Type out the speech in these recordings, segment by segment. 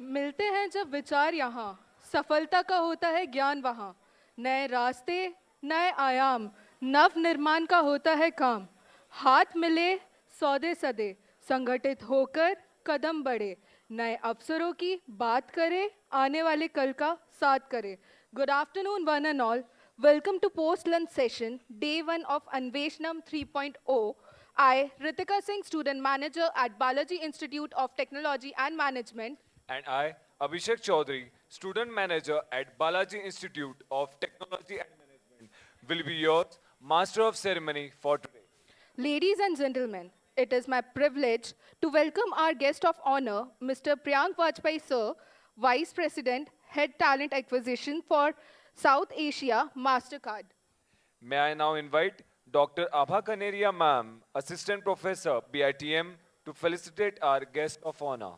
मिलते हैं जब विचार यहाँ, सफलता का होता है ज्ञान वहाँ। नए रास्ते, नए आयाम, नव निर्माण का होता है काम। हाथ मिले, सौदे सदे, संगठित होकर कदम बढ़े। नए अवसरों की बात करें, आने वाले कल का साथ करें। Good afternoon, one and all. Welcome to post-lunch session, day one of Anweshanam 3.0. I, Ritika Singh, student manager at Balaji Institute of Technology and Management. And I, Abhishek Chaudhary, student manager at Balaji Institute of Technology and Management, will be your master of ceremony for today. Ladies and gentlemen, it is my privilege to welcome our guest of honor, Mr. Priyank Vajpayee sir, Vice President, Head Talent Acquisition for South Asia MasterCard. May I now invite Dr. Abha Kaneria ma'am, Assistant Professor, BITM, to felicitate our guest of honor.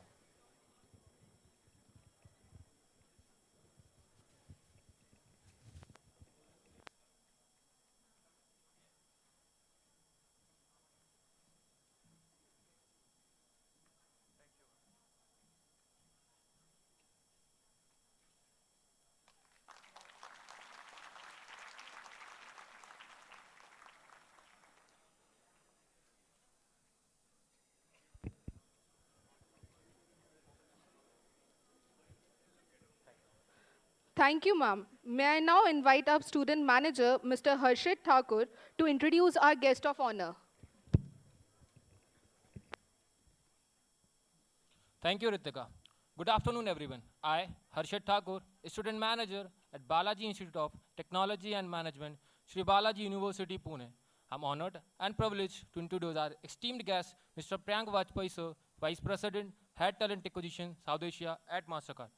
Thank you, ma'am. May I now invite our student manager, Mr. Harshit Thakur, to introduce our guest of honor. Thank you, Ritika. Good afternoon, everyone. I, Harshit Thakur, student manager at Balaji Institute of Technology and Management, Sri Balaji University, Pune. I'm honored and privileged to introduce our esteemed guest, Mr. Priyank Vajpayee, sir, Vice President, Head Talent Acquisition, South Asia at MasterCard.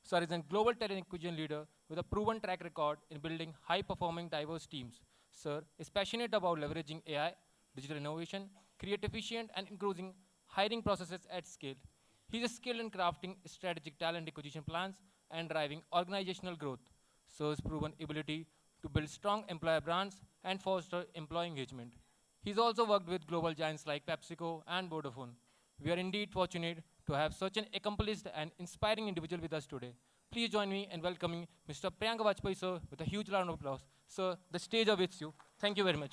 Sir is a global talent acquisition leader with a proven track record in building high-performing, diverse teams. Sir is passionate about leveraging AI, digital innovation, create efficient and increasing hiring processes at scale. He is skilled in crafting strategic talent acquisition plans and driving organizational growth. Sir's proven ability to build strong employer brands and foster employee engagement. He's also worked with global giants like PepsiCo and Vodafone. We are indeed fortunate to have such an accomplished and inspiring individual with us today. Please join me in welcoming Mr. Priyank Vajpayee, sir, with a huge round of applause. Sir, the stage awaits you. Thank you very much.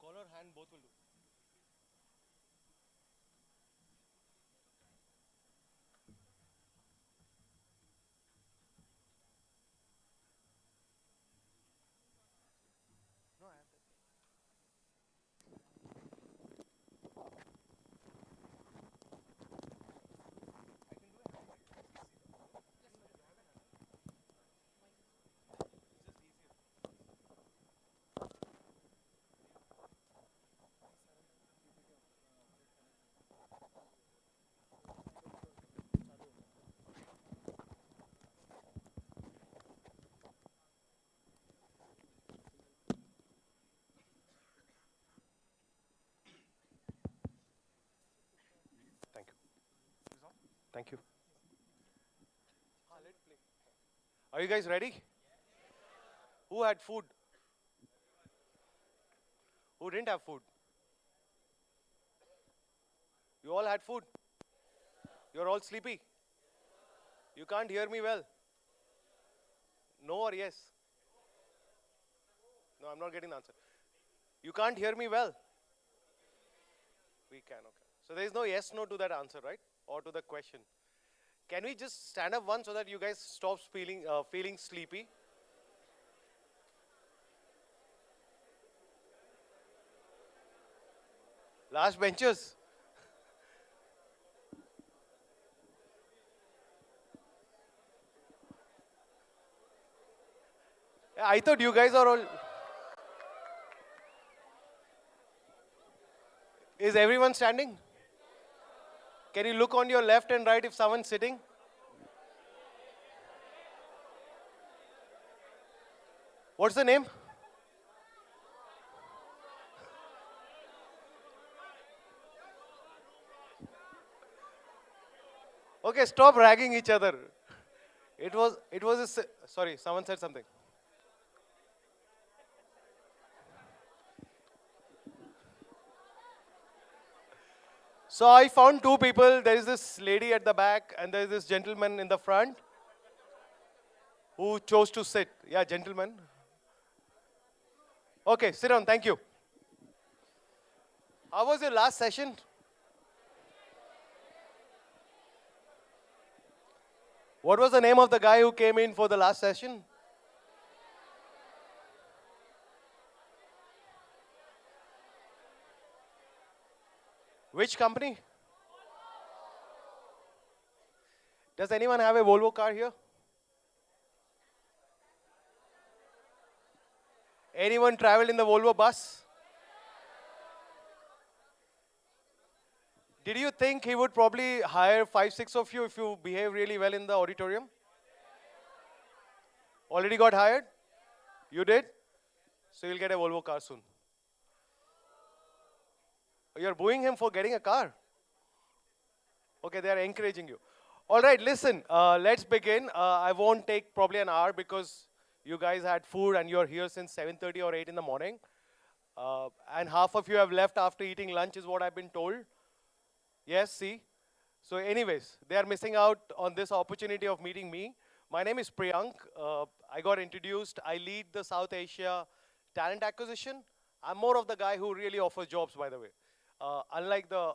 Collar, hand, both will do. No, I have that. Thank you. Thank you. Let it play. Are you guys ready? Who had food? Who didn't have food? You all had food? You're all sleepy? You can't hear me well? No or yes? No, I'm not getting the answer. You can't hear me well? We can, okay. So there is no yes, no to that answer, right? Or to the question. Can we just stand up once so that you guys stop feeling sleepy? Last benches. Yeah, I thought you guys are all. Is everyone standing? Can you look on your left and right if someone's sitting? What's the name? Okay, stop ragging each other. It was sorry, someone said something. So I found two people. There is this lady at the back, and there is this gentleman in the front who chose to sit. Yeah, gentleman. Okay, sit down. Thank you. How was your last session? What was the name of the guy who came in for the last session? Which company? Does anyone have a Volvo car here? Anyone traveled in the Volvo bus? Did you think he would probably hire 5, 6 of you if you behave really well in the auditorium? Already got hired? You did? So you'll get a Volvo car soon. You're booing him for getting a car. Okay, they are encouraging you. All right, listen, let's begin. I won't take probably an hour because you guys had food and you're here since 7:30 or 8 in the morning. And half of you have left after eating lunch is what I've been told. Yes, see? So anyways, they are missing out on this opportunity of meeting me. My name is Priyank. I got introduced. I lead the South Asia talent acquisition. I'm more of the guy who really offers jobs, by the way, unlike the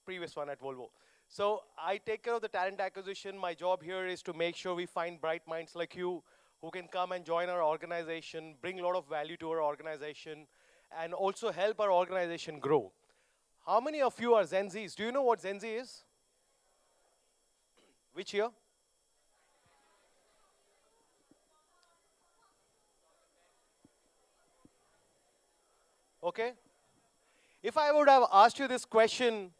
previous one at Volvo. So I take care of the talent acquisition. My job here is to make sure we find bright minds like you who can come and join our organization, bring a lot of value to our organization, and also help our organization grow. How many of you are Gen Zs? Do you know what Gen Z is? Which year? Okay. If I would have asked you this question,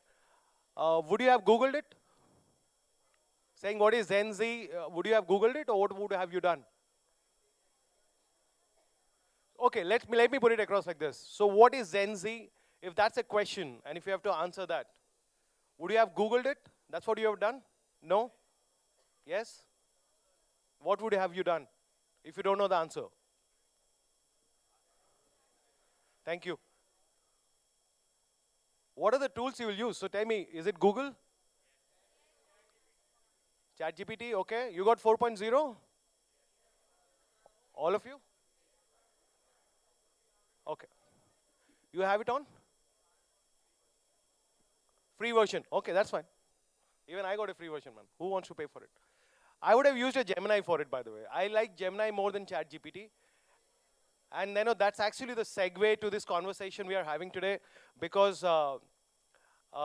would you have Googled it? Saying what is Gen Z, would you have Googled it or what would have you done? Okay, let me put it across like this. So what is Gen Z? If that's a question and if you have to answer that, would you have Googled it? That's what you have done? No? Yes? What would have you done if you don't know the answer? Thank you. What are the tools you will use? So tell me, is it Google? ChatGPT, okay. You got 4.0? All of you? Okay. You have it on? Free version. Okay, that's fine. Even I got a free version, man. Who wants to pay for it? I would have used a Gemini for it, by the way. I like Gemini more than ChatGPT. And that's actually the segue to this conversation we are having today, because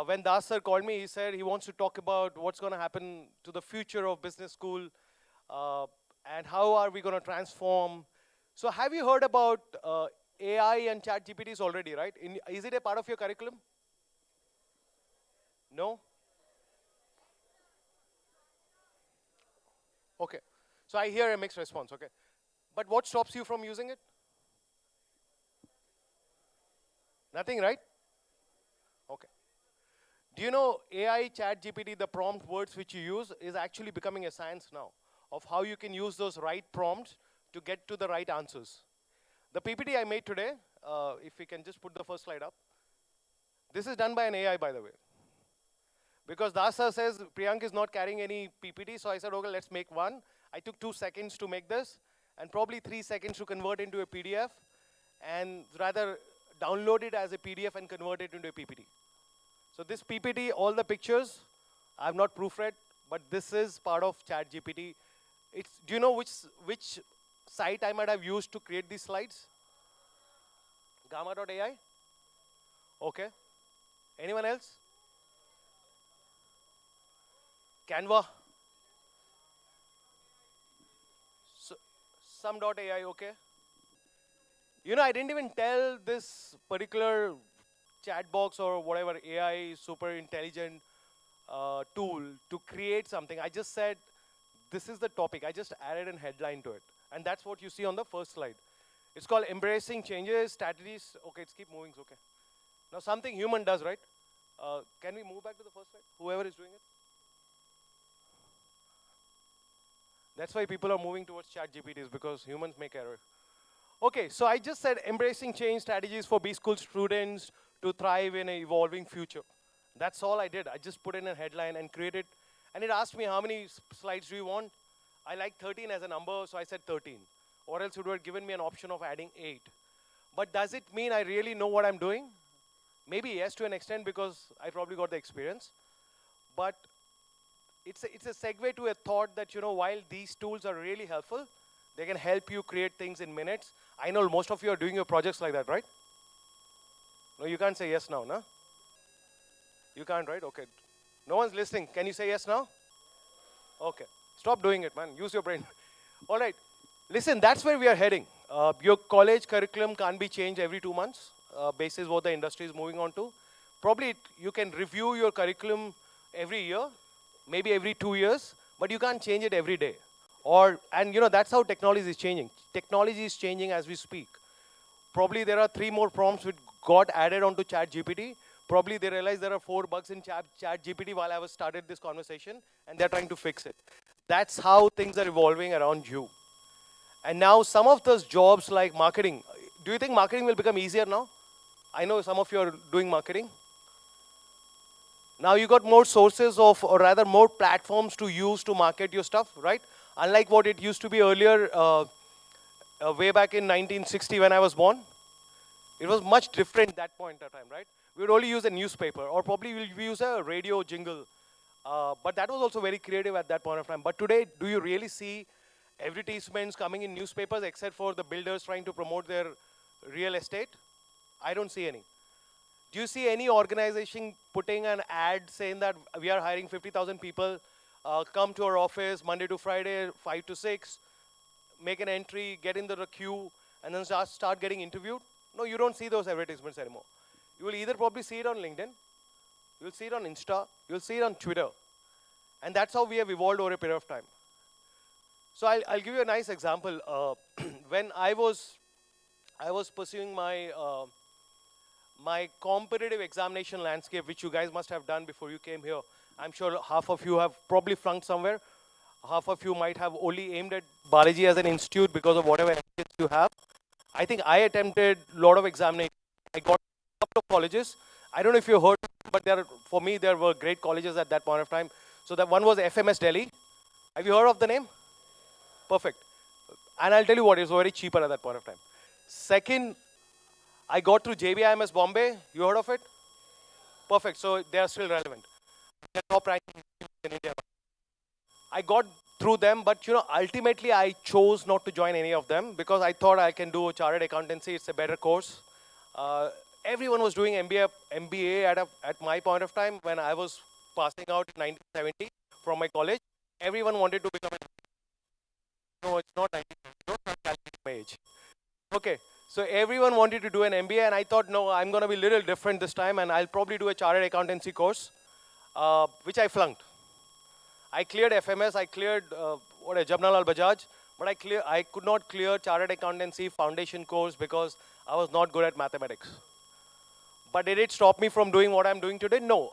when Das sir called me, he said he wants to talk about what's going to happen to the future of business school and how are we going to transform. So have you heard about AI and ChatGPTs already, right? Is it a part of your curriculum? No? Okay. So I hear a mixed response, okay. But what stops you from using it? Nothing, right? Okay. Do you know AI, ChatGPT, the prompt words which you use is actually becoming a science now of how you can use those right prompts to get to the right answers. The PPT I made today, if we can just put the first slide up, this is done by an AI, by the way. Because Das sir says Priyank is not carrying any PPT, so I said, okay, let's make one. I took 2 seconds to make this, and probably 3 seconds to convert into a PDF, and rather download it as a PDF and convert it into a PPT. So this PPT, all the pictures, I have not proofread, but this is part of ChatGPT. Do you know which site I might have used to create these slides? Gamma.ai? Okay. Anyone else? Canva? So, some.ai, okay. I didn't even tell this particular chat box or whatever AI super intelligent tool to create something. I just said, this is the topic. I just added a headline to it. And that's what you see on the first slide. It's called Embracing Changes, Strategies. Okay, it's keep moving, okay. Now something human does, right? Can we move back to the first slide? Whoever is doing it. That's why people are moving towards ChatGPTs, because humans make error. Okay, so I just said embracing change strategies for B-school students to thrive in an evolving future. That's all I did. I just put in a headline and created, and it asked me how many slides do you want? I like 13 as a number, so I said 13. Or else it would have given me an option of adding 8. But does it mean I really know what I'm doing? Maybe yes, to an extent, because I probably got the experience. But it's a segue to a thought that, while these tools are really helpful, they can help you create things in minutes. I know most of you are doing your projects like that, right? No, you can't say yes now, no? You can't, right? Okay. No one's listening. Can you say yes now? Okay. Stop doing it, man. Use your brain. All right. Listen, that's where we are heading. Your college curriculum can't be changed every 2 months, basis what the industry is moving on to. Probably you can review your curriculum every year, maybe every 2 years, but you can't change it every day. And that's how technology is changing. Technology is changing as we speak. Probably there are 3 more prompts which got added onto ChatGPT. Probably they realized there are 4 bugs in ChatGPT while I was started this conversation, and they're trying to fix it. That's how things are evolving around you. And now some of those jobs like marketing, do you think marketing will become easier now? I know some of you are doing marketing. Now you got more sources of, or rather more platforms to use to market your stuff, right? Unlike what it used to be earlier, way back in 1960 when I was born. It was much different at that point of time, right? We would only use a newspaper, or probably we'll use a radio jingle. But that was also very creative at that point of time. But today, do you really see advertisements coming in newspapers except for the builders trying to promote their real estate? I don't see any. Do you see any organization putting an ad saying that we are hiring 50,000 people, come to our office Monday to Friday, 5 to 6, make an entry, get into the queue, and then start getting interviewed? No, you don't see those advertisements anymore. You will either probably see it on LinkedIn, you'll see it on Insta, you'll see it on Twitter. And that's how we have evolved over a period of time. So I'll give you a nice example. When I was pursuing my my competitive examination landscape, which you guys must have done before you came here. I'm sure half of you have probably flunked somewhere. Half of you might have only aimed at Balaji as an institute because of whatever experience you have. I think I attempted a lot of examinations. I got a couple of colleges. I don't know if you heard, but for me, there were great colleges at that point of time. So that one was FMS Delhi. Have you heard of the name? Perfect. And I'll tell you what, it was very cheaper at that point of time. Second, I got through JBIMS Bombay. You heard of it? Perfect. So they are still relevant. They're top ranking in India. I got through them, but ultimately I chose not to join any of them because I thought I can do chartered accountancy. It's a better course. Everyone was doing MBA at my point of time when I was passing out in 1970 from my college. Everyone wanted to become no, it's not 1970. Don't calculate my age. Okay. So everyone wanted to do an MBA, and I thought, no, I'm going to be a little different this time, and I'll probably do a chartered accountancy course, which I flunked. I cleared FMS, I cleared Jabnalal Bajaj, but I could not clear chartered accountancy foundation course because I was not good at mathematics. But did it stop me from doing what I'm doing today? No.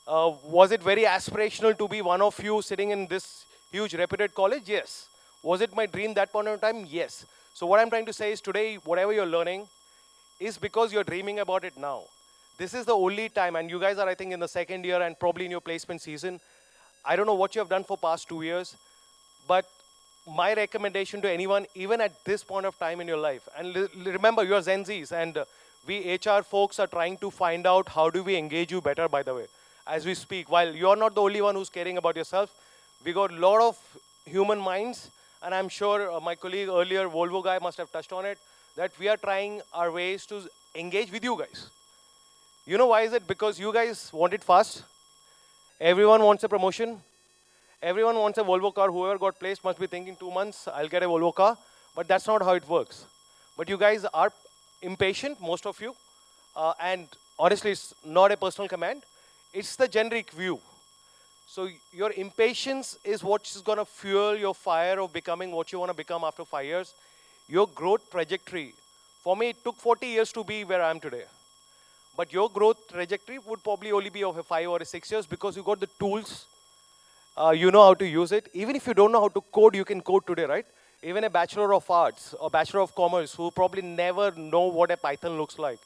Was it very aspirational to be one of you sitting in this huge reputed college? Yes. Was it my dream that point of time? Yes. So what I'm trying to say is today, whatever you're learning is because you're dreaming about it now. This is the only time, and you guys are, I think, in the second year and probably in your placement season. I don't know what you have done for past 2 years, but my recommendation to anyone, even at this point of time in your life, and remember, you're Gen Zs, and we HR folks are trying to find out how do we engage you better, by the way, as we speak. While you're not the only one who's caring about yourself, we got a lot of human minds. And I'm sure my colleague earlier, Volvo guy, must have touched on it, that we are trying our ways to engage with you guys. You know why is it? Because you guys want it fast. Everyone wants a promotion. Everyone wants a Volvo car. Whoever got placed must be thinking 2 months, I'll get a Volvo car. But that's not how it works. But you guys are impatient, most of you. And honestly, it's not a personal command. It's the generic view. So your impatience is what's going to fuel your fire of becoming what you want to become after 5 years. Your growth trajectory. For me, it took 40 years to be where I am today. But your growth trajectory would probably only be of a 5 or a 6 years because you got the tools. You know how to use it. Even if you don't know how to code, you can code today, right? Even a Bachelor of Arts or Bachelor of Commerce who probably never know what a Python looks like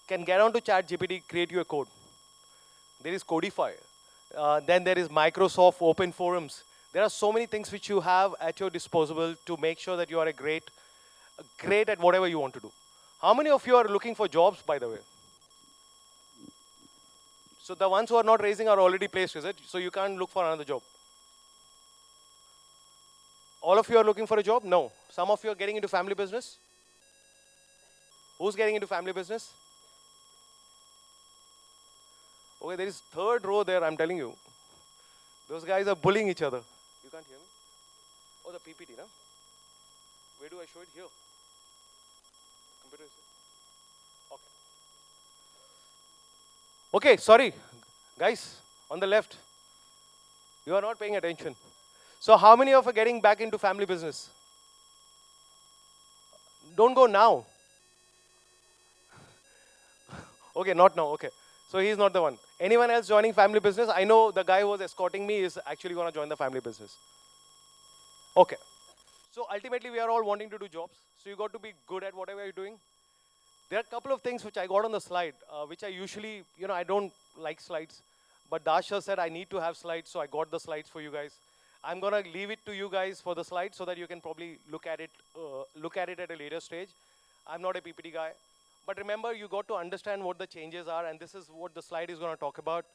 can get onto ChatGPT, create you a code. There is Codify. Then there is Microsoft Open Forums. There are so many things which you have at your disposal to make sure that you are great at whatever you want to do. How many of you are looking for jobs, by the way? So the ones who are not raising are already placed, is it? So you can't look for another job. All of you are looking for a job? No. Some of you are getting into family business? Who's getting into family business? Okay, there is third row there, I'm telling you. Those guys are bullying each other. You can't hear me? Oh, the PPT, no? Where do I show it? Here. Computer is here. Okay. Okay, sorry. Guys, on the left. You are not paying attention. So how many of you are getting back into family business? Don't go now. Okay, not now, okay. So he's not the one. Anyone else joining family business? I know the guy who was escorting me is actually going to join the family business. Okay. So ultimately, we are all wanting to do jobs. So you got to be good at whatever you're doing. There are a couple of things which I got on the slide, which I usually, I don't like slides. But Dasha said I need to have slides, so I got the slides for you guys. I'm going to leave it to you guys for the slides so that you can probably look at it at a later stage. I'm not a PPT guy. But remember, you got to understand what the changes are, and this is what the slide is going to talk about.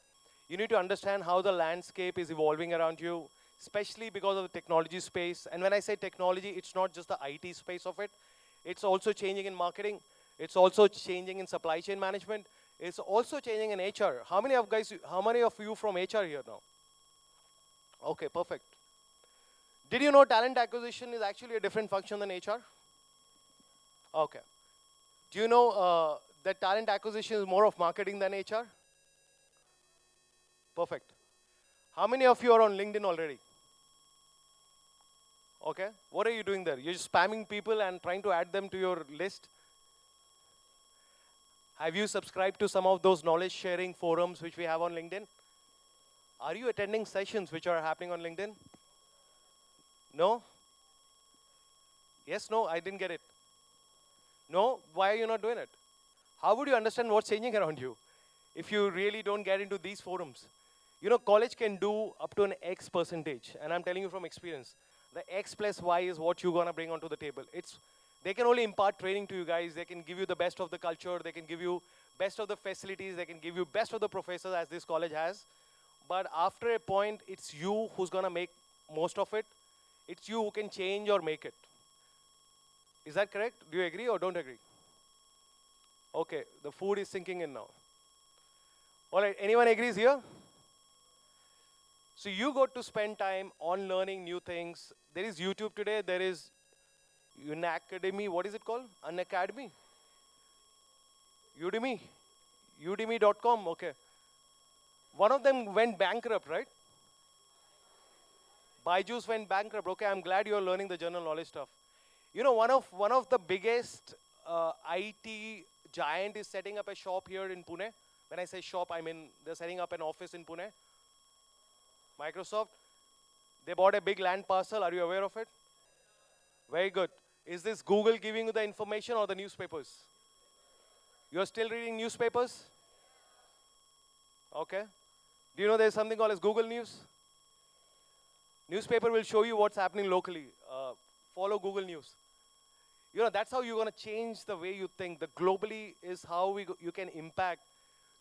You need to understand how the landscape is evolving around you, especially because of the technology space. And when I say technology, it's not just the IT space of it. It's also changing in marketing. It's also changing in supply chain management. It's also changing in HR. How many of you from HR here now? Okay, perfect. Did you know talent acquisition is actually a different function than HR? Okay. Do you know that talent acquisition is more of marketing than HR? Perfect. How many of you are on LinkedIn already? Okay. What are you doing there? You're just spamming people and trying to add them to your list? Have you subscribed to some of those knowledge sharing forums which we have on LinkedIn? Are you attending sessions which are happening on LinkedIn? No? Yes, no, I didn't get it. No? Why are you not doing it? How would you understand what's changing around you if you really don't get into these forums? College can do up to an X percentage, and I'm telling you from experience. The X plus Y is what you're going to bring onto the table. They can only impart training to you guys. They can give you the best of the culture. They can give you best of the facilities. They can give you best of the professors as this college has. But after a point, it's you who's going to make most of it. It's you who can change or make it. Is that correct? Do you agree or don't agree? Okay, the food is sinking in now. All right, anyone agrees here? So you got to spend time on learning new things. There is YouTube today. There is Unacademy. What is it called? Unacademy? Udemy? Udemy.com, okay. One of them went bankrupt, right? Byju's went bankrupt. Okay, I'm glad you're learning the general knowledge stuff. One of the biggest IT giant is setting up a shop here in Pune. When I say shop, I mean they're setting up an office in Pune. Microsoft. They bought a big land parcel. Are you aware of it? Very good. Is this Google giving you the information or the newspapers? You're still reading newspapers? Okay. Do you know there's something called as Google News? Newspaper will show you what's happening locally. Follow Google News. That's how you're going to change the way you think. The globally is how you can impact.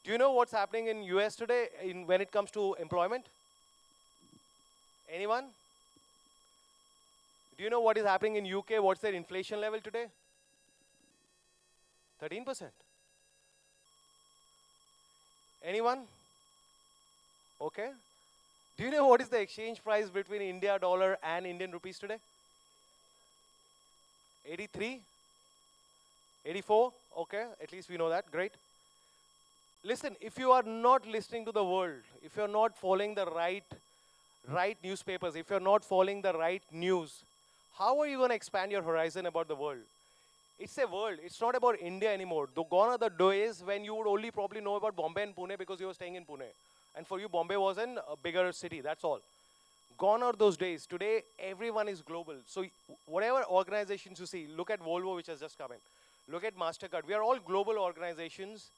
Do you know what's happening in US today when it comes to employment? Anyone? Do you know what is happening in UK? What's their inflation level today? 13%. Anyone? Okay. Do you know what is the exchange price between India dollar and Indian rupees today? 83? 84? Okay, at least we know that. Great. Listen, if you are not listening to the world, if you're not following the right newspapers, if you're not following the right news, how are you going to expand your horizon about the world? It's a world. It's not about India anymore. Gone are the days when you would only probably know about Bombay and Pune because you were staying in Pune. And for you, Bombay was in a bigger city, that's all. Gone are those days. Today, everyone is global. So whatever organizations you see, look at Volvo, which has just come in. Look at MasterCard. We are all global organizations.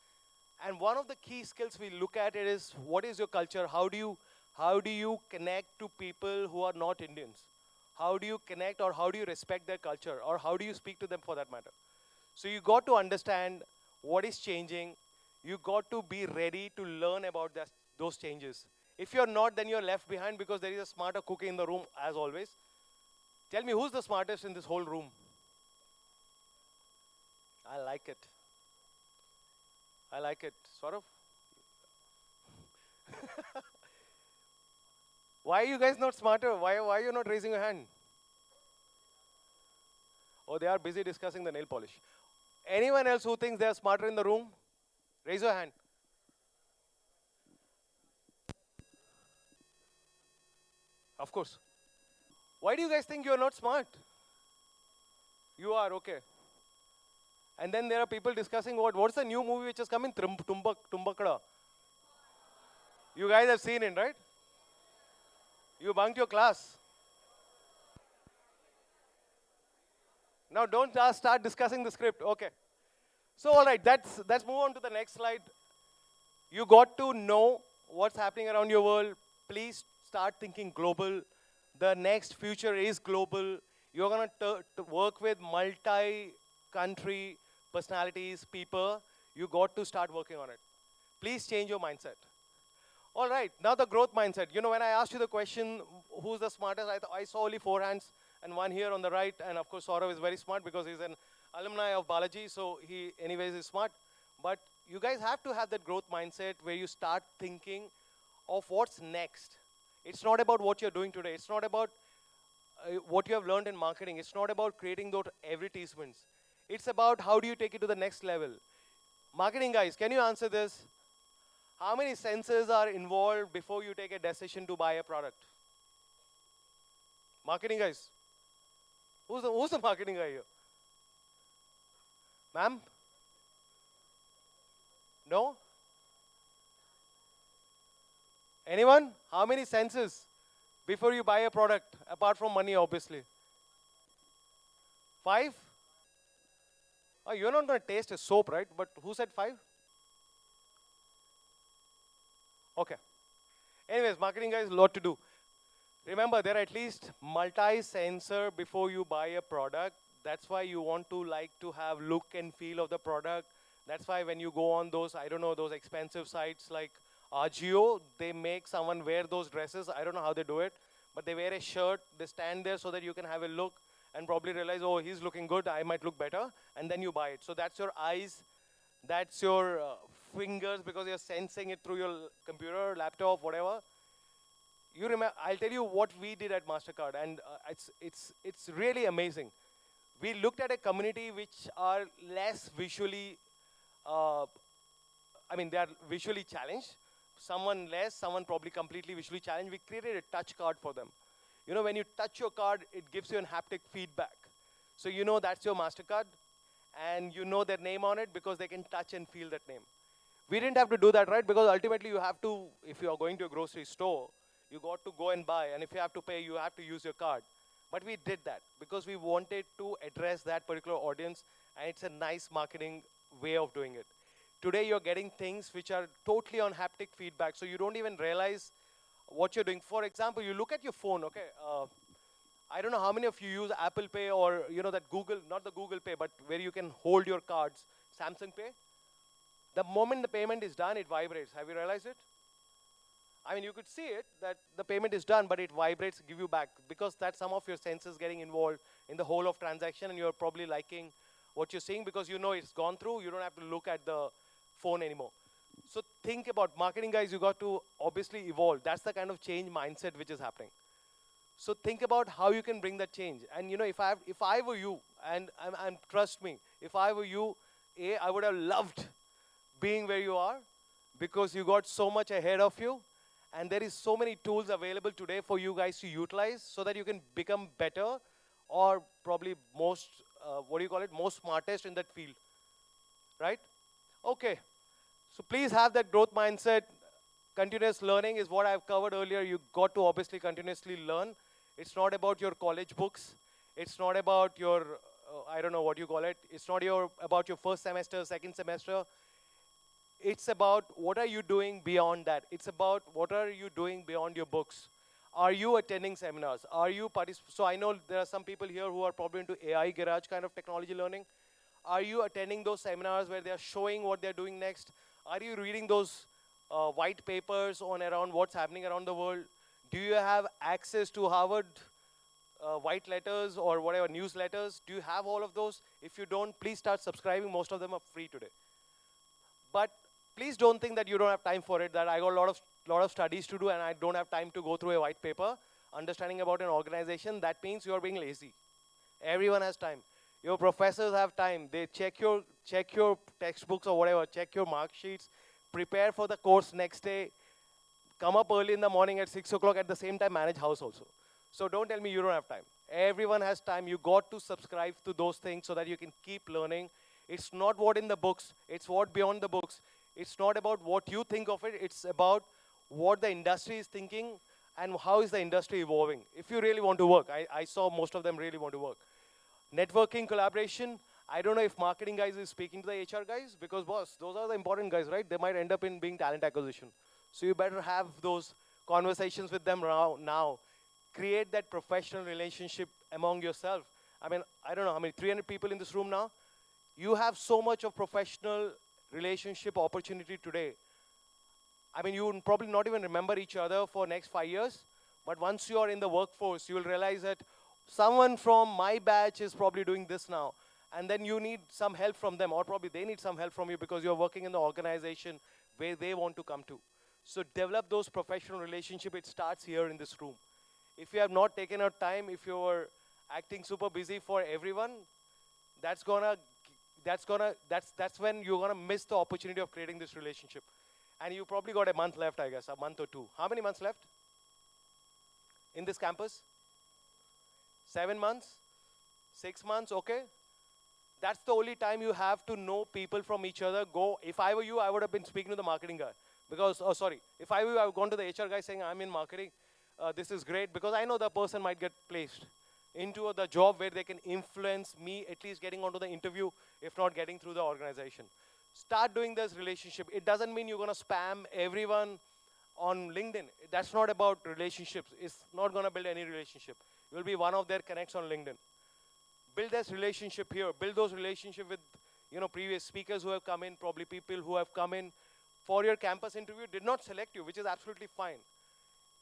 And one of the key skills we look at it is, what is your culture? How do you connect to people who are not Indians? How do you connect, or how do you respect their culture, or how do you speak to them for that matter? So you got to understand what is changing. You got to be ready to learn about those changes. If you're not, then you're left behind, because there is a smarter cookie in the room as always. Tell me, who's the smartest in this whole room? I like it. I like it. Sort of. Why are you guys not smarter? Why are you not raising your hand? Oh, they are busy discussing the nail polish. Anyone else who thinks they are smarter in the room? Raise your hand. Of course. Why do you guys think you are not smart? You are, okay. And then there are people discussing what's the new movie which is coming? Tumbakada. You guys have seen it, right? You bunked your class. Now don't start discussing the script. Okay. So all right, let's move on to the next slide. You got to know what's happening around your world. Please start thinking global. The next future is global. You're going to work with multi-country personalities, people. You got to start working on it. Please change your mindset. All right, now the growth mindset. You know, when I asked you the question, who's the smartest, I saw only 4 hands, and one here on the right. And of course, Saurav is very smart because he's an alumni of Balaji, so he anyways is smart. But you guys have to have that growth mindset where you start thinking of what's next. It's not about what you're doing today. It's not about what you have learned in marketing. It's not about creating those advertisements. It's about how do you take it to the next level. Marketing guys, can you answer this? How many senses are involved before you take a decision to buy a product? Marketing guys. Who's the marketing guy here? Ma'am? No? Anyone? How many senses before you buy a product, apart from money, obviously? 5? Oh, you're not going to taste a soap, right? But who said 5? Okay. Anyways, marketing guys, a lot to do. Remember, there are at least multi-sensor before you buy a product. That's why you want to like to have look and feel of the product. That's why when you go on those, I don't know, those expensive sites like Agio, they make someone wear those dresses. I don't know how they do it, but they wear a shirt, they stand there so that you can have a look and probably realize, oh, he's looking good, I might look better, and then you buy it. So that's your eyes, that's your fingers, because you're sensing it through your computer, laptop, whatever. You remember, I'll tell you what we did at MasterCard, and it's really amazing. We looked at a community which are less visually, they are visually challenged. Someone less, someone probably completely visually challenged. We created a touch card for them. You know, when you touch your card, it gives you an haptic feedback. So you know that's your MasterCard, and you know their name on it because they can touch and feel that name. We didn't have to do that, right? Because ultimately you have to, if you are going to a grocery store, you got to go and buy, and if you have to pay, you have to use your card. But we did that because we wanted to address that particular audience, and it's a nice marketing way of doing it. Today you're getting things which are totally on haptic feedback, so you don't even realize what you're doing. For example, you look at your phone, okay? I don't know how many of you use Apple Pay or, you know, that Google, not the Google Pay, but where you can hold your cards, Samsung Pay. The moment the payment is done, it vibrates. Have you realized it? I mean, you could see it, that the payment is done, but it vibrates, give you back, because that's some of your senses getting involved in the whole of transaction, and you're probably liking what you're seeing because you know it's gone through. You don't have to look at the phone anymore. So think about marketing guys, you got to obviously evolve. That's the kind of change mindset which is happening. So think about how you can bring that change. And you know, if I were you, and trust me, if I were you, I would have loved being where you are because you got so much ahead of you. And there is so many tools available today for you guys to utilize so that you can become better or probably most, most smartest in that field, right? Okay, so please have that growth mindset. Continuous learning is what I've covered earlier. You got to obviously continuously learn. It's not about your college books. It's not about your, I don't know what you call it. It's not about your first semester, second semester. It's about what are you doing beyond that. It's about what are you doing beyond your books. Are you attending seminars? Are you So I know there are some people here who are probably into AI garage kind of technology learning. Are you attending those seminars where they're showing what they're doing next? Are you reading those white papers on around what's happening around the world? Do you have access to Harvard white letters or whatever newsletters? Do you have all of those? If you don't, please start subscribing. Most of them are free today. But please don't think that you don't have time for it, that I got a lot of studies to do and I don't have time to go through a white paper. Understanding about an organization, that means you're being lazy. Everyone has time. Your professors have time. They check your textbooks or whatever, check your mark sheets, prepare for the course next day, come up early in the morning at 6 o'clock, at the same time manage house also. So don't tell me you don't have time. Everyone has time. You got to subscribe to those things so that you can keep learning. It's not what in the books, it's what beyond the books. It's not about what you think of it, it's about what the industry is thinking and how is the industry evolving. If you really want to work, I saw most of them really want to work. Networking, collaboration, I don't know if marketing guys is speaking to the HR guys, because boss, those are the important guys, right? They might end up in being talent acquisition. So you better have those conversations with them now. Create that professional relationship among yourself. I mean, I don't know how many, 300 people in this room now? You have so much of professional relationship opportunity today. I mean, you will probably not even remember each other for next 5 years, but once you are in the workforce, you will realize that someone from my batch is probably doing this now, and then you need some help from them, or probably they need some help from you because you're working in the organization where they want to come to. So develop those professional relationships. It starts here in this room. If you have not taken out time, if you're acting super busy for everyone, that's when you're gonna miss the opportunity of creating this relationship. And you probably got a month left, I guess, a month or two. How many months left in this campus? 7 months? 6 months, okay. That's the only time you have to know people from each other. Go, if I were you, I would have been speaking to the marketing guy. Because, oh sorry, if I were you, I would have gone to the HR guy saying, I'm in marketing, this is great, because I know the person might get placed into the job where they can influence me, at least getting onto the interview, if not getting through the organization. Start doing this relationship. It doesn't mean you're gonna spam everyone on LinkedIn. That's not about relationships. It's not gonna build any relationship. You'll be one of their connects on LinkedIn. Build this relationship here. Build those relationships with previous speakers who have come in, probably people who have come in for your campus interview, did not select you, which is absolutely fine.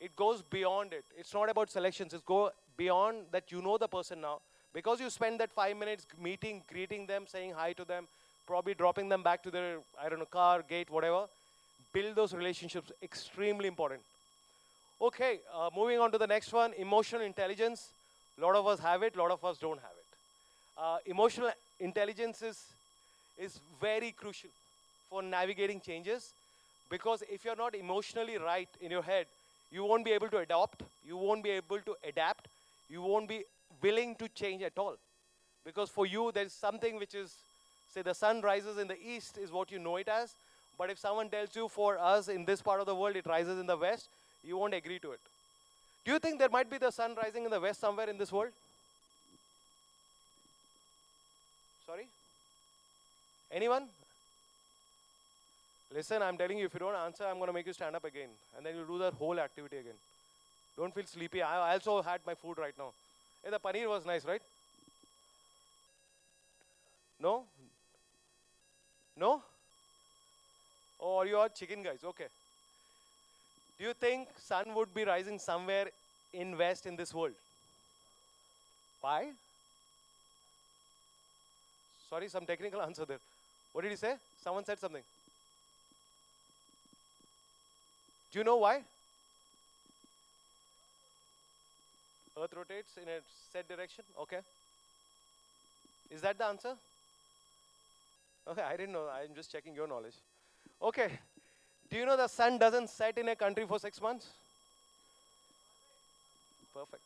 It goes beyond it. It's not about selections. It's go beyond that. You know the person now. Because you spend that 5 minutes meeting, greeting them, saying hi to them, probably dropping them back to their, I don't know, car, gate, whatever. Build those relationships. Extremely important. Okay, moving on to the next one, emotional intelligence. A lot of us have it, a lot of us don't have it. Emotional intelligence is very crucial for navigating changes, because if you're not emotionally right in your head, you won't be able to adopt, you won't be able to adapt, you won't be willing to change at all. Because for you, there's something which is, say the sun rises in the east is what you know it as, but if someone tells you for us in this part of the world, it rises in the west, you won't agree to it. Do you think there might be the sun rising in the west somewhere in this world? Sorry? Anyone? Listen, I'm telling you, if you don't answer, I'm going to make you stand up again. And then you'll do that whole activity again. Don't feel sleepy. I also had my food right now. Hey, the paneer was nice, right? No? No? Oh, you are chicken guys. Okay. Do you think sun would be rising somewhere in west in this world? Why? Sorry, some technical answer there. What did he say? Someone said something. Do you know why? Earth rotates in a set direction. Okay. Is that the answer? Okay, I didn't know. I'm just checking your knowledge. Okay. Do you know the sun doesn't set in a country for 6 months? Perfect.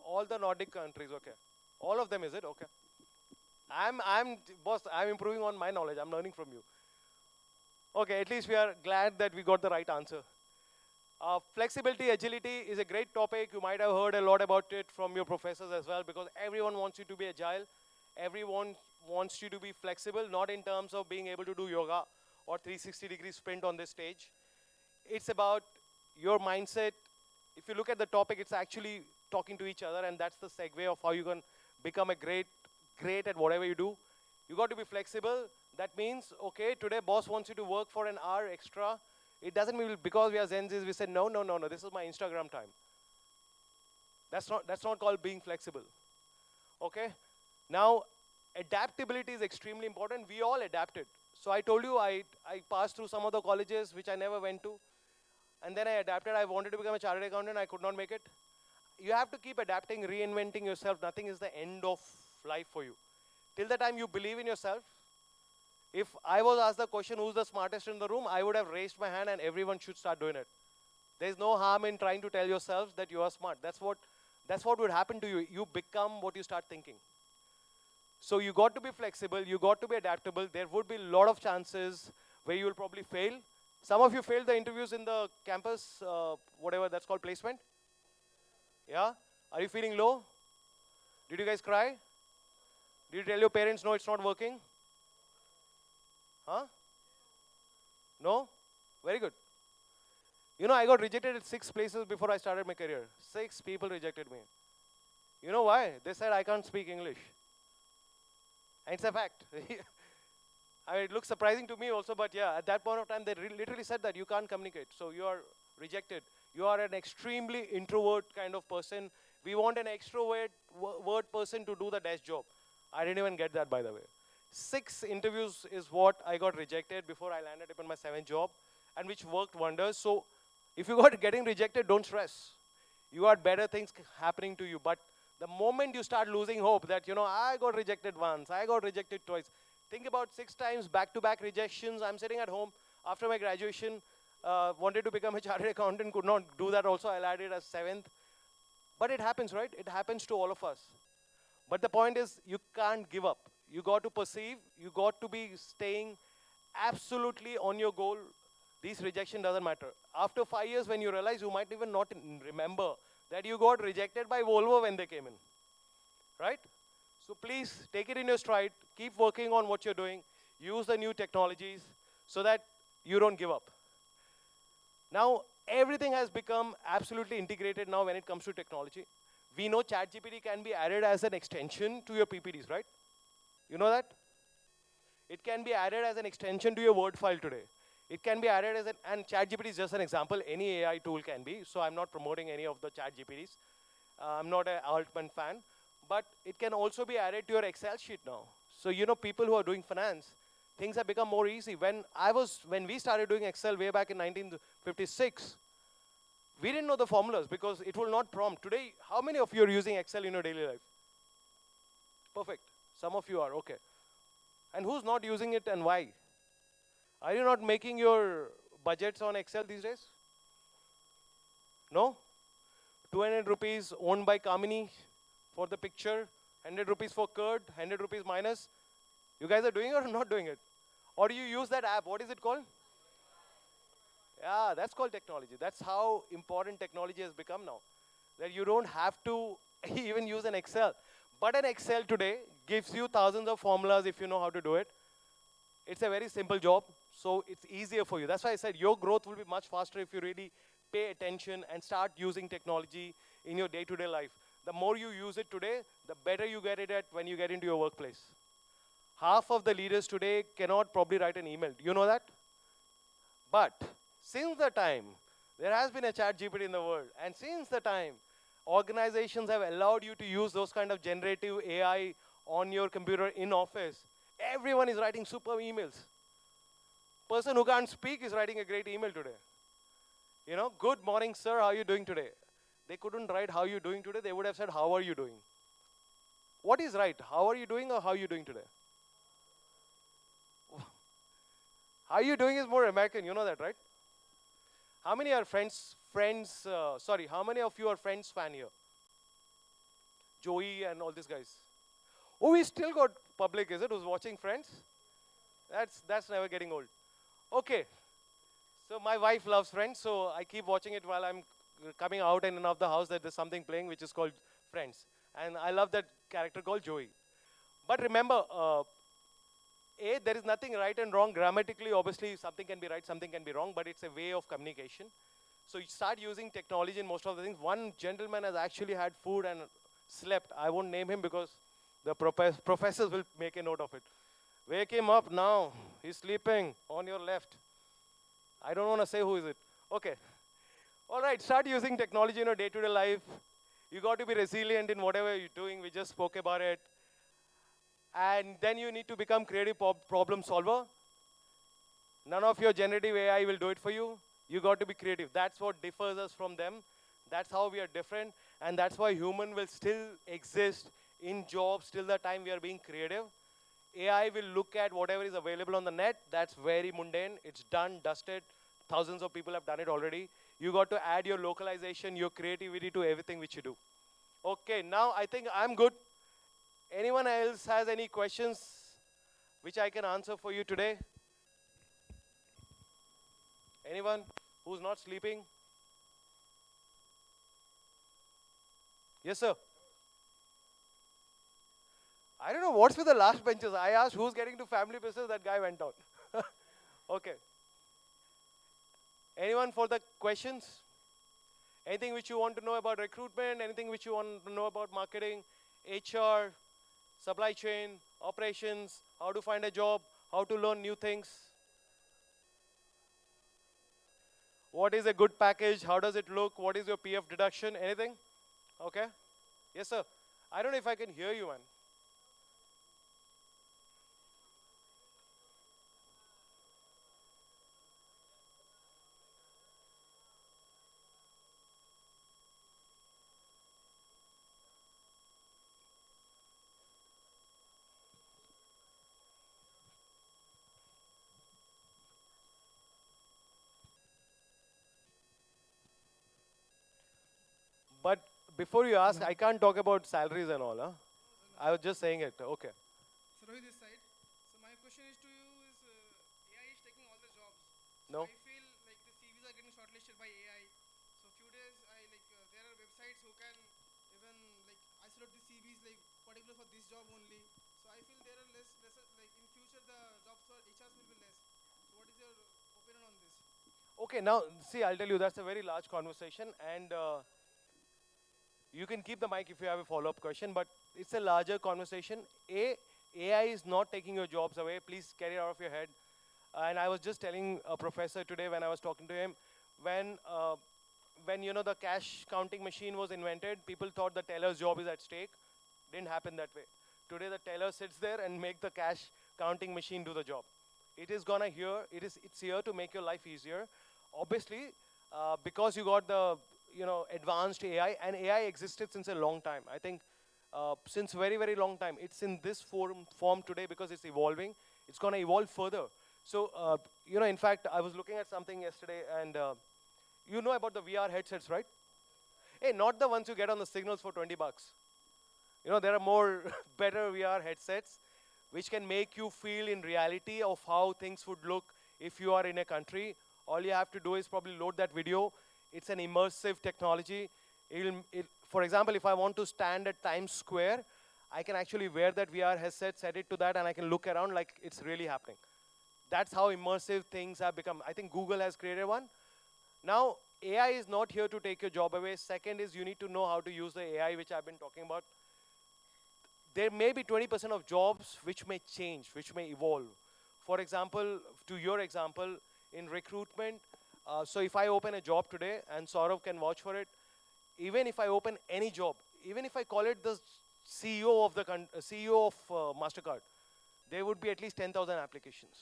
All the Nordic countries, okay. All of them, is it? Okay. Boss, I'm improving on my knowledge. I'm learning from you. Okay, at least we are glad that we got the right answer. Flexibility, agility is a great topic. You might have heard a lot about it from your professors as well, because everyone wants you to be agile. Everyone wants you to be flexible, not in terms of being able to do yoga or 360-degree sprint on this stage. It's about your mindset. If you look at the topic, it's actually talking to each other, and that's the segue of how you can become a great at whatever you do. You got to be flexible. That means, okay, today boss wants you to work for an hour extra. It doesn't mean because we are Gen Zs, we say, no, this is my Instagram time. That's not called being flexible. Okay? Now, adaptability is extremely important. We all adapted. So I told you I passed through some of the colleges which I never went to. And then I adapted. I wanted to become a chartered accountant. I could not make it. You have to keep adapting, reinventing yourself. Nothing is the end of life for you. Till the time you believe in yourself, if I was asked the question, who's the smartest in the room, I would have raised my hand and everyone should start doing it. There's no harm in trying to tell yourselves that you are smart. That's what would happen to you. You become what you start thinking. So you got to be flexible. You got to be adaptable. There would be a lot of chances where you will probably fail. Some of you failed the interviews in the campus, whatever that's called, placement. Yeah? Are you feeling low? Did you guys cry? Did you tell your parents, no, it's not working? Huh? No? Very good. You know, I got rejected at 6 places before I started my career. 6 people rejected me. You know why? They said I can't speak English. And it's a fact. I mean, it looks surprising to me also, but yeah, at that point of time, they literally said that you can't communicate, so you are rejected. You are an extremely introvert kind of person. We want an extrovert word person to do the desk job. I didn't even get that, by the way. 6 interviews is what I got rejected before I landed up in my 7th job, and which worked wonders. So if you got getting rejected, don't stress. You got better things happening to you. But the moment you start losing hope that, you know, I got rejected once, I got rejected twice. Think about 6 times back-to-back rejections. I'm sitting at home after my graduation, wanted to become a chartered accountant, could not do that also. I landed as 7th. But it happens, right? It happens to all of us. But the point is, you can't give up. You got to perceive. You got to be staying absolutely on your goal. This rejection doesn't matter. After 5 years, when you realize, you might even not remember that you got rejected by Volvo when they came in, right? So please take it in your stride. Keep working on what you're doing. Use the new technologies so that you don't give up. Now, everything has become absolutely integrated now when it comes to technology. We know ChatGPT can be added as an extension to your PPTs, right? You know that? It can be added as an extension to your Word file today. It can be added as and ChatGPT is just an example. Any AI tool can be. So I'm not promoting any of the ChatGPTs. I'm not an Altman fan. But it can also be added to your Excel sheet now. So you know, people who are doing finance, things have become more easy. When we started doing Excel way back in 1956, we didn't know the formulas because it will not prompt. Today, how many of you are using Excel in your daily life? Perfect. Some of you are, okay. And who's not using it and why? Are you not making your budgets on Excel these days? No? 200 rupees owned by Kamini for the picture, 100 rupees for curd, 100 rupees minus. You guys are doing it or not doing it? Or do you use that app? What is it called? Yeah, that's called technology. That's how important technology has become now. That you don't have to even use an Excel. But an Excel today gives you thousands of formulas if you know how to do it. It's a very simple job, so it's easier for you. That's why I said your growth will be much faster if you really pay attention and start using technology in your day-to-day life. The more you use it today, the better you get it at when you get into your workplace. Half of the leaders today cannot probably write an email. Do you know that? But since the time there has been a ChatGPT in the world, and since the time organizations have allowed you to use those kind of generative AI on your computer in office, everyone is writing superb emails. Person who can't speak is writing a great email today. You know, good morning, sir, how are you doing today? They couldn't write how are you doing today, they would have said how are you doing. What is right? How are you doing or how are you doing today? How are you doing is more American, you know that, right? How many are how many of you are Friends fan here? Joey and all these guys. Oh, we still got public, is it, who's watching Friends? That's never getting old. Okay. So my wife loves Friends, so I keep watching it while I'm coming out and in of the house that there's something playing which is called Friends. And I love that character called Joey. But remember, There is nothing right and wrong. Grammatically, obviously, something can be right, something can be wrong, but it's a way of communication. So you start using technology in most of the things. One gentleman has actually had food and slept. I won't name him because the professors will make a note of it. Wake him up now. He's sleeping on your left. I don't want to say who is it. Okay. All right, start using technology in your day-to-day life. You got to be resilient in whatever you're doing. We just spoke about it. And then you need to become creative problem solver. None of your generative AI will do it for you. You got to be creative. That's what differs us from them. That's how we are different. And that's why human will still exist in jobs till the time we are being creative. AI will look at whatever is available on the net. That's very mundane. It's done, dusted. Thousands of people have done it already. You got to add your localization, your creativity to everything which you do. Okay, now I think I'm good. Anyone else has any questions which I can answer for you today? Anyone who's not sleeping? Yes, sir. I don't know what's with the last benches. I asked who's getting to family business, that guy went out. Okay. Anyone for the questions? Anything which you want to know about recruitment, anything which you want to know about marketing, HR, supply chain, operations, how to find a job, how to learn new things? What is a good package? How does it look? What is your PF deduction? Anything? Okay. Yes, sir. I don't know if I can hear you, man. But before you ask, I can't talk about salaries and all. Huh? I was just saying it. Okay. So Rohit this side. So my question is to you is AI is taking all the jobs. So No? I feel like the CVs are getting shortlisted by AI. So few days I like there are websites who can even like isolate the CVs like particular for this job only. So I feel there are lesser like in future the jobs for HRs will be less. So what is your opinion on this? Okay, now, see, I'll tell you, that's a very large conversation, and you can keep the mic if you have a follow-up question, but it's a larger conversation. AI is not taking your jobs away. Please get it out of your head. And I was just telling a professor today when I was talking to him, when, when you know the cash counting machine was invented, people thought the teller's job is at stake. Didn't happen that way. Today the teller sits there and make the cash counting machine do the job. It is gonna here. It's here to make your life easier. Obviously, because you got the advanced AI, and AI existed since a long time. I think since very long time. It's in this form today because it's evolving. It's gonna evolve further. So in fact, I was looking at something yesterday, and you know about the VR headsets, right? Hey, not the ones you get on the signals for 20 bucks. There are more better VR headsets which can make you feel in reality of how things would look if you are in a country. All you have to do is probably load that video. It's an immersive technology. For example, if I want to stand at Times Square, I can actually wear that VR headset, set it to that, and I can look around like it's really happening. That's how immersive things have become. I think Google has created one. Now, AI is not here to take your job away. Second is you need to know how to use the AI, which I've been talking about. There may be 20% of jobs which may change, which may evolve. For example, to your example, in recruitment, so if I open a job today, and Saurav can vouch for it, even if I open any job, even if I call it the CEO of CEO of MasterCard, there would be at least 10,000 applications,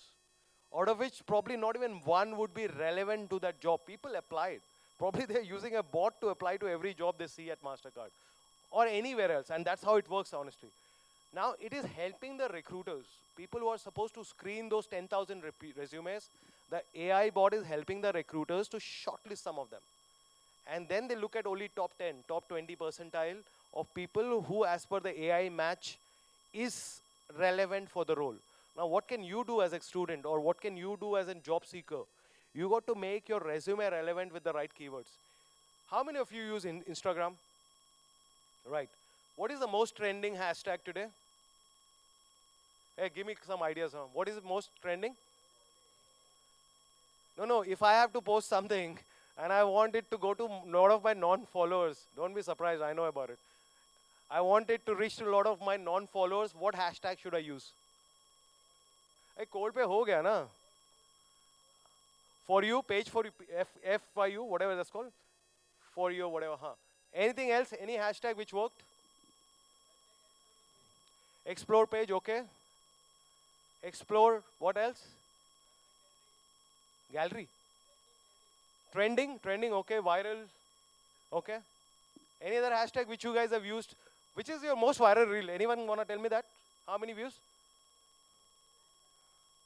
out of which probably not even one would be relevant to that job. People applied. Probably they're using a bot to apply to every job they see at MasterCard or anywhere else, and that's how it works, honestly. Now, it is helping the recruiters, people who are supposed to screen those 10,000 resumes. The AI bot is helping the recruiters to shortlist some of them. And then they look at only top 10, top 20 percentile of people who, as per the AI match, is relevant for the role. Now, what can you do as a student, or what can you do as a job seeker? You got to make your resume relevant with the right keywords. How many of you use Instagram? Right. What is the most trending hashtag today? Hey, give me some ideas. Huh? What is the most trending? No, if I have to post something and I want it to go to a lot of my non-followers, don't be surprised, I know about it. I want it to reach to a lot of my non-followers, what hashtag should I use? Hey, code pe ho gaya na. For you, page for you, FYU, whatever that's called. For you, whatever, huh? Anything else? Any hashtag which worked? Explore page, okay. Explore, what else? Gallery. Trending, okay. Viral, okay. Any other hashtag which you guys have used? Which is your most viral reel? Anyone wanna tell me that? How many views?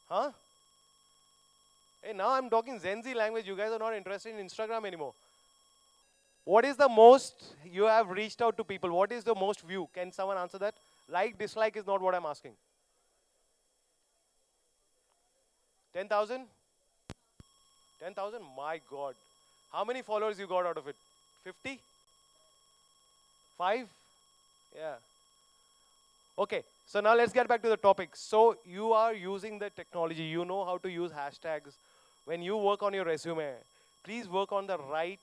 Huh? Hey, now I'm talking Gen Z language. You guys are not interested in Instagram anymore. What is the most you have reached out to people? What is the most view? Can someone answer that? Like, dislike is not what I'm asking. 10,000? 10,000? My God. How many followers you got out of it? 50? 5? Yeah. Okay, so now let's get back to the topic. So you are using the technology. You know how to use hashtags. When you work on your resume, please work on the right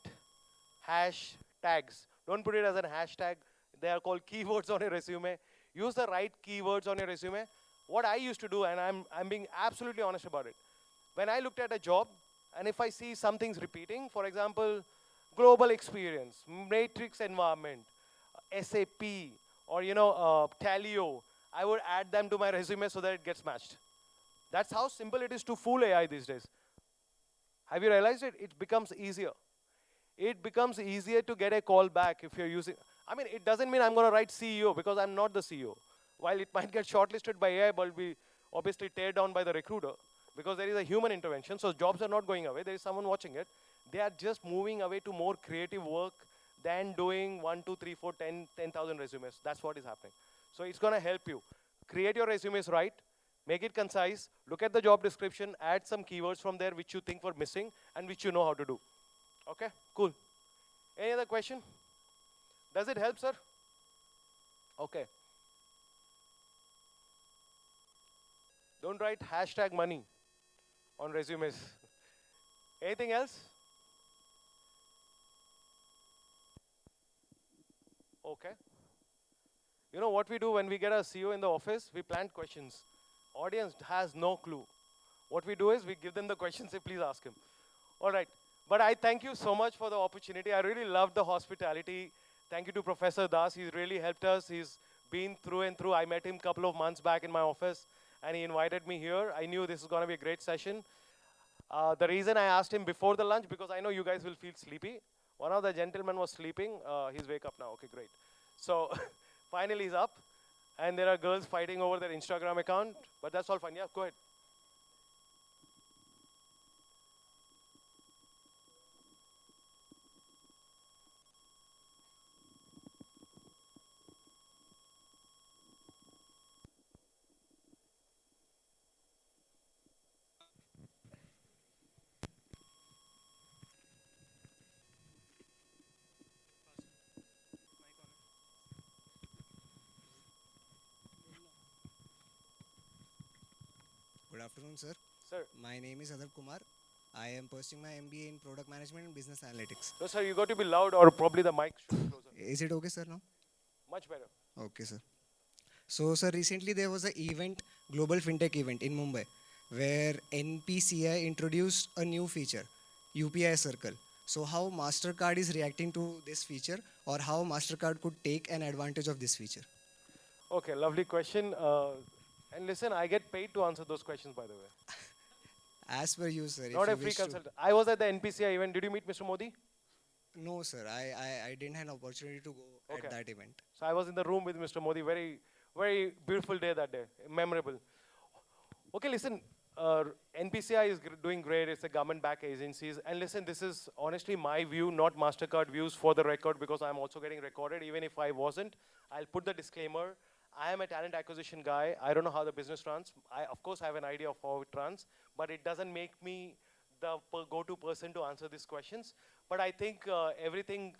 hashtags. Don't put it as a hashtag. They are called keywords on your resume. Use the right keywords on your resume. What I used to do, and I'm being absolutely honest about it. When I looked at a job, and if I see some things repeating, for example, global experience, matrix environment, SAP, or Talio, I would add them to my resume so that it gets matched. That's how simple it is to fool AI these days. Have you realized it? It becomes easier. It becomes easier to get a call back if you're using, I mean, it doesn't mean I'm going to write CEO because I'm not the CEO. While it might get shortlisted by AI, but will be obviously teared down by the recruiter because there is a human intervention. So jobs are not going away. There is someone watching it. They are just moving away to more creative work than doing 1, 2, 3, 4, 10,000 resumes. That's what is happening. So it's going to help you. Create your resumes right. Make it concise. Look at the job description. Add some keywords from there which you think were missing and which you know how to do. Okay, cool. Any other question? Does it help, sir? Okay. Don't write hashtag money on resumes. Anything else? Okay. You know what we do when we get a CEO in the office? We plant questions. Audience has no clue. What we do is we give them the questions, say please ask him. All right. But I thank you so much for the opportunity. I really loved the hospitality. Thank you to Professor Das. He's really helped us. He's been through and through. I met him a couple of months back in my office, and he invited me here. I knew this was going to be a great session. The reason I asked him before the lunch, because I know you guys will feel sleepy. One of the gentlemen was sleeping. He's wake up now. Okay, great. So finally he's up. And there are girls fighting over their Instagram account. But that's all fine. Yeah, go ahead. Good afternoon, sir. Sir. My name is Adar Kumar. I am pursuing my MBA in Product Management and Business Analytics. No, sir, you got to be loud or probably the mic should be closer. Is it okay, sir, now? Much better. Okay, sir. So, sir, recently there was an event, Global FinTech event in Mumbai, where NPCI introduced a new feature, UPI Circle. So, how MasterCard is reacting to this feature, or how MasterCard could take an advantage of this feature? Okay, lovely question. And listen, I get paid to answer those questions, by the way. As per you, sir. Not if a you free wish to- consultant. I was at the NPCI event. Did you meet Mr. Modi? No, sir. I didn't have an opportunity to go Okay. at that event. So I was in the room with Mr. Modi. Very, very beautiful day that day. Memorable. Okay, listen. NPCI is doing great. It's a government-backed agencies. And listen, this is honestly my view, not MasterCard views for the record, because I'm also getting recorded. Even if I wasn't, I'll put the disclaimer. I am a talent acquisition guy. I don't know how the business runs. Of course, I have an idea of how it runs, but it doesn't make me the go-to person to answer these questions. But I think everything,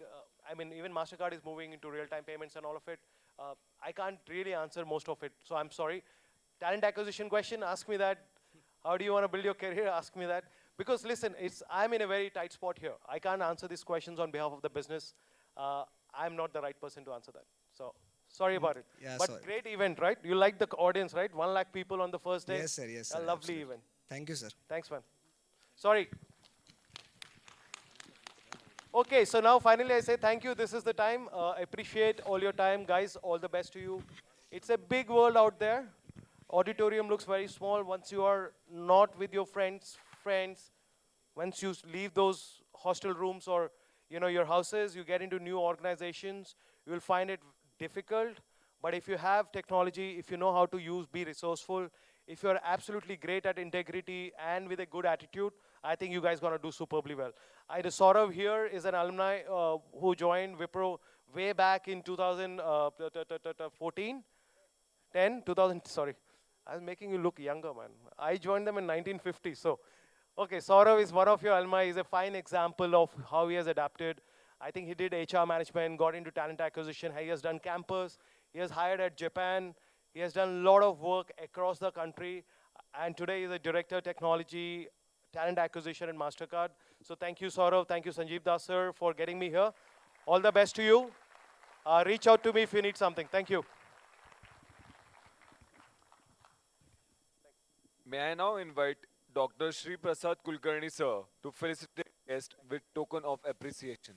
I mean, even MasterCard is moving into real-time payments and all of it. I can't really answer most of it, so I'm sorry. Talent acquisition question, ask me that. How do you want to build your career? Ask me that. Because listen, I'm in a very tight spot here. I can't answer these questions on behalf of the business. I'm not the right person to answer that. So sorry about it. Yeah, But sorry. great event, right? You like the audience, right? 1 lakh people on the first day. Yes, sir. Yes, A sir. lovely Absolutely. event. Thank you, sir. Thanks, man. Sorry. Okay, so now finally I say thank you. This is the time. Appreciate all your time, guys. All the best to you. It's a big world out there. Auditorium looks very small. Once you are not with your friends, once you leave those hostel rooms or your houses, you get into new organizations, you will find it difficult. But if you have technology, if you know how to use, be resourceful, if you're absolutely great at integrity and with a good attitude, I think you guys gonna do superbly well. Saurav here is an alumni who joined Wipro way back in 2014, 10, 2000, sorry. I was making you look younger, man. I joined them in 1950, so. Okay, Saurav is one of your alumni. He's a fine example of how he has adapted. I think he did HR management, got into talent acquisition. He has done campus. He has hired at Japan. He has done a lot of work across the country. And today he's a director technology, talent acquisition at MasterCard. So thank you, Saurav. Thank you, Sanjeev Das, sir, for getting me here. All the best to you. Reach out to me if you need something. Thank you. May I now invite Dr. Sri Prasad Kulkarni sir to felicitate guest with token of appreciation.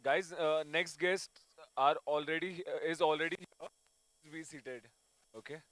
Guys, next guest are already is already here. Please be seated. Okay.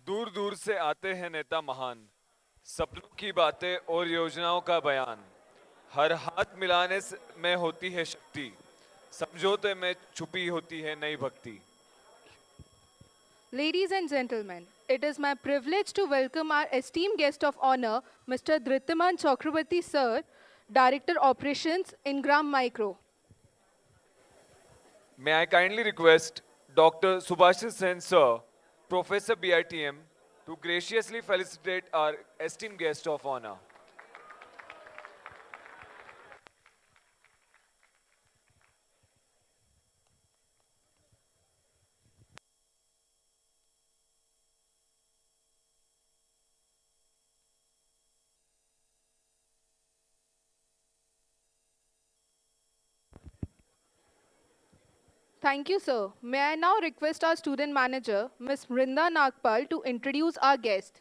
दूर दूर से आते हैं नेता महान, सपनों की बातें और योजनाओं का बयान, हर हाथ मिलाने में होती है शक्ति, समझौते में छुपी होती है नई भक्ति. Ladies and gentlemen, it is my privilege to welcome our esteemed guest of honor, Mr. Dhritiman Chakrabarti Sir, Director Operations in Gram Micro. May I kindly request Dr. Subhashis Sen Sir, Professor BITM, to graciously felicitate our esteemed guest of honor. Thank you, sir. May I now request our student manager, Ms. Mrinda Nagpal, to introduce our guest.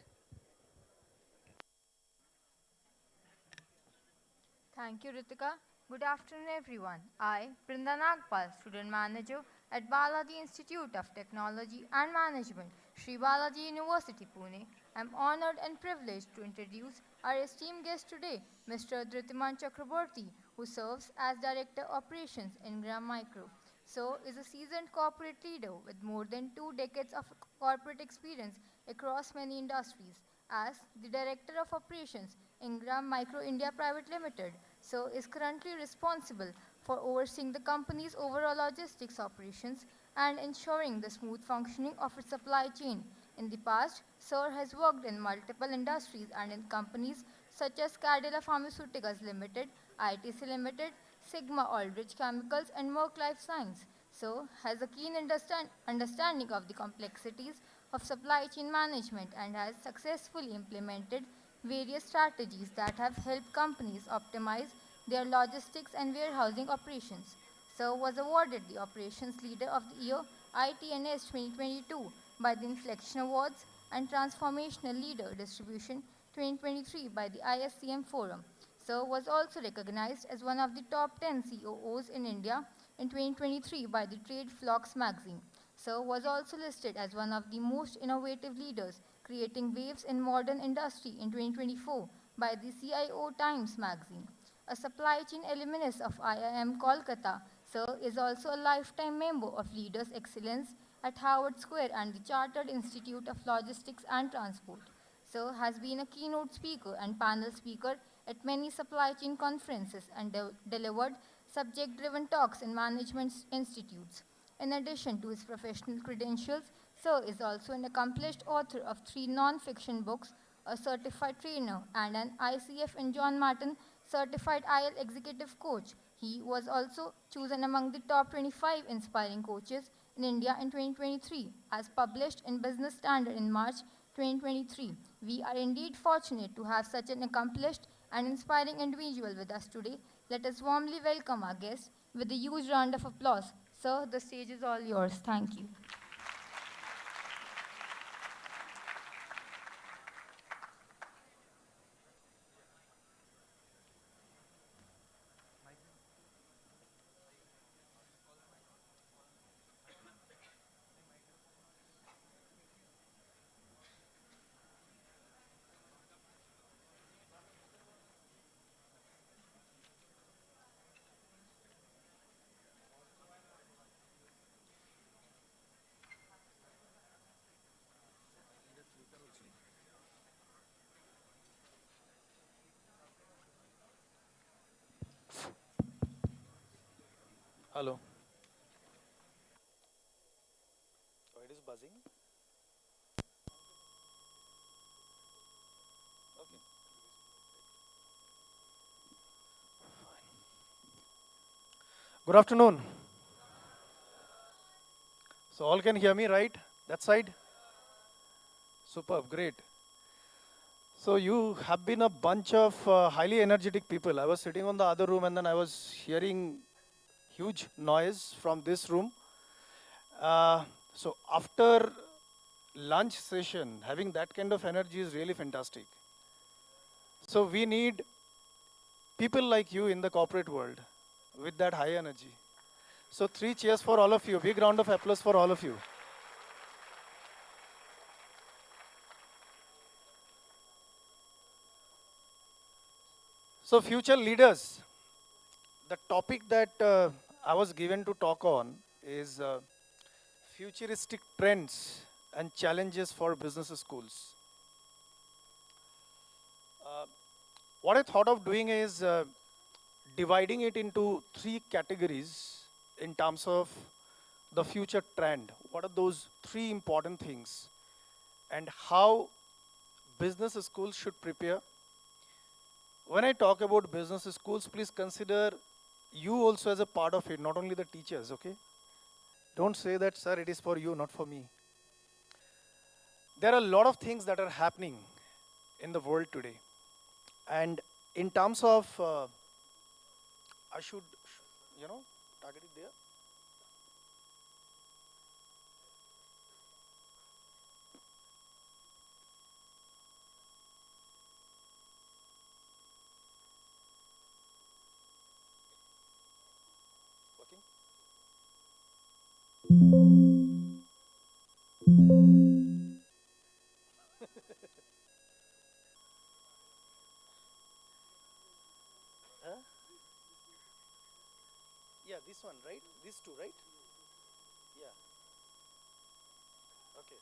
Thank you, Ritika. Good afternoon, everyone. I, Brinda Nagpal, Student Manager at Balaji Institute of Technology and Management, Sri Balaji University, Pune, am honored and privileged to introduce our esteemed guest today, Mr. Dhritiman Chakraborty, who serves as Director Operations in Gram Micro. So, is a seasoned corporate leader with more than 2 decades of corporate experience across many industries. As the Director of Operations in Gram Micro India Private Limited, so is currently responsible for overseeing the company's overall logistics operations and ensuring the smooth functioning of its supply chain. In the past, Sir has worked in multiple industries and in companies such as Cadila Pharmaceuticals Limited, ITC Limited, Sigma Aldrich Chemicals, and Merck Life Science. So, has a keen understanding of the complexities of supply chain management and has successfully implemented various strategies that have helped companies optimize their logistics and warehousing operations. Sir was awarded the Operations Leader of the Year ITNS 2022 by the Inflection Awards and Transformational Leader Distribution 2023 by the ISCM Forum. Sir was also recognized as one of the top 10 COOs in India in 2023 by the Trade Flocks magazine. Sir was also listed as one of the most innovative leaders creating waves in modern industry in 2024 by the CIO Times magazine. A supply chain alumnus of IIM Kolkata, Sir is also a lifetime member of Leaders Excellence at Howard Square and the Chartered Institute of Logistics and Transport. Sir has been a keynote speaker and panel speaker at many supply chain conferences and delivered subject-driven talks in management institutes. In addition to his professional credentials, Sir is also an accomplished author of 3 non-fiction books, a certified trainer, and an ICF and John Martin certified IL executive coach. He was also chosen among the top 25 inspiring coaches in India in 2023, as published in Business Standard in March 2023. We are indeed fortunate to have such an accomplished and inspiring individual with us today. Let us warmly welcome our guest with a huge round of applause. Sir, the stage is all yours. Thank you. Hello. Oh, it is buzzing. Okay. Good afternoon. So all can hear me, right? That side? Superb, great. So you have been a bunch of highly energetic people. I was sitting on the other room and then I was hearing huge noise from this room. So after lunch session, having that kind of energy is really fantastic. So we need people like you in the corporate world with that high energy. So 3 cheers for all of you. Big round of applause for all of you. So future leaders, the topic that I was given to talk on is futuristic trends and challenges for business schools. What I thought of doing is dividing it into 3 categories in terms of the future trend. What are those 3 important things and how business schools should prepare? When I talk about business schools, please consider you also as a part of it, not only the teachers, okay? Don't say that, sir, it is for you, not for me. There are a lot of things that are happening in the world today. And in terms of, I should, target it there. Working? Huh? Yeah, this one, right? These two, right? Yeah. Okay.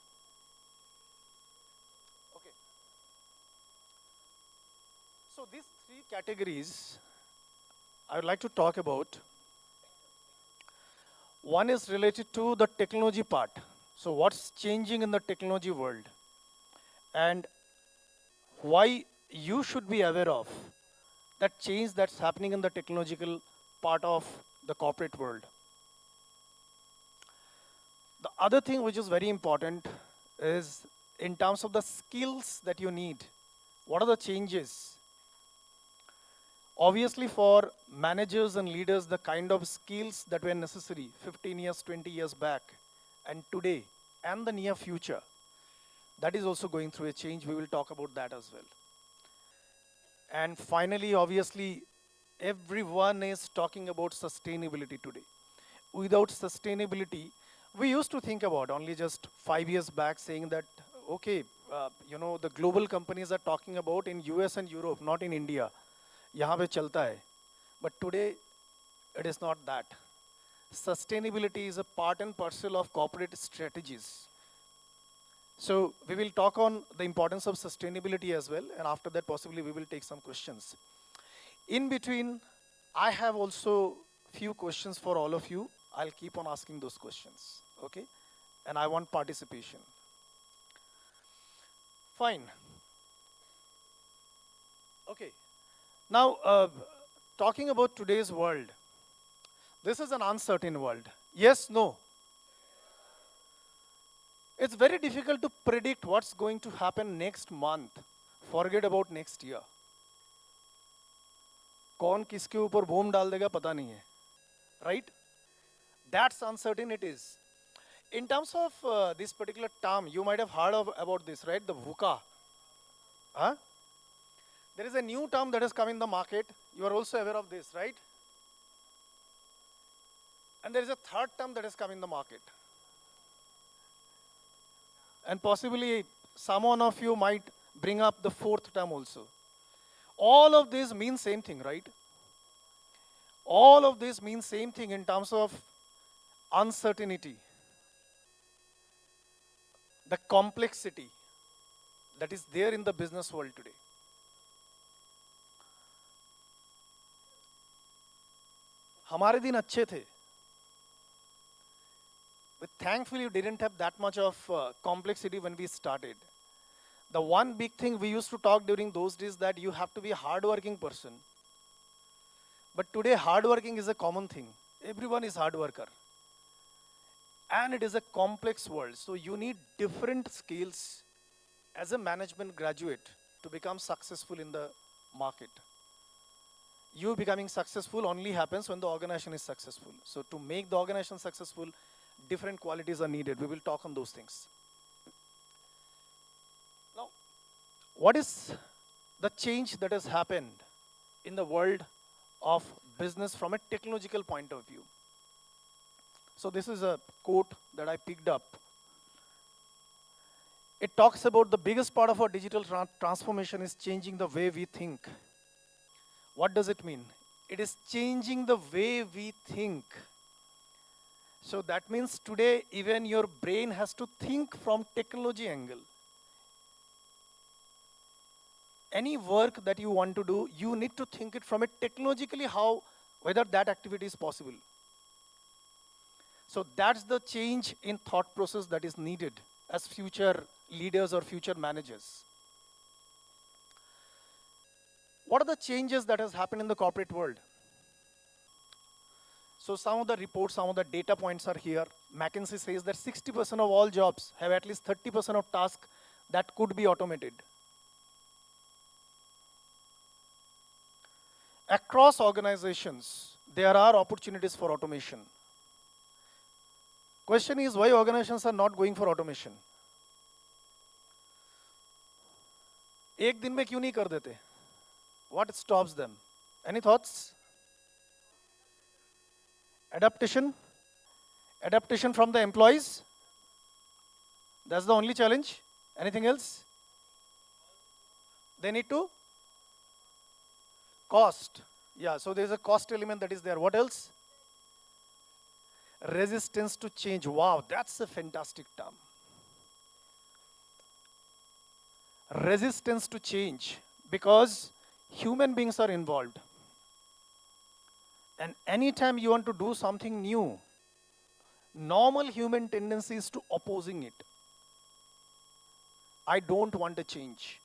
Okay. So these 3 categories I would like to talk about. One is related to the technology part. So what's changing in the technology world and why you should be aware of that change that's happening in the technological part of the corporate world. The other thing which is very important is in terms of the skills that you need. What are the changes? Obviously for managers and leaders, the kind of skills that were necessary 15 years, 20 years back and today and the near future, that is also going through a change. We will talk about that as well. And finally, obviously, everyone is talking about sustainability today. Without sustainability, we used to think about only just 5 years back saying that, okay, the global companies are talking about in US and Europe, not in India. यहाँ पे चलता है. But today, it is not that. Sustainability is a part and parcel of corporate strategies. So we will talk on the importance of sustainability as well, and after that possibly we will take some questions. In between, I have also few questions for all of you. I'll keep on asking those questions, okay? And I want participation. Fine. Okay. Now, talking about today's world, this is an uncertain world. Yes, no? It's very difficult to predict what's going to happen next month. Forget about next year. कौन किसके ऊपर बम डाल देगा पता नहीं है, right? That's uncertain it is. In terms of this particular term, you might have heard about this, right? The VUCA. Huh? There is a new term that has come in the market. You are also aware of this, right? And there is a third term that has come in the market. And possibly someone of you might bring up the fourth term also. All of this means same thing, right? All of this means same thing in terms of uncertainty, the complexity that is there in the business world today. हमारे दिन अच्छे थे But thankfully, we didn't have that much of complexity when we started. The one big thing we used to talk during those days that you have to be a hardworking person. But today, hardworking is a common thing. Everyone is hard worker. And it is a complex world. So you need different skills as a management graduate to become successful in the market. You becoming successful only happens when the organization is successful. So to make the organization successful, different qualities are needed. We will talk on those things. Now, what is the change that has happened in the world of business from a technological point of view? So this is a quote that I picked up. It talks about the biggest part of our digital transformation is changing the way we think. What does it mean? It is changing the way we think. So that means today even your brain has to think from technology angle. Any work that you want to do, you need to think it from a technologically how, whether that activity is possible. So that's the change in thought process that is needed as future leaders or future managers. What are the changes that has happened in the corporate world? So some of the reports, some of the data points are here. McKinsey says that 60% of all jobs have at least 30% of tasks that could be automated. Across organizations, there are opportunities for automation. Question is why organizations are not going for automation? एक दिन में क्यों नहीं कर देते? What stops them? Any thoughts? Adaptation? Adaptation from the employees? That's the only challenge. Anything else? They need to? Cost. Yeah, so there's a cost element that is there. What else? Resistance to change. Wow, that's a fantastic term. Resistance to change, because human beings are involved. And anytime you want to do something new, normal human tendency is to opposing it. I don't want a change.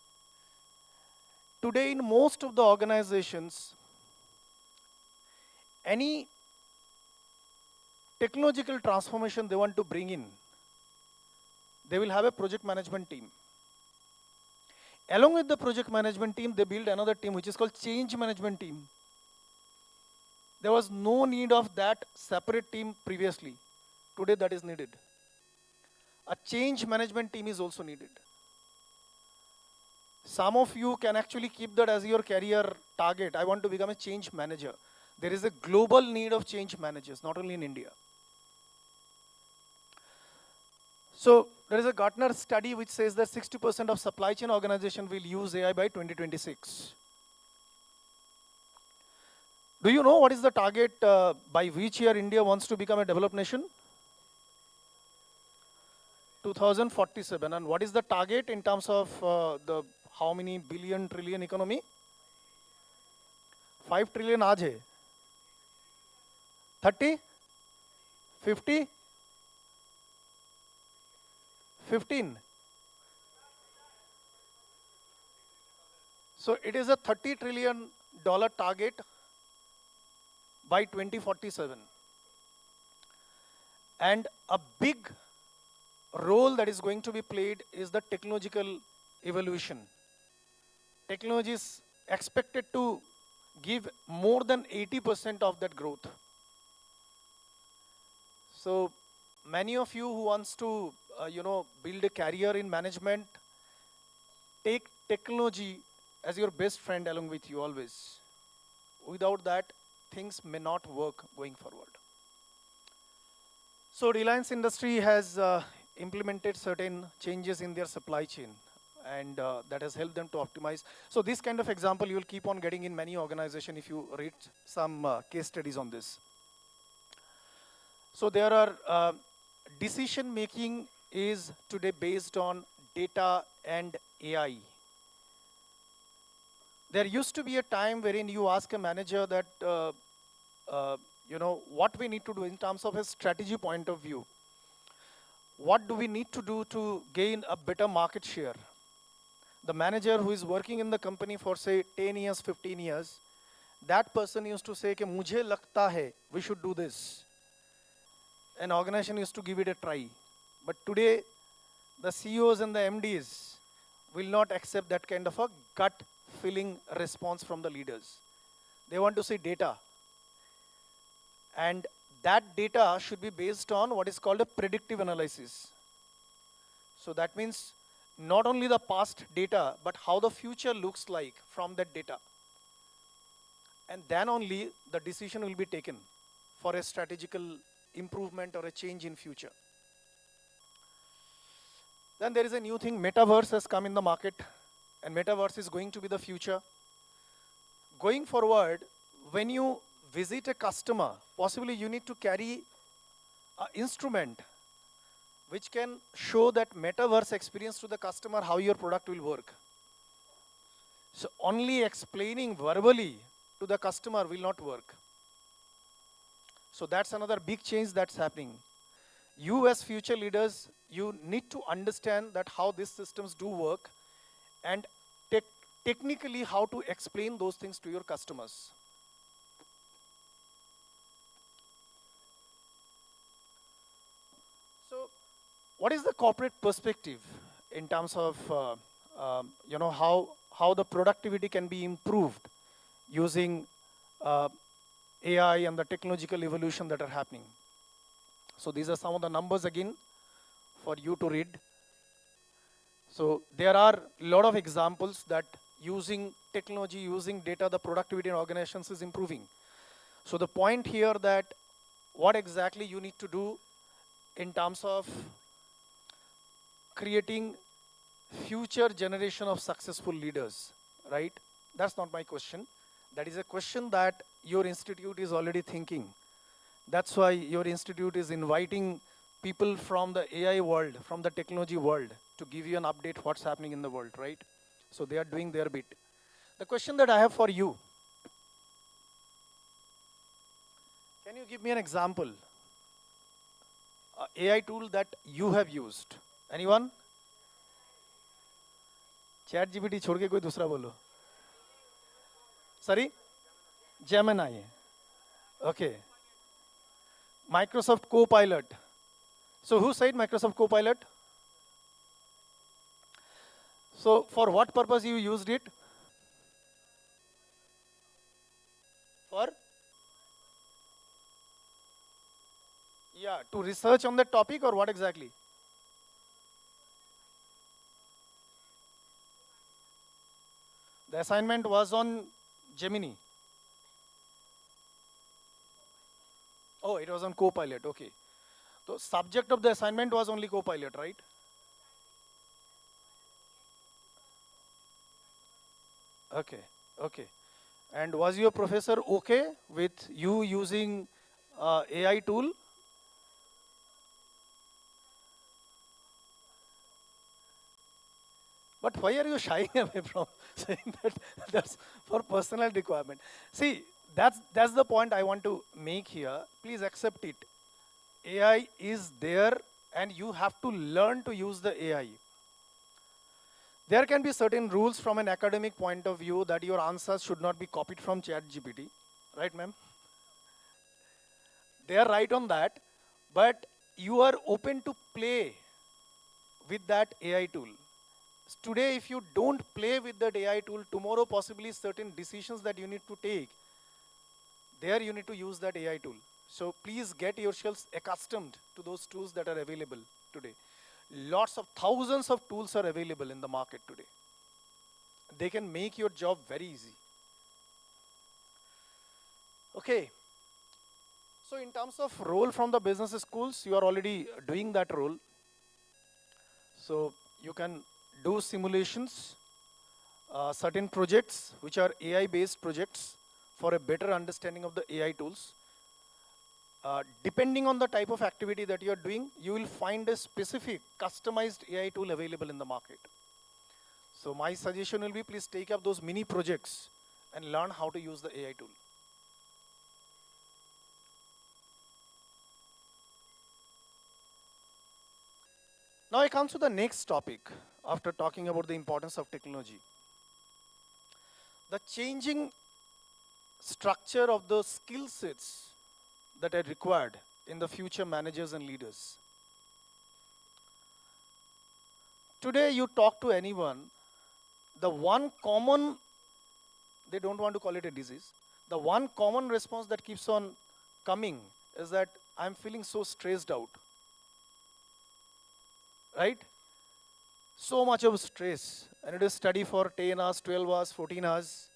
Today in most of the organizations, any technological transformation they want to bring in, they will have a project management team. Along with the project management team, they build another team which is called change management team. There was no need of that separate team previously. Today that is needed. A change management team is also needed. Some of you can actually keep that as your career target. I want to become a change manager. There is a global need of change managers, not only in India. So there is a Gartner study which says that 60% of supply chain organization will use AI by 2026. Do you know what is the target by which year India wants to become a developed nation? 2047. And what is the target in terms of the how many billion trillion economy? 5 trillion aaj hai. 30? 50? 15? So it is a $30 trillion target by 2047. And a big role that is going to be played is the technological evolution. Technology is expected to give more than 80% of that growth. So many of you who wants to, build a career in management, take technology as your best friend along with you always. Without that, things may not work going forward. So Reliance Industry has implemented certain changes in their supply chain, and that has helped them to optimize. So this kind of example you will keep on getting in many organizations if you read some case studies on this. So there are decision making is today based on data and AI. There used to be a time wherein you ask a manager that, what we need to do in terms of a strategy point of view. what do we need to do to gain a better market share? The manager who is working in the company for say 10 years, 15 years, that person used to say, "Mujhe lagta hai, we should do this." An organization used to give it a try. But today, the CEOs and the MDs will not accept that kind of a gut feeling response from the leaders. They want to see data. And that data should be based on what is called a predictive analysis. So that means not only the past data, but how the future looks like from that data. And then only the decision will be taken for a strategical improvement or a change in future. Then there is a new thing, metaverse has come in the market, and metaverse is going to be the future. Going forward, when you visit a customer, possibly you need to carry an instrument which can show that metaverse experience to the customer how your product will work. So only explaining verbally to the customer will not work. So that's another big change that's happening. You as future leaders, you need to understand that how these systems do work and technically how to explain those things to your customers. So what is the corporate perspective in terms of how the productivity can be improved using AI and the technological evolution that are happening? So these are some of the numbers again for you to read. So there are a lot of examples that using technology, using data, the productivity in organizations is improving. So the point here that what exactly you need to do in terms of creating future generation of successful leaders, right? That's not my question. That is a question that your institute is already thinking. That's why your institute is inviting people from the AI world, from the technology world, to give you an update what's happening in the world, right? So they are doing their bit. The question that I have for you, can you give me an example? AI tool that you have used. Anyone? ChatGPT छोड़ के कोई दूसरा बोलो. Sorry? Gemini. Okay. Microsoft Copilot. So who said Microsoft Copilot? So for what purpose you used it? For? Yeah, to research on that topic or what exactly? The assignment was on Gemini. Oh, it was on Copilot, okay. So subject of the assignment was only Copilot, right? Okay, okay. And was your professor okay with you using AI tool? But why are you shying away from saying that that's for personal requirement? See, that's the point I want to make here. Please accept it. AI is there and you have to learn to use the AI. There can be certain rules from an academic point of view that your answers should not be copied from ChatGPT. Right, ma'am? They are right on that, but you are open to play with that AI tool. Today, if you don't play with that AI tool, tomorrow possibly certain decisions that you need to take, there you need to use that AI tool. So please get yourselves accustomed to those tools that are available today. Lots of thousands of tools are available in the market today. They can make your job very easy. Okay. So in terms of role from the business schools, you are already doing that role. So you can do simulations, certain projects which are AI-based projects for a better understanding of the AI tools. Depending on the type of activity that you are doing, you will find a specific customized AI tool available in the market. So my suggestion will be, please take up those mini projects and learn how to use the AI tool. Now I come to the next topic after talking about the importance of technology. The changing structure of the skill sets that are required in the future managers and leaders. Today you talk to anyone, the one common, they don't want to call it a disease, the one common response that keeps on coming is that I'm feeling so stressed out. Right? So much of stress. I need to study for 10 hours, 12 hours, 14 hours.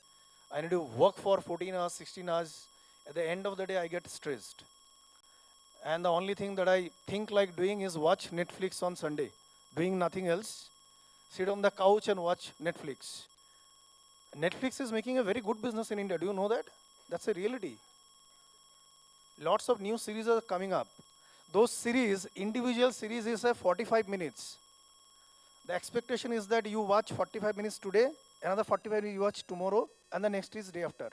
I need to work for 14 hours, 16 hours. At the end of the day, I get stressed. And the only thing that I think like doing is watch Netflix on Sunday. Doing nothing else. Sit on the couch and watch Netflix. Netflix is making a very good business in India. Do you know that? That's a reality. Lots of new series are coming up. Those series, individual series is a 45 minutes. The expectation is that you watch 45 minutes today, another 45 minutes you watch tomorrow, and the next is day after.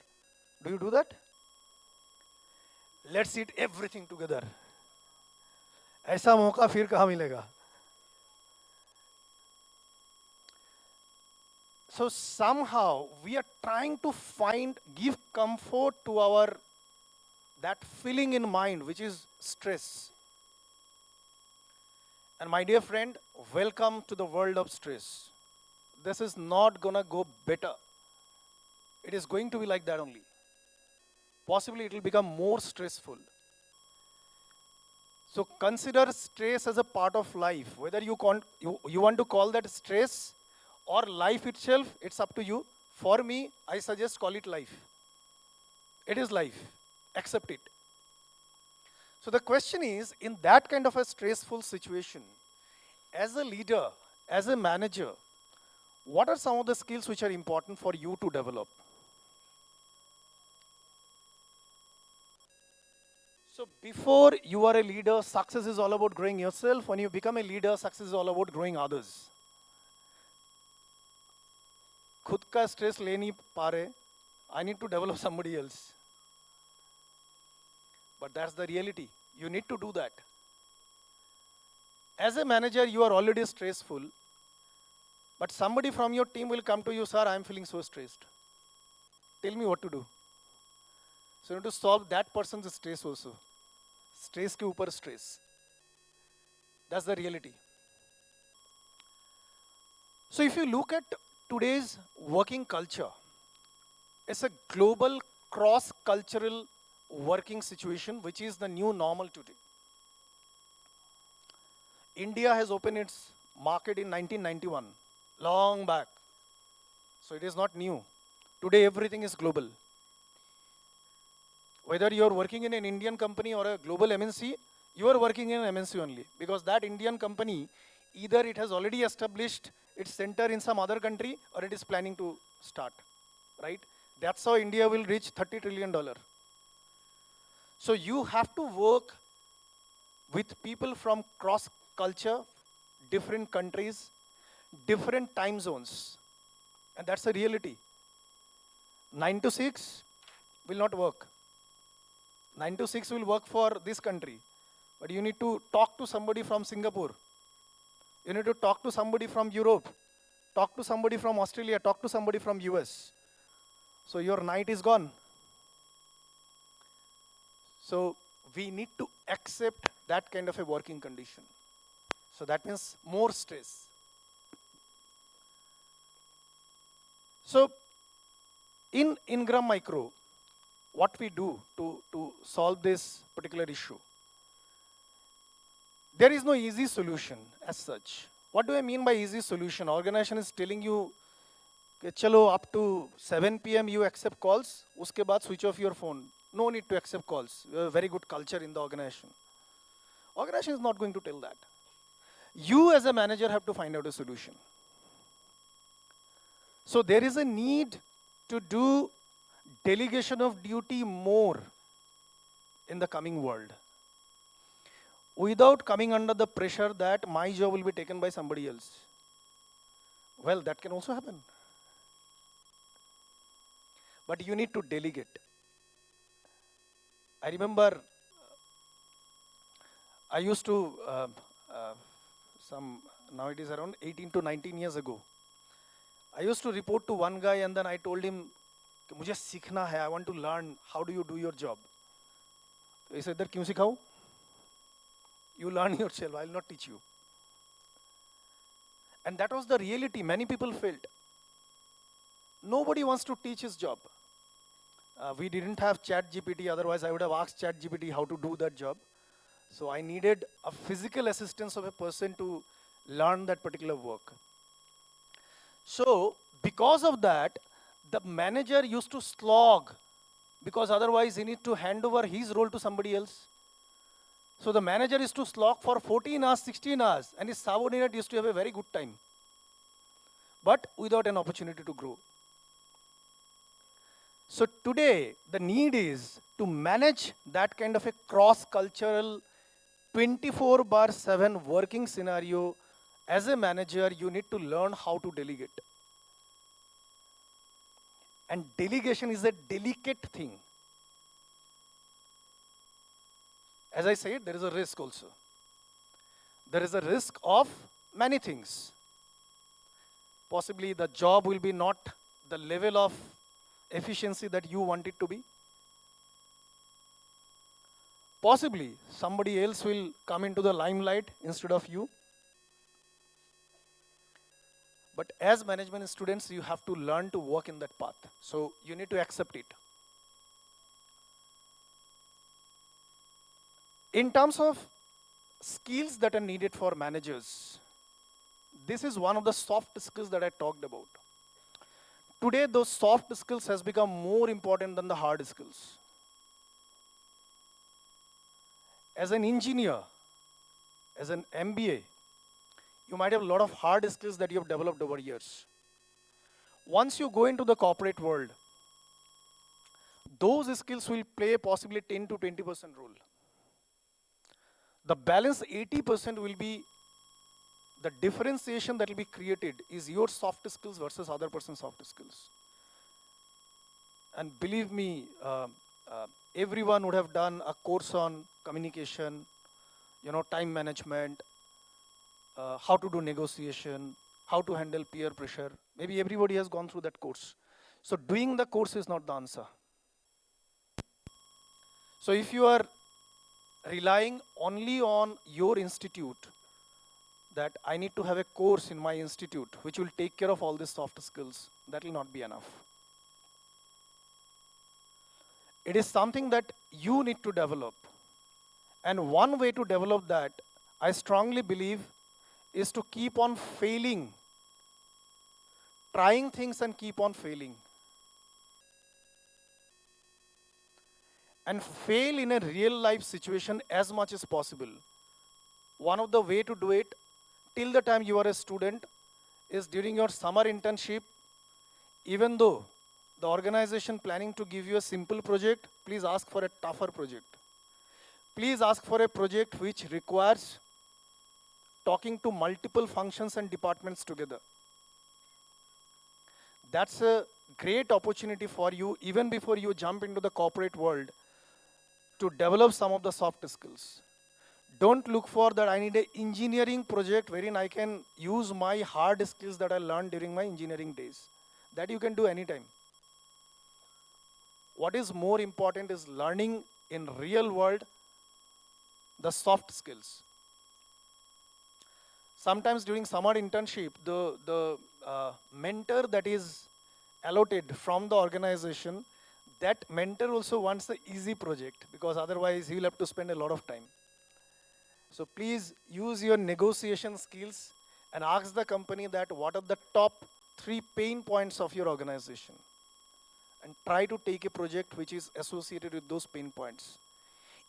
Do you do that? Let's eat everything together. ऐसा मौका फिर कहाँ मिलेगा? So somehow we are trying to give comfort to our that feeling in mind, which is stress. And my dear friend, welcome to the world of stress. This is not gonna go better. It is going to be like that only. Possibly it will become more stressful. So consider stress as a part of life. Whether you want to call that stress or life itself, it's up to you. For me, I suggest call it life. It is life. Accept it. So the question is, in that kind of a stressful situation, as a leader, as a manager, what are some of the skills which are important for you to develop? So before you are a leader, success is all about growing yourself. When you become a leader, success is all about growing others. खुद का stress ले नहीं पा रहे, I need to develop somebody else. But that's the reality. You need to do that. As a manager, you are already stressful, but somebody from your team will come to you, sir, I am feeling so stressed. Tell me what to do. So you need to solve that person's stress also. Stress ke upar stress. That's the reality. So if you look at today's working culture, it's a global cross-cultural working situation, which is the new normal today. India has opened its market in 1991, long back. So it is not new. Today everything is global. Whether you are working in an Indian company or a global MNC, you are working in an MNC only. Because that Indian company, either it has already established its center in some other country or it is planning to start, right? That's how India will reach $30 trillion. So you have to work with people from cross culture, different countries, different time zones. And that's a reality. 9 to 6 will not work. 9 to 6 will work for this country. But you need to talk to somebody from Singapore. You need to talk to somebody from Europe. Talk to somebody from Australia. Talk to somebody from US. So your night is gone. So we need to accept that kind of a working condition. So that means more stress. So in Ingram Micro, what we do to solve this particular issue, there is no easy solution as such. What do I mean by easy solution? Organization is telling you, chalo up to 7 p.m. you accept calls, uske baad switch off your phone. No need to accept calls. You have a very good culture in the organization. Organization is not going to tell that. You as a manager have to find out a solution. So there is a need to do delegation of duty more in the coming world, without coming under the pressure that my job will be taken by somebody else. Well, that can also happen. But you need to delegate. I remember I used to now it is around 18 to 19 years ago. I used to report to one guy and then I told him, कि मुझे सीखना है, I want to learn, how do you do your job? He said, "Iddhar kyun सिखाऊं? You learn yourself, I will not teach you." And that was the reality many people felt. Nobody wants to teach his job. We didn't have ChatGPT, otherwise I would have asked ChatGPT how to do that job. So I needed a physical assistance of a person to learn that particular work. So because of that, the manager used to slog, because otherwise he need to hand over his role to somebody else. So the manager is to slog for 14 hours, 16 hours, and his subordinate used to have a very good time, but without an opportunity to grow. So today, the need is to manage that kind of a cross-cultural 24/7 working scenario. As a manager, you need to learn how to delegate. And delegation is a delicate thing. As I said, there is a risk also. There is a risk of many things. Possibly the job will be not the level of efficiency that you want it to be. Possibly somebody else will come into the limelight instead of you. But as management students, you have to learn to walk in that path. So you need to accept it. In terms of skills that are needed for managers, this is one of the soft skills that I talked about. Today, those soft skills has become more important than the hard skills. As an engineer, as an MBA, you might have a lot of hard skills that you have developed over years. Once you go into the corporate world, those skills will play possibly 10 to 20% role. The balance 80% will be the differentiation that will be created is your soft skills versus other person's soft skills. And believe me, everyone would have done a course on communication, time management, how to do negotiation, how to handle peer pressure. Maybe everybody has gone through that course. So doing the course is not the answer. So if you are relying only on your institute, that I need to have a course in my institute which will take care of all these soft skills, that will not be enough. It is something that you need to develop. And one way to develop that, I strongly believe, is to keep on failing, trying things and keep on failing. And fail in a real life situation as much as possible. One of the way to do it, till the time you are a student, is during your summer internship, even though the organization planning to give you a simple project, please ask for a tougher project. Please ask for a project which requires talking to multiple functions and departments together. That's a great opportunity for you, even before you jump into the corporate world, to develop some of the soft skills. Don't look for that I need an engineering project wherein I can use my hard skills that I learned during my engineering days. That you can do anytime. What is more important is learning in real world the soft skills. Sometimes during summer internship, the mentor that is allotted from the organization, that mentor also wants the easy project, because otherwise he will have to spend a lot of time. So please use your negotiation skills and ask the company that what are the top 3 pain points of your organization, and try to take a project which is associated with those pain points.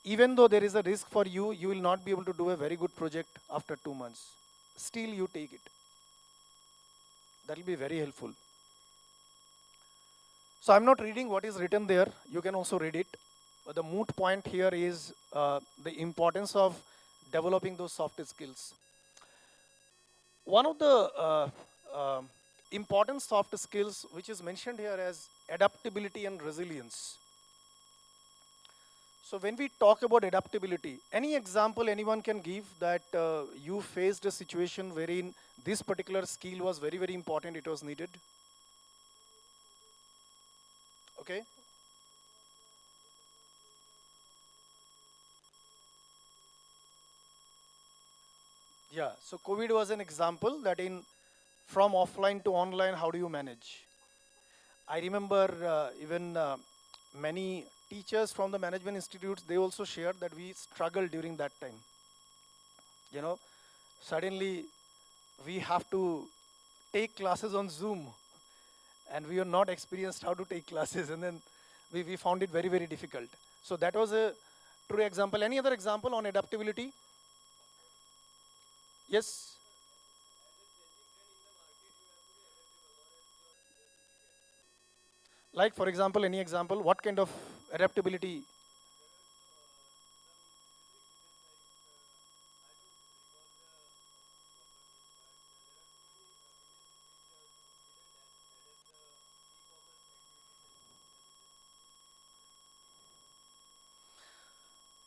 Even though there is a risk for you, you will not be able to do a very good project after 2 months. Still you take it. That will be very helpful. So I'm not reading what is written there. You can also read it. But the moot point here is the importance of developing those soft skills. One of the important soft skills which is mentioned here as adaptability and resilience. So when we talk about adaptability, any example anyone can give that you faced a situation wherein this particular skill was very, very important, it was needed? Okay. Yeah, so COVID was an example that in from offline to online, how do you manage? I remember even many teachers from the management institutes, they also shared that we struggled during that time. You know, suddenly we have to take classes on Zoom and we are not experienced how to take classes and then we found it very, very difficult. So that was a true example. Any other example on adaptability? Yes? Like for example, any example, what kind of adaptability?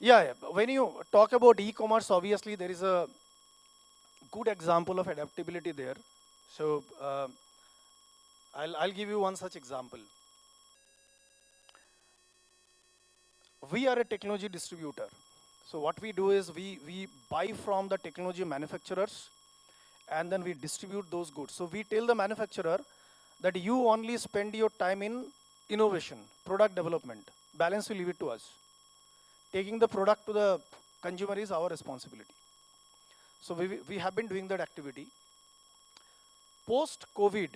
Yeah, yeah. When you talk about e-commerce, obviously there is a good example of adaptability there. So I'll give you one such example. We are a technology distributor. So what we do is we buy from the technology manufacturers and then we distribute those goods. So we tell the manufacturer that you only spend your time in innovation, product development. Balance, you leave it to us. Taking the product to the consumer is our responsibility. So we have been doing that activity. Post-COVID,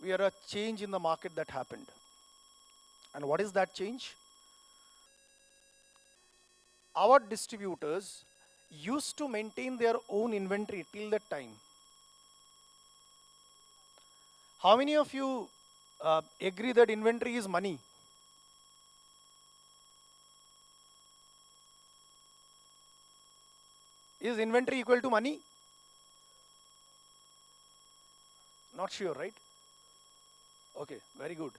we are a change in the market that happened. And what is that change? Our distributors used to maintain their own inventory till that time. How many of you agree that inventory is money? Is inventory equal to money? Not sure, right? Okay, very good.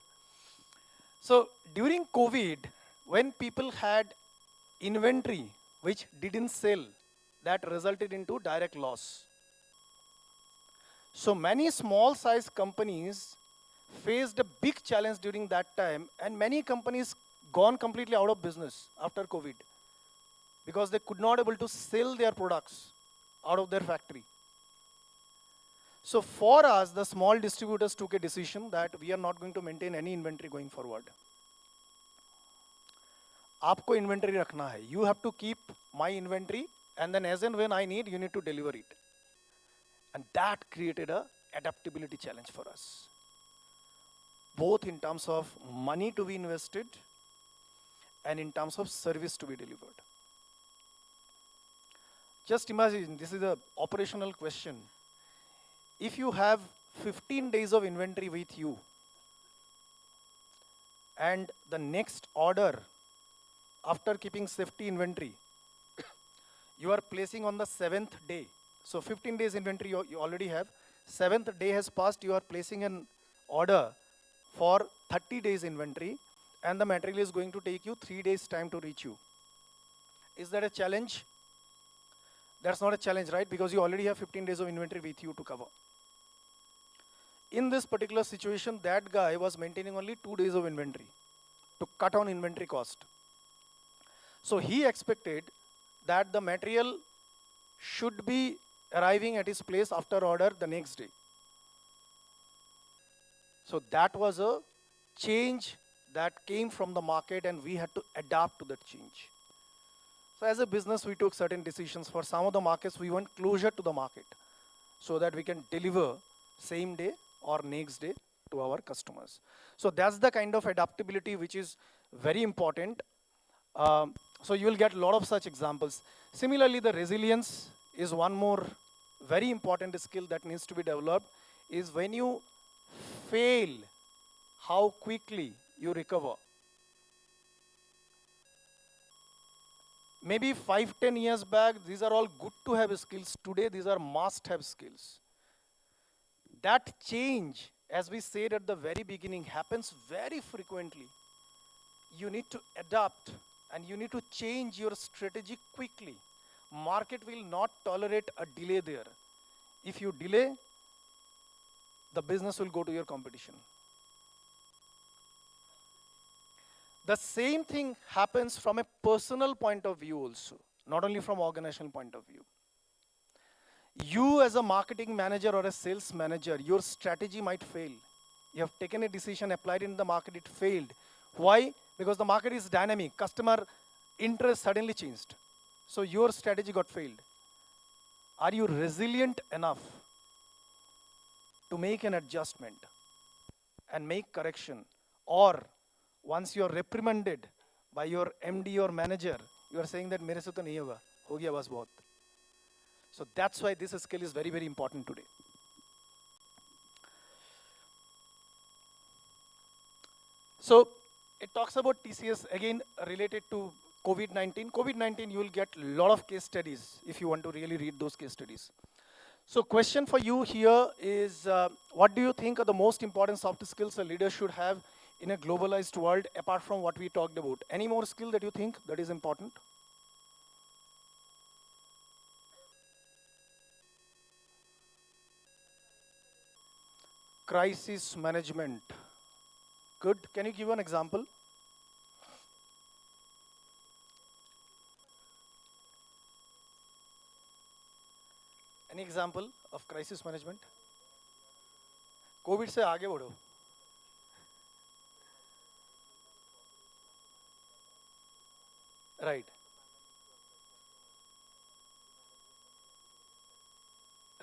So during COVID, when people had inventory which didn't sell, that resulted into direct loss. So many small size companies faced a big challenge during that time, and many companies gone completely out of business after COVID because they could not able to sell their products out of their factory. So for us, the small distributors took a decision that we are not going to maintain any inventory going forward. आपको inventory रखना है. You have to keep my inventory, and then as and when I need, you need to deliver it. And that created a adaptability challenge for us, both in terms of money to be invested and in terms of service to be delivered. Just imagine, this is a operational question. If you have 15 days of inventory with you, and the next order after keeping safety inventory, you are placing on the 7th day. So 15 days inventory you already have. 7th day has passed, you are placing an order for 30 days inventory, and the material is going to take you 3 days time to reach you. Is that a challenge? That's not a challenge, right? Because you already have 15 days of inventory with you to cover. In this particular situation, that guy was maintaining only 2 days of inventory to cut on inventory cost. So he expected that the material should be arriving at his place after order the next day. So that was a change that came from the market, and we had to adapt to that change. So as a business, we took certain decisions. For some of the markets, we went closer to the market so that we can deliver same day or next day to our customers. So that's the kind of adaptability which is very important. So you will get a lot of such examples. Similarly, the resilience is one more very important skill that needs to be developed, is when you fail, how quickly you recover. Maybe 5-10 years back, these are all good to have skills. Today, these are must have skills. That change, as we said at the very beginning, happens very frequently. You need to adapt and you need to change your strategy quickly. Market will not tolerate a delay there. If you delay, the business will go to your competition. The same thing happens from a personal point of view also, not only from organizational point of view. You as a marketing manager or a sales manager, your strategy might fail. You have taken a decision, applied in the market, it failed. Why? Because the market is dynamic. Customer interest suddenly changed. So your strategy got failed. Are you resilient enough to make an adjustment and make correction? Or once you are reprimanded by your MD or manager, you are saying that मेरे से तो नहीं होगा, हो गया बस बहुत. So that's why this skill is very, very important today. So it talks about TCS again related to COVID-19. COVID-19, you will get a lot of case studies if you want to really read those case studies. So question for you here is, what do you think are the most important soft skills a leader should have in a globalized world apart from what we talked about? Any more skill that you think that is important? Crisis management. Good. Can you give an example? Any example of crisis management? COVID से आगे बढ़ो. Right.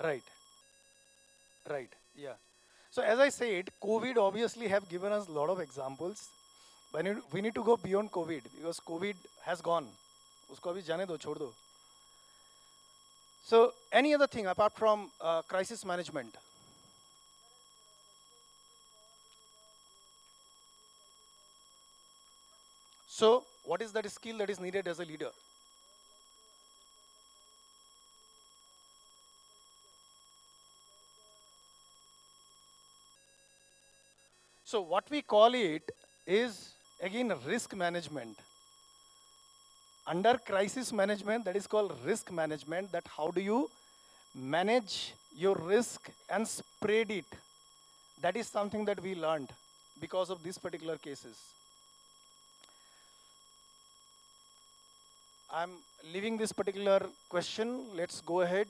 Right. Right. Yeah. So as I said, COVID obviously have given us a lot of examples. But we need to go beyond COVID because COVID has gone. उसको अभी जाने दो, छोड़ दो. So any other thing apart from crisis management? So what is that skill that is needed as a leader? So what we call it is again risk management. Under crisis management, that is called risk management, that how do you manage your risk and spread it. That is something that we learned because of these particular cases. I'm leaving this particular question. Let's go ahead.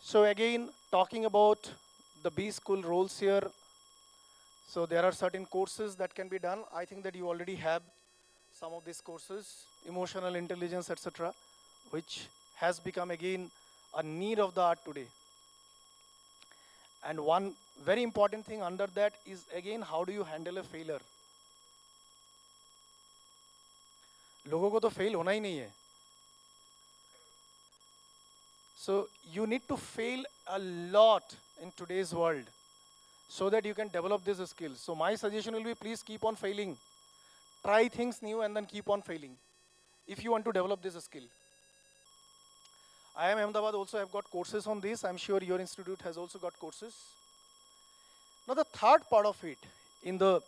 So again, talking about the B school roles here. So there are certain courses that can be done. I think that you already have some of these courses, emotional intelligence, etc., which has become again a need of the hour today. And one very important thing under that is again, how do you handle a failure? लोगों को तो fail होना ही नहीं है. So you need to fail a lot in today's world so that you can develop these skills. So my suggestion will be, please keep on failing. Try things new and then keep on failing if you want to develop this skill. IIM Ahmedabad also have got courses on this. I'm sure your institute has also got courses. Now the third part of it in the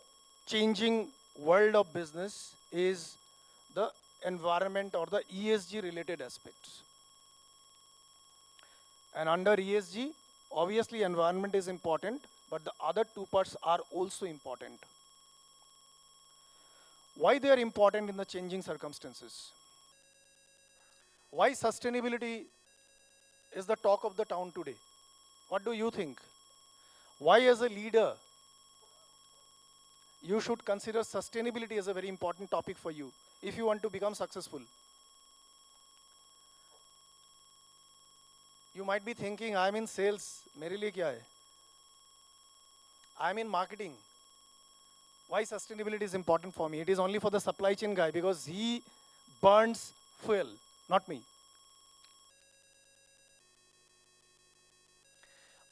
changing world of business is the environment or the ESG related aspects. And under ESG, obviously environment is important, but the other two parts are also important. Why they are important in the changing circumstances? Why sustainability is the talk of the town today? What do you think? Why as a leader, you should consider sustainability as a very important topic for you if you want to become successful? You might be thinking, I'm in sales, मेरे लिए क्या है? I'm in marketing. Why sustainability is important for me? It is only for the supply chain guy because he burns fuel, not me.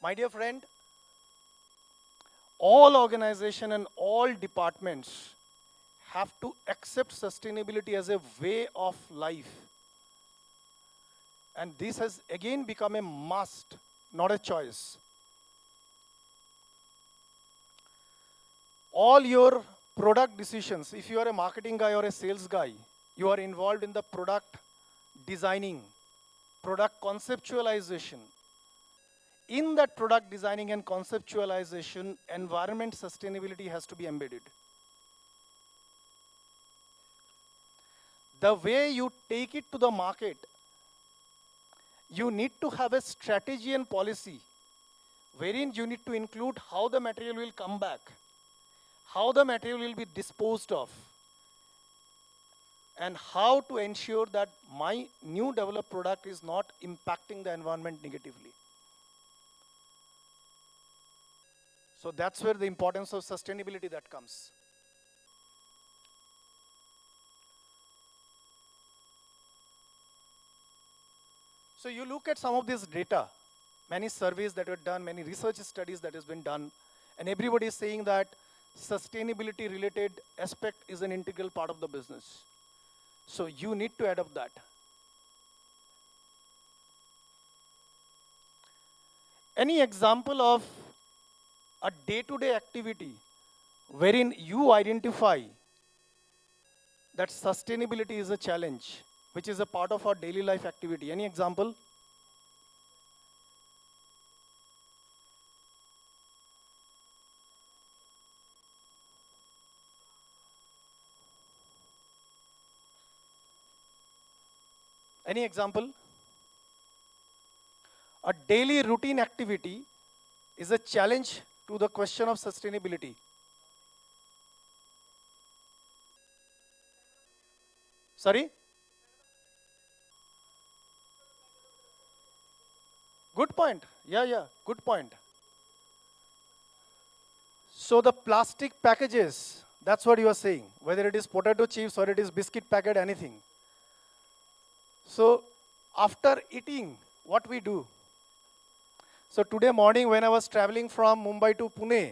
My dear friend, all organizations and all departments have to accept sustainability as a way of life. And this has again become a must, not a choice. All your product decisions, if you are a marketing guy or a sales guy, You are involved in the product designing, product conceptualization. In that product designing and conceptualization, environment sustainability has to be embedded. The way you take it to the market, you need to have a strategy and policy wherein you need to include how the material will come back, how the material will be disposed of, and how to ensure that my new developed product is not impacting the environment negatively. So that's where the importance of sustainability that comes. So you look at some of this data, many surveys that were done, many research studies that has been done, and everybody is saying that sustainability related aspect is an integral part of the business. So you need to adopt that. Any example of a day-to-day activity wherein you identify that sustainability is a challenge, which is a part of our daily life activity? Any example? Any example? A daily routine activity is a challenge to the question of sustainability. Sorry? Good point. Yeah, good point. So the plastic packages, that's what you are saying, whether it is potato chips or it is biscuit packet, anything. So after eating, what we do? So today morning when I was traveling from Mumbai to Pune,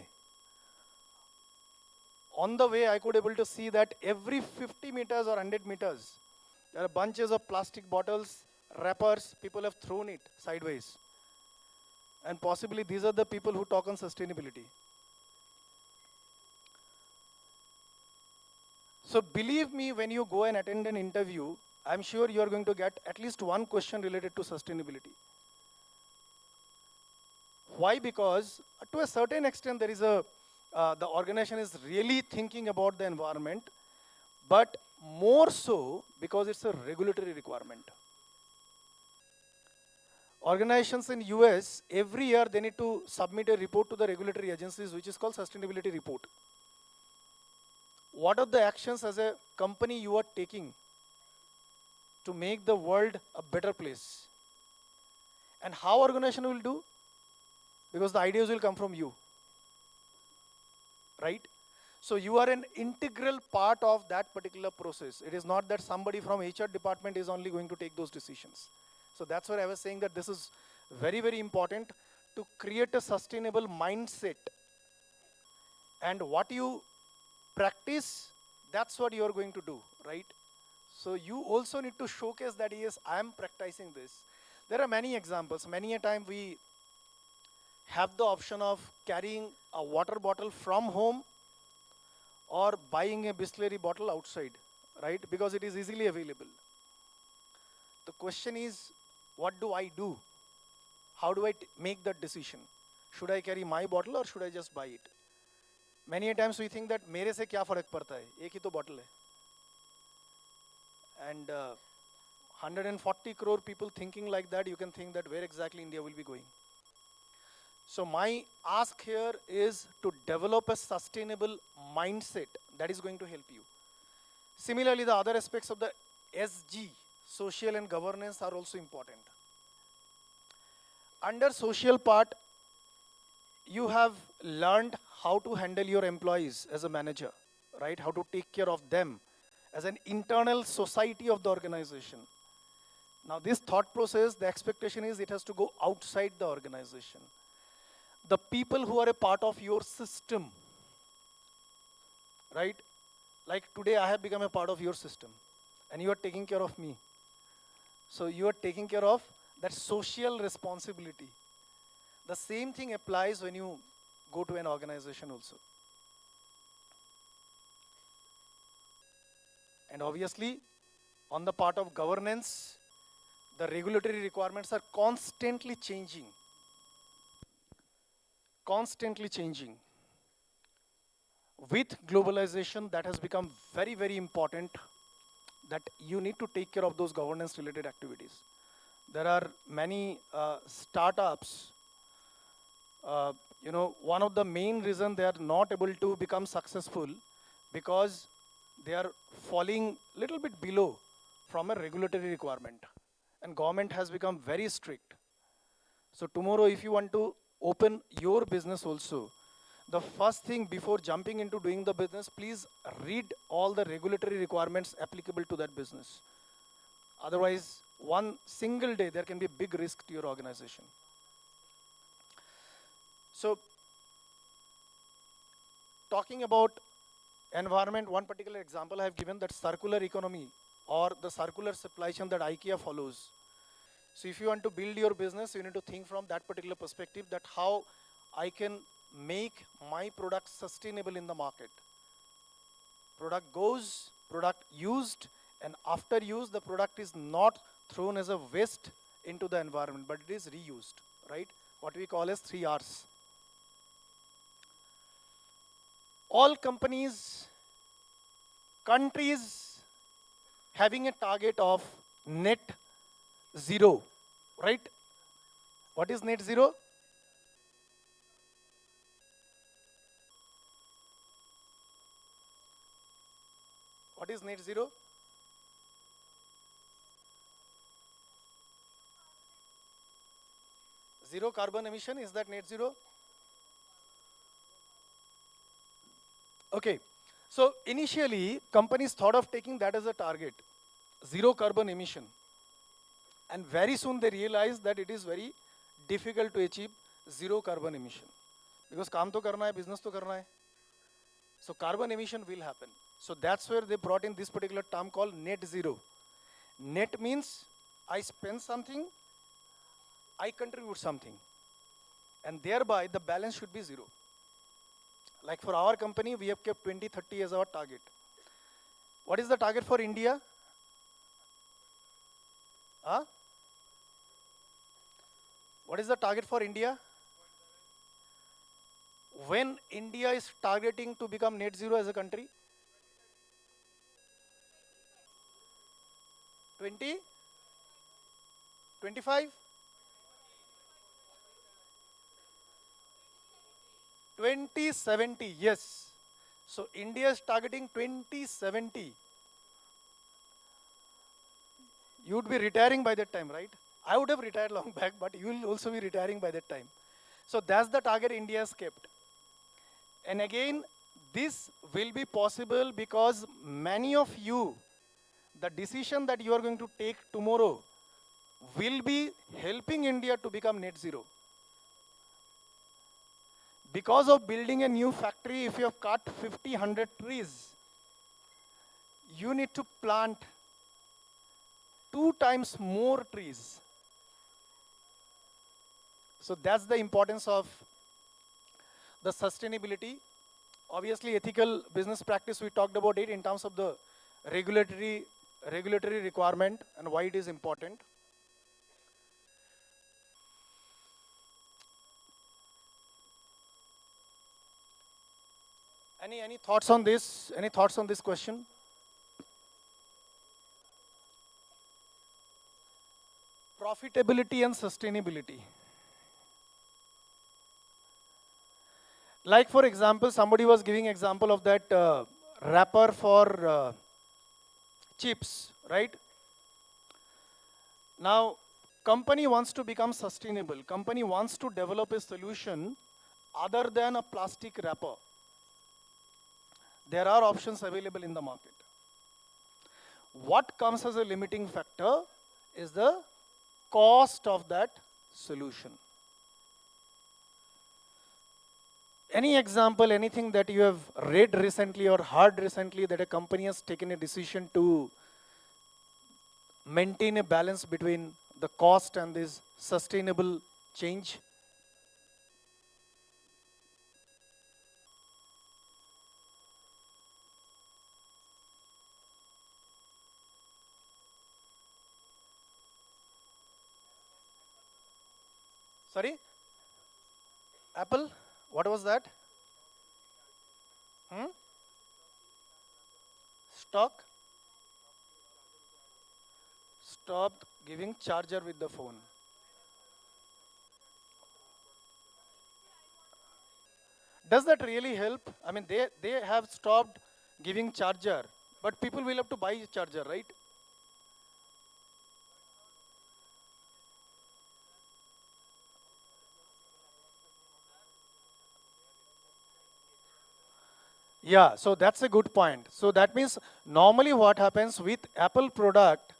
on the way I could able to see that every 50 meters or 100 meters, there are bunches of plastic bottles, wrappers, people have thrown it sideways. And possibly these are the people who talk on sustainability. So believe me, when you go and attend an interview, I'm sure you are going to get at least one question related to sustainability. Why? Because to a certain extent there is the organization is really thinking about the environment, but more so because it's a regulatory requirement. Organizations in US, every year they need to submit a report to the regulatory agencies, which is called sustainability report. What are the actions as a company you are taking to make the world a better place? And how organization will do? Because the ideas will come from you, right? So you are an integral part of that particular process. It is not that somebody from HR department is only going to take those decisions. So that's what I was saying, that this is very, very important to create a sustainable mindset. And what you practice, that's what you are going to do, right? So you also need to showcase that, yes, I am practicing this. There are many examples. Many a time we have the option of carrying a water bottle from home or buying a Bisleri bottle outside, right? Because it is easily available. The question is, what do I do? How do I make that decision? Should I carry my bottle or should I just buy it? Many a times we think that मेरे से क्या फर्क पड़ता है? एक ही तो bottle है. And 140 crore people thinking like that, you can think that where exactly India will be going. So my ask here is to develop a sustainable mindset that is going to help you. Similarly, the other aspects of the SG, social and governance, are also important. Under social part, you have learned how to handle your employees as a manager, right? How to take care of them as an internal society of the organization. Now this thought process, the expectation is it has to go outside the organization. The people who are a part of your system, right? Like today I have become a part of your system and you are taking care of me. So you are taking care of that social responsibility. The same thing applies when you go to an organization also. And obviously, on the part of governance, the regulatory requirements are constantly changing. Constantly changing. With globalization, that has become very, very important that you need to take care of those governance related activities. There are many startups, one of the main reason they are not able to become successful because they are falling little bit below from a regulatory requirement. And government has become very strict. So tomorrow if you want to open your business also, the first thing before jumping into doing the business, please read all the regulatory requirements applicable to that business. Otherwise, one single day, there can be a big risk to your organization. So, talking about environment, one particular example I have given, that circular economy or the circular supply chain that IKEA follows. So if you want to build your business, you need to think from that particular perspective, that how I can make my product sustainable in the market. Product goes, product used, and after use, the product is not thrown as a waste into the environment, but it is reused, right? What we call as 3 Rs. All companies, countries having a target of net zero, right? What is net zero? What is net zero? Zero carbon emission, is that net zero? Okay, so initially companies thought of taking that as a target, zero carbon emission. And very soon they realized that it is very difficult to achieve zero carbon emission. Because kaam to karna hai, business to karna hai. So carbon emission will happen. So that's where they brought in this particular term called net zero. Net means I spend something, I contribute something. And thereby the balance should be zero. Like for our company, we have kept 2030 as our target. What is the target for India? Huh? What is the target for India? When India is targeting to become net zero as a country? 20? 25? 2070, yes. So India is targeting 2070. You would be retiring by that time, right? I would have retired long back, but you will also be retiring by that time. So that's the target India has kept. And again, this will be possible because many of you, the decision that you are going to take tomorrow will be helping India to become net zero. Because of building a new factory, if you have cut 50, 100 trees, you need to plant 2 times more trees. So that's the importance of the sustainability. Obviously, ethical business practice, we talked about it in terms of the regulatory requirement and why it is important. Any thoughts on this? Any thoughts on this question? Profitability and sustainability. Like for example, somebody was giving example of that wrapper for chips, right? Now, company wants to become sustainable. Company wants to develop a solution other than a plastic wrapper. There are options available in the market. What comes as a limiting factor is the cost of that solution. Any example, anything that you have read recently or heard recently that a company has taken a decision to maintain a balance between the cost and this sustainable change? Sorry? Apple? What was that? Stock? Stopped giving charger with the phone. Does that really help? I mean, they have stopped giving charger, but people will have to buy charger, right? Yeah, so that's a good point. So that means normally what happens with Apple product,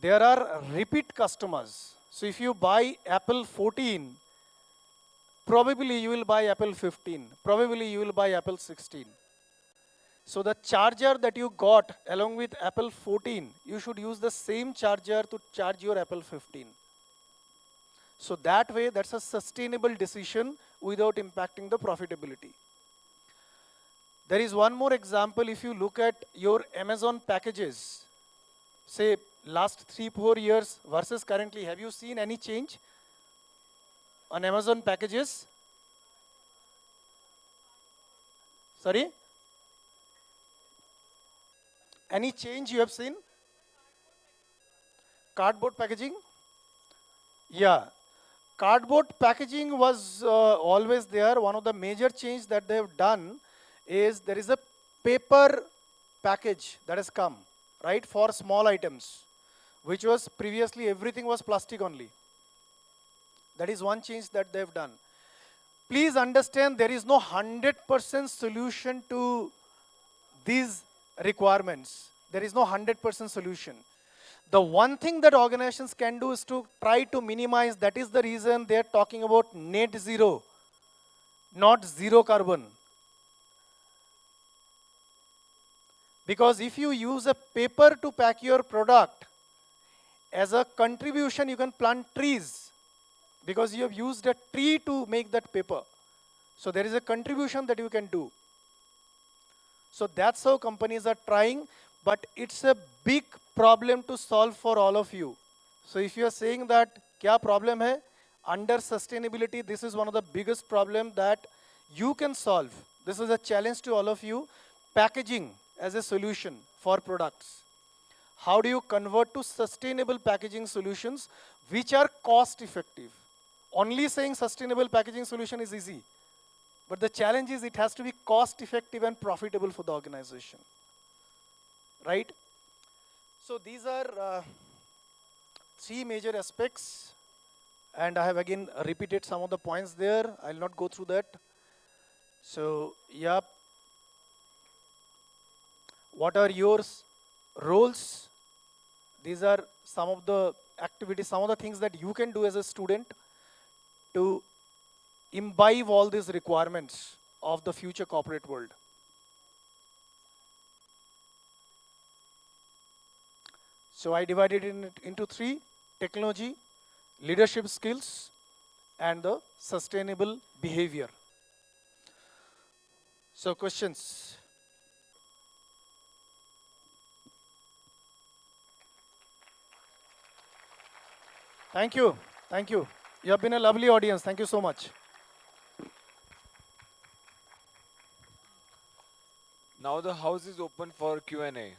there are repeat customers. So if you buy Apple 14, probably you will buy Apple 15, probably you will buy Apple 16. So the charger that you got along with Apple 14, you should use the same charger to charge your Apple 15. So that way, that's a sustainable decision without impacting the profitability. There is one more example. If you look at your Amazon packages, say last 3-4 years versus currently, have you seen any change on Amazon packages? Sorry? Any change you have seen? Cardboard packaging? Yeah. Cardboard packaging was always there. One of the major change that they have done is there is a paper package that has come, right, for small items, which was previously everything was plastic only. That is one change that they've done. Please understand there is no 100% solution to these requirements. There is no 100% solution. The one thing that organizations can do is to try to minimize. That is the reason they're talking about net zero, not zero carbon. Because if you use a paper to pack your product, as a contribution you can plant trees, because you have used a tree to make that paper. So there is a contribution that you can do. So that's how companies are trying, but it's a big problem to solve for all of you. So if you are saying that, kya problem hai? Under sustainability, this is one of the biggest problem that you can solve. This is a challenge to all of you. Packaging as a solution for products. How do you convert to sustainable packaging solutions which are cost effective? Only saying sustainable packaging solution is easy. But the challenge is it has to be cost effective and profitable for the organization. Right? So these are 3 major aspects. And I have again repeated some of the points there. I'll not go through that. So, yeah. What are your roles? These are some of the activities, some of the things that you can do as a student to imbibe all these requirements of the future corporate world. So I divided it into 3: technology, leadership skills, and the sustainable behavior. So questions? Thank you. Thank you. You have been a lovely audience. Thank you so much. Now the house is open for Q&A.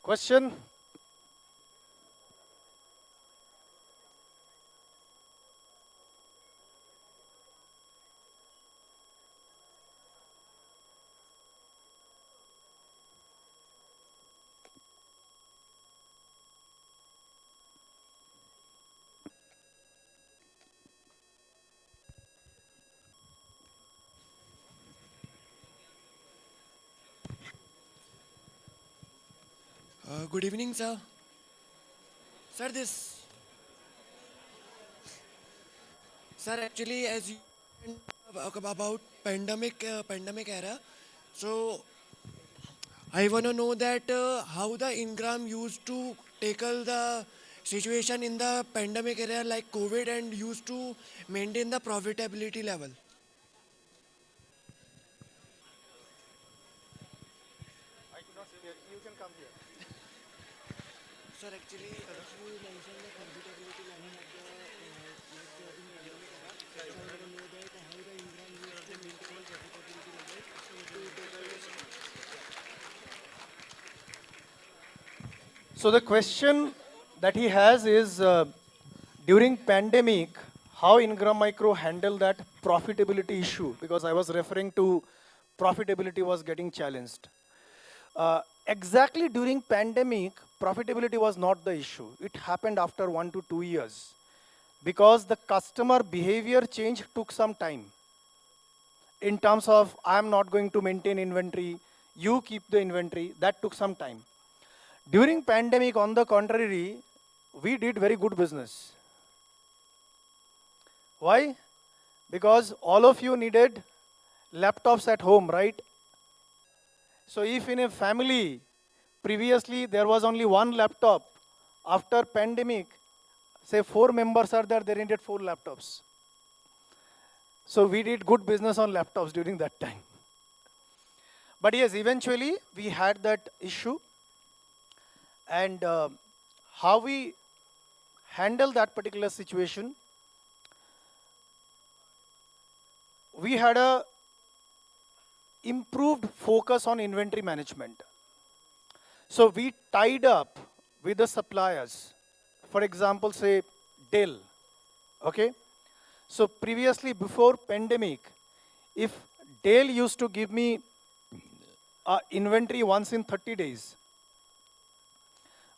Question? Good evening, sir. Sir, sir, actually, as you talk about pandemic era, So I want to know that how the Ingram used to tackle the situation in the pandemic area like COVID and used to maintain the profitability level. You can come here. Sir, actually, as you mentioned the profitability level of the in pandemic era, so I want to know that how the Ingram used to maintain the profitability level to tackle the So the question that he has is during pandemic, how Ingram Micro handled that profitability issue? Because I was referring to profitability was getting challenged. Exactly during pandemic, profitability was not the issue. It happened after 1 to 2 years because the customer behavior change took some time. In terms of, I am not going to maintain inventory, you keep the inventory, that took some time. During pandemic, on the contrary, we did very good business. Why? Because all of you needed laptops at home, right? So if in a family, previously there was only one laptop, after pandemic, say 4 members are there, they needed 4 laptops. So we did good business on laptops during that time. But yes, eventually we had that issue. And how we handle that particular situation, we had a improved focus on inventory management. So we tied up with the suppliers. For example, say Dell, okay? So previously, before pandemic, if Dell used to give me inventory once in 30 days,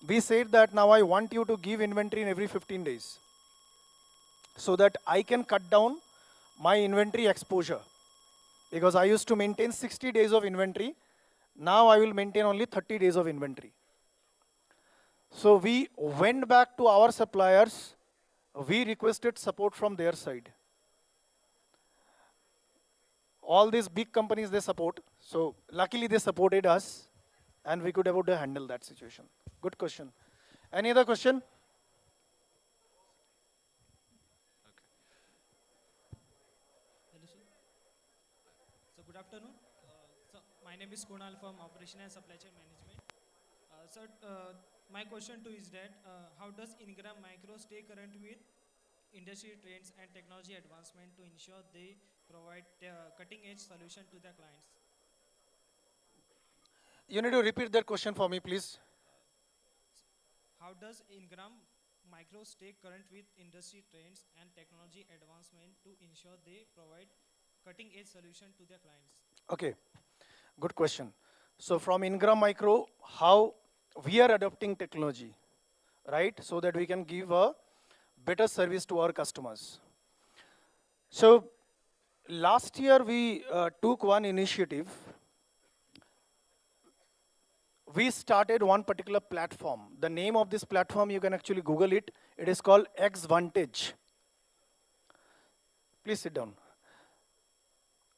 we said that now I want you to give inventory in every 15 days so that I can cut down my inventory exposure. Because I used to maintain 60 days of inventory. Now I will maintain only 30 days of inventory. So we went back to our suppliers. We requested support from their side. All these big companies they support. So luckily they supported us and we could able to handle that situation. Good question. Any other question? Hello, sir. So good afternoon. So my name is Kunal from Operation and Supply Chain Management. Sir, my question to is that how does Ingram Micro stay current with industry trends and technology advancement to ensure they provide cutting-edge solution to their clients? You need to repeat that question for me, please. How does Ingram Micro stay current with industry trends and technology advancement to ensure they provide cutting-edge solution to their clients? Okay, good question. So from Ingram Micro, how we are adopting technology, right? So that we can give a better service to our customers. So last year we took one initiative. We started one particular platform. The name of this platform, you can actually Google it. It is called Xvantage. Please sit down.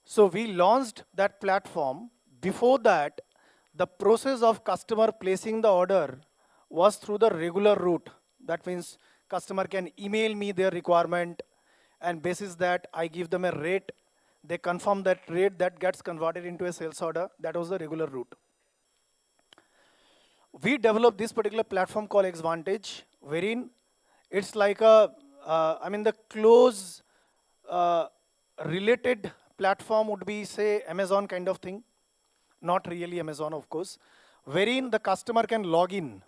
So we launched that platform. Before that, the process of customer placing the order was through the regular route. That means customer can email me their requirement, and basis that I give them a rate. They confirm that rate, that gets converted into a sales order. That was the regular route. We developed this particular platform called Xvantage, wherein it's like a, the close related platform would be, say, Amazon kind of thing. Not really Amazon, of course, wherein the customer can log in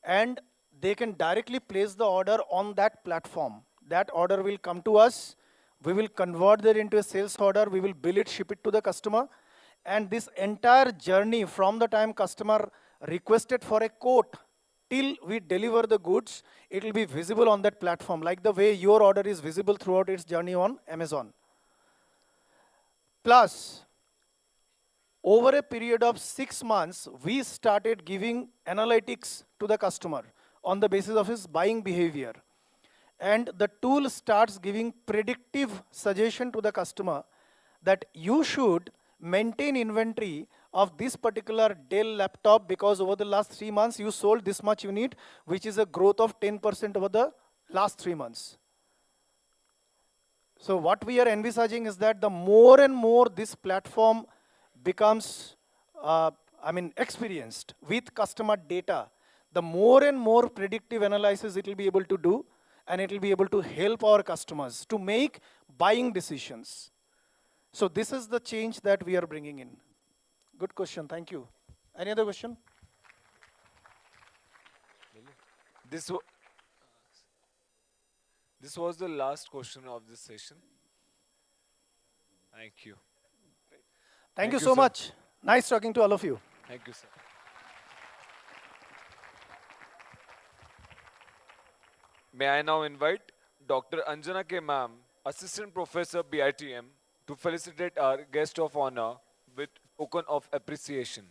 and they can directly place the order on that platform. That order will come to us. We will convert that into a sales order. We will bill it, ship it to the customer. And this entire journey from the time customer requested for a quote till we deliver the goods, it will be visible on that platform, like the way your order is visible throughout its journey on Amazon. Plus, over a period of 6 months, we started giving analytics to the customer on the basis of his buying behavior. And the tool starts giving predictive suggestion to the customer that you should maintain inventory of this particular Dell laptop because over the last 3 months you sold this much unit, which is a growth of 10% over the last 3 months. So what we are envisaging is that the more and more this platform becomes, experienced with customer data, the more and more predictive analysis it will be able to do, and it will be able to help our customers to make buying decisions. So this is the change that we are bringing in. Good question, thank you. Any other question? This, wa- this was the last question of this session. Thank you. Thank you so sir. much. Nice talking to all of you. Thank you, sir. May I now invite Dr. Anjana K. Ma'am, Assistant Professor BITM, to felicitate our guest of honor with token of appreciation.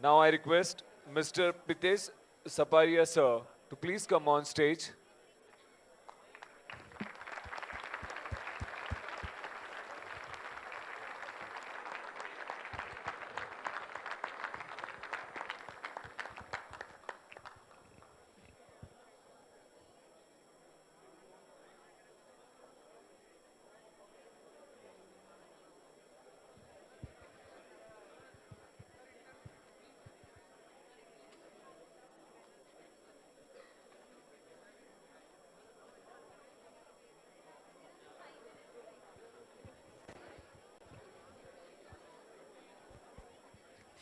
Now I request Mr. Pitesh Saparia sir to please come on stage.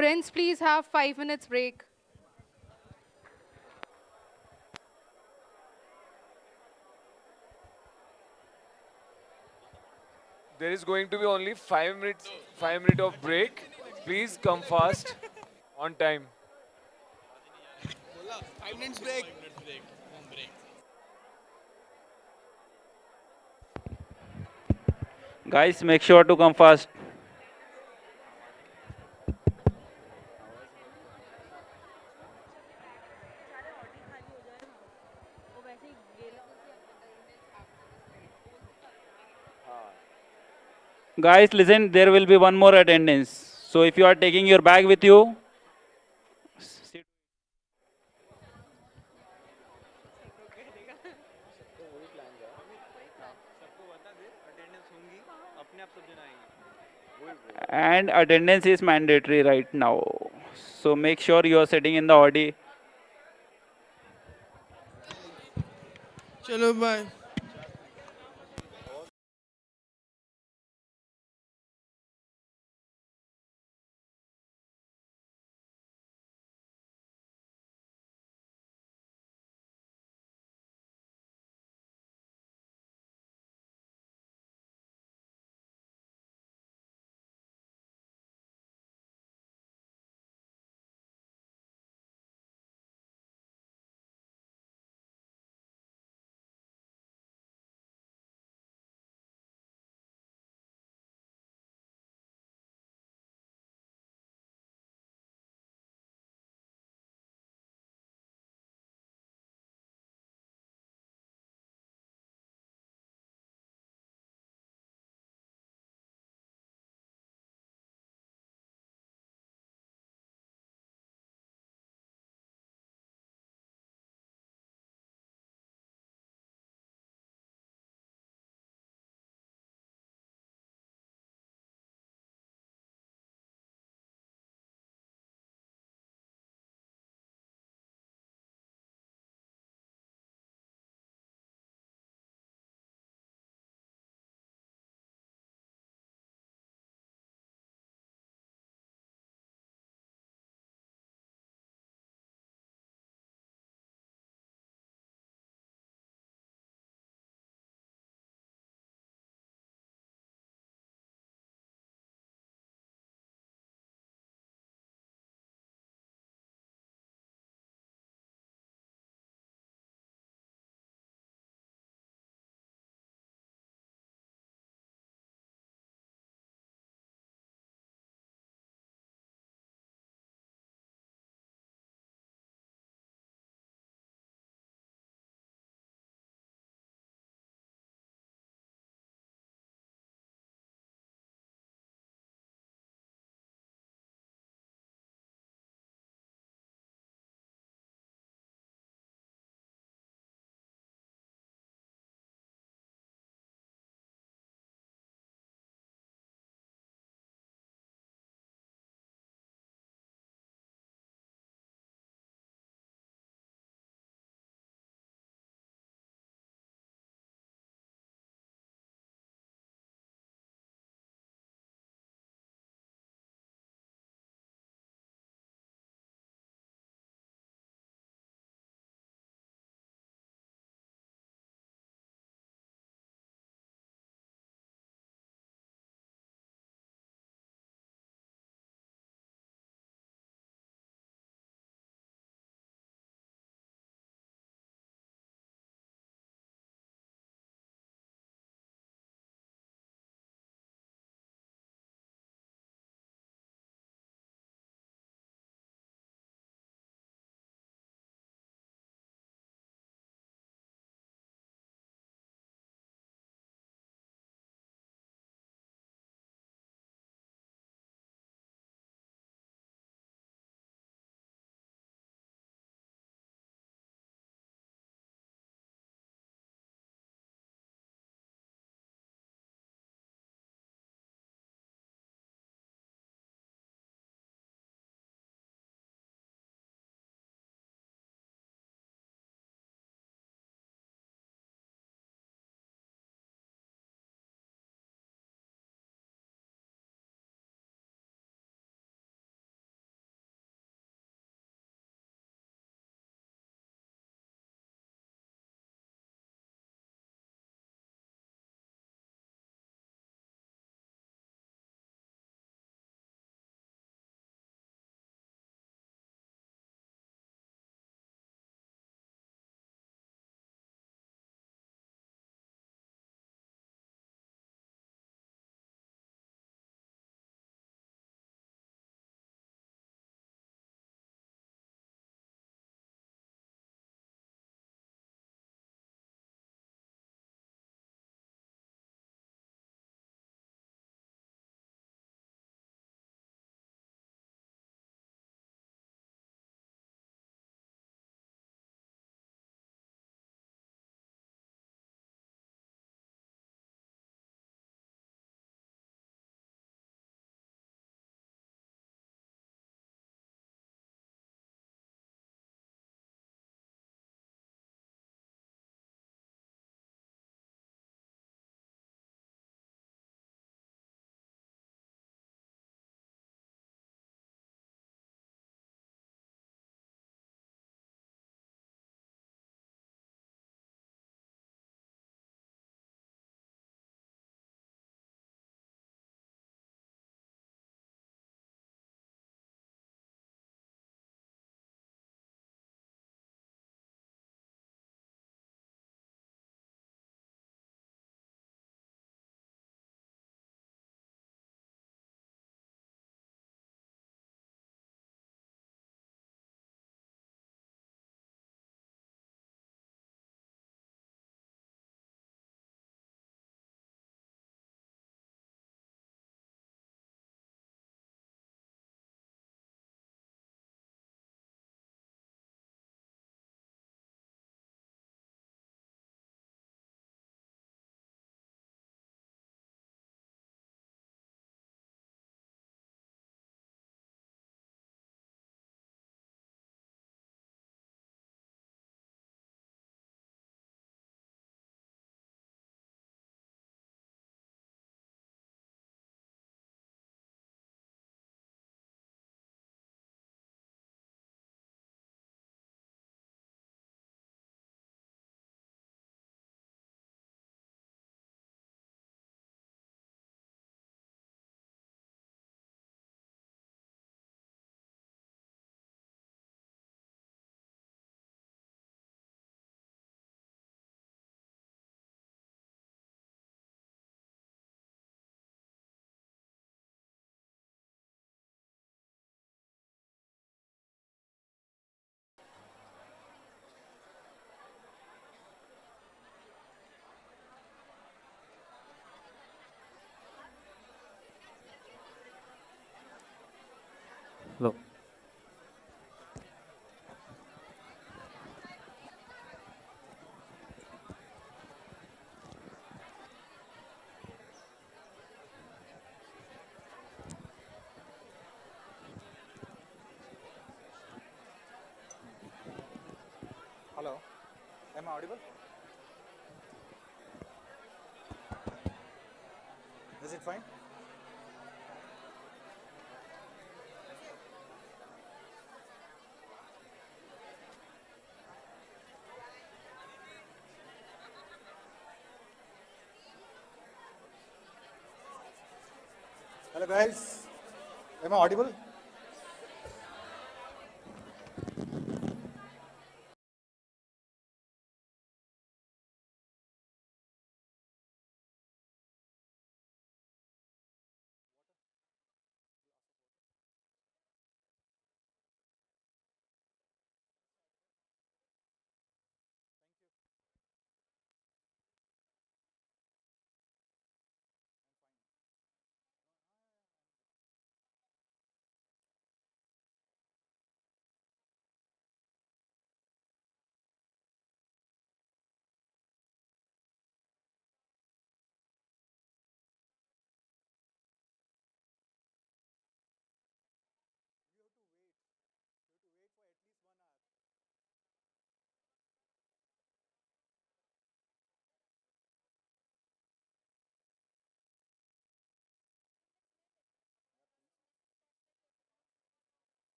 Friends, please have 5 minutes break. There is going to be only 5 minutes, 5 minutes of break. Please come fast, on time. 5 minutes break. Guys, make sure to come fast. Guys, listen, there will be one more attendance. So if you are taking your bag with you, sit. And attendance is mandatory right now. So make sure you are sitting in the Audi. चलो bye Hello. Hello, am I audible? Is it fine? Hello guys, am I audible? You have to wait. You have to wait for at least 1 hour. I can start placement as well. You are forgetting D3 of Balaji. Tough job, huh? You can't sleep.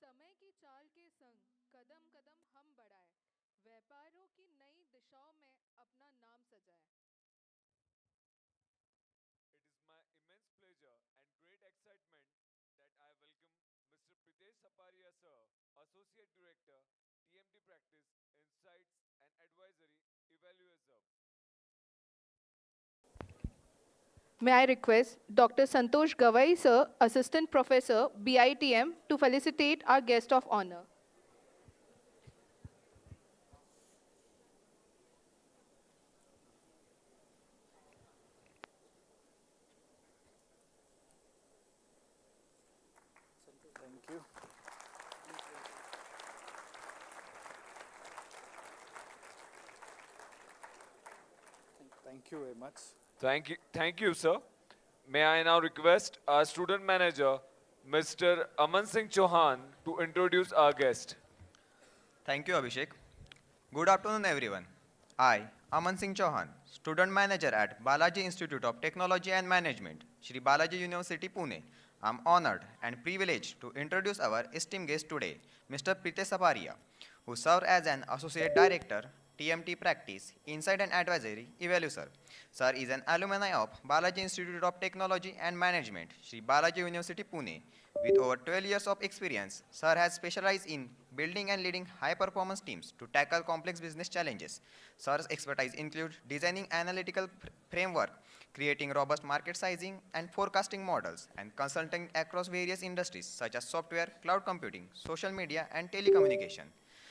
समय की चाल के संग कदम कदम हम बढ़ाए, व्यापारों की नई दिशाओं में अपना नाम सजाए. It is my immense pleasure and great excitement that I welcome Mr. Pritesh Saparia sir, Associate Director, TMT Practice, Insights and Advisory, Evaluator. May I request Dr. Santosh Gawai sir, Assistant Professor, BITM, to felicitate our guest of honor. Thank you. Thank you very much. Thank you, sir. May I now request our student manager, Mr. Aman Singh Chauhan, to introduce our guest. Thank you, Abhishek. Good afternoon, everyone. I, Aman Singh Chauhan, Student Manager at Balaji Institute of Technology and Management, Shri Balaji University, Pune. I'm honored and privileged to introduce our esteemed guest today, Mr. Pritesh Saparia, who served as an Associate Director, TMT Practice, Insight and Advisory, Evalu Sir. Sir is an alumni of Balaji Institute of Technology and Management, Shri Balaji University, Pune. With over 12 years of experience, Sir has specialized in building and leading high-performance teams to tackle complex business challenges. Sir's expertise includes designing analytical framework, creating robust market sizing and forecasting models, and consulting across various industries such as software, cloud computing, social media, and telecommunication.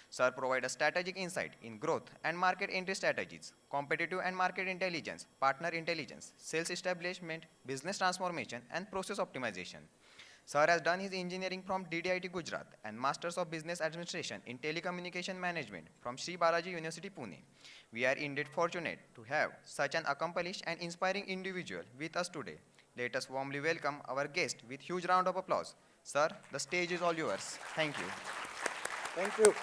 Sir provide a strategic insight in growth and market entry strategies, competitive and market intelligence, partner intelligence, sales establishment, business transformation, and process optimization. Sir has done his engineering from DDIT Gujarat and Masters of Business Administration in Telecommunication Management from Sri Balaji University Pune. We are indeed fortunate to have such an accomplished and inspiring individual with us today. Let us warmly welcome our guest with huge round of applause. Sir, the stage is all yours. Thank you. Thank you.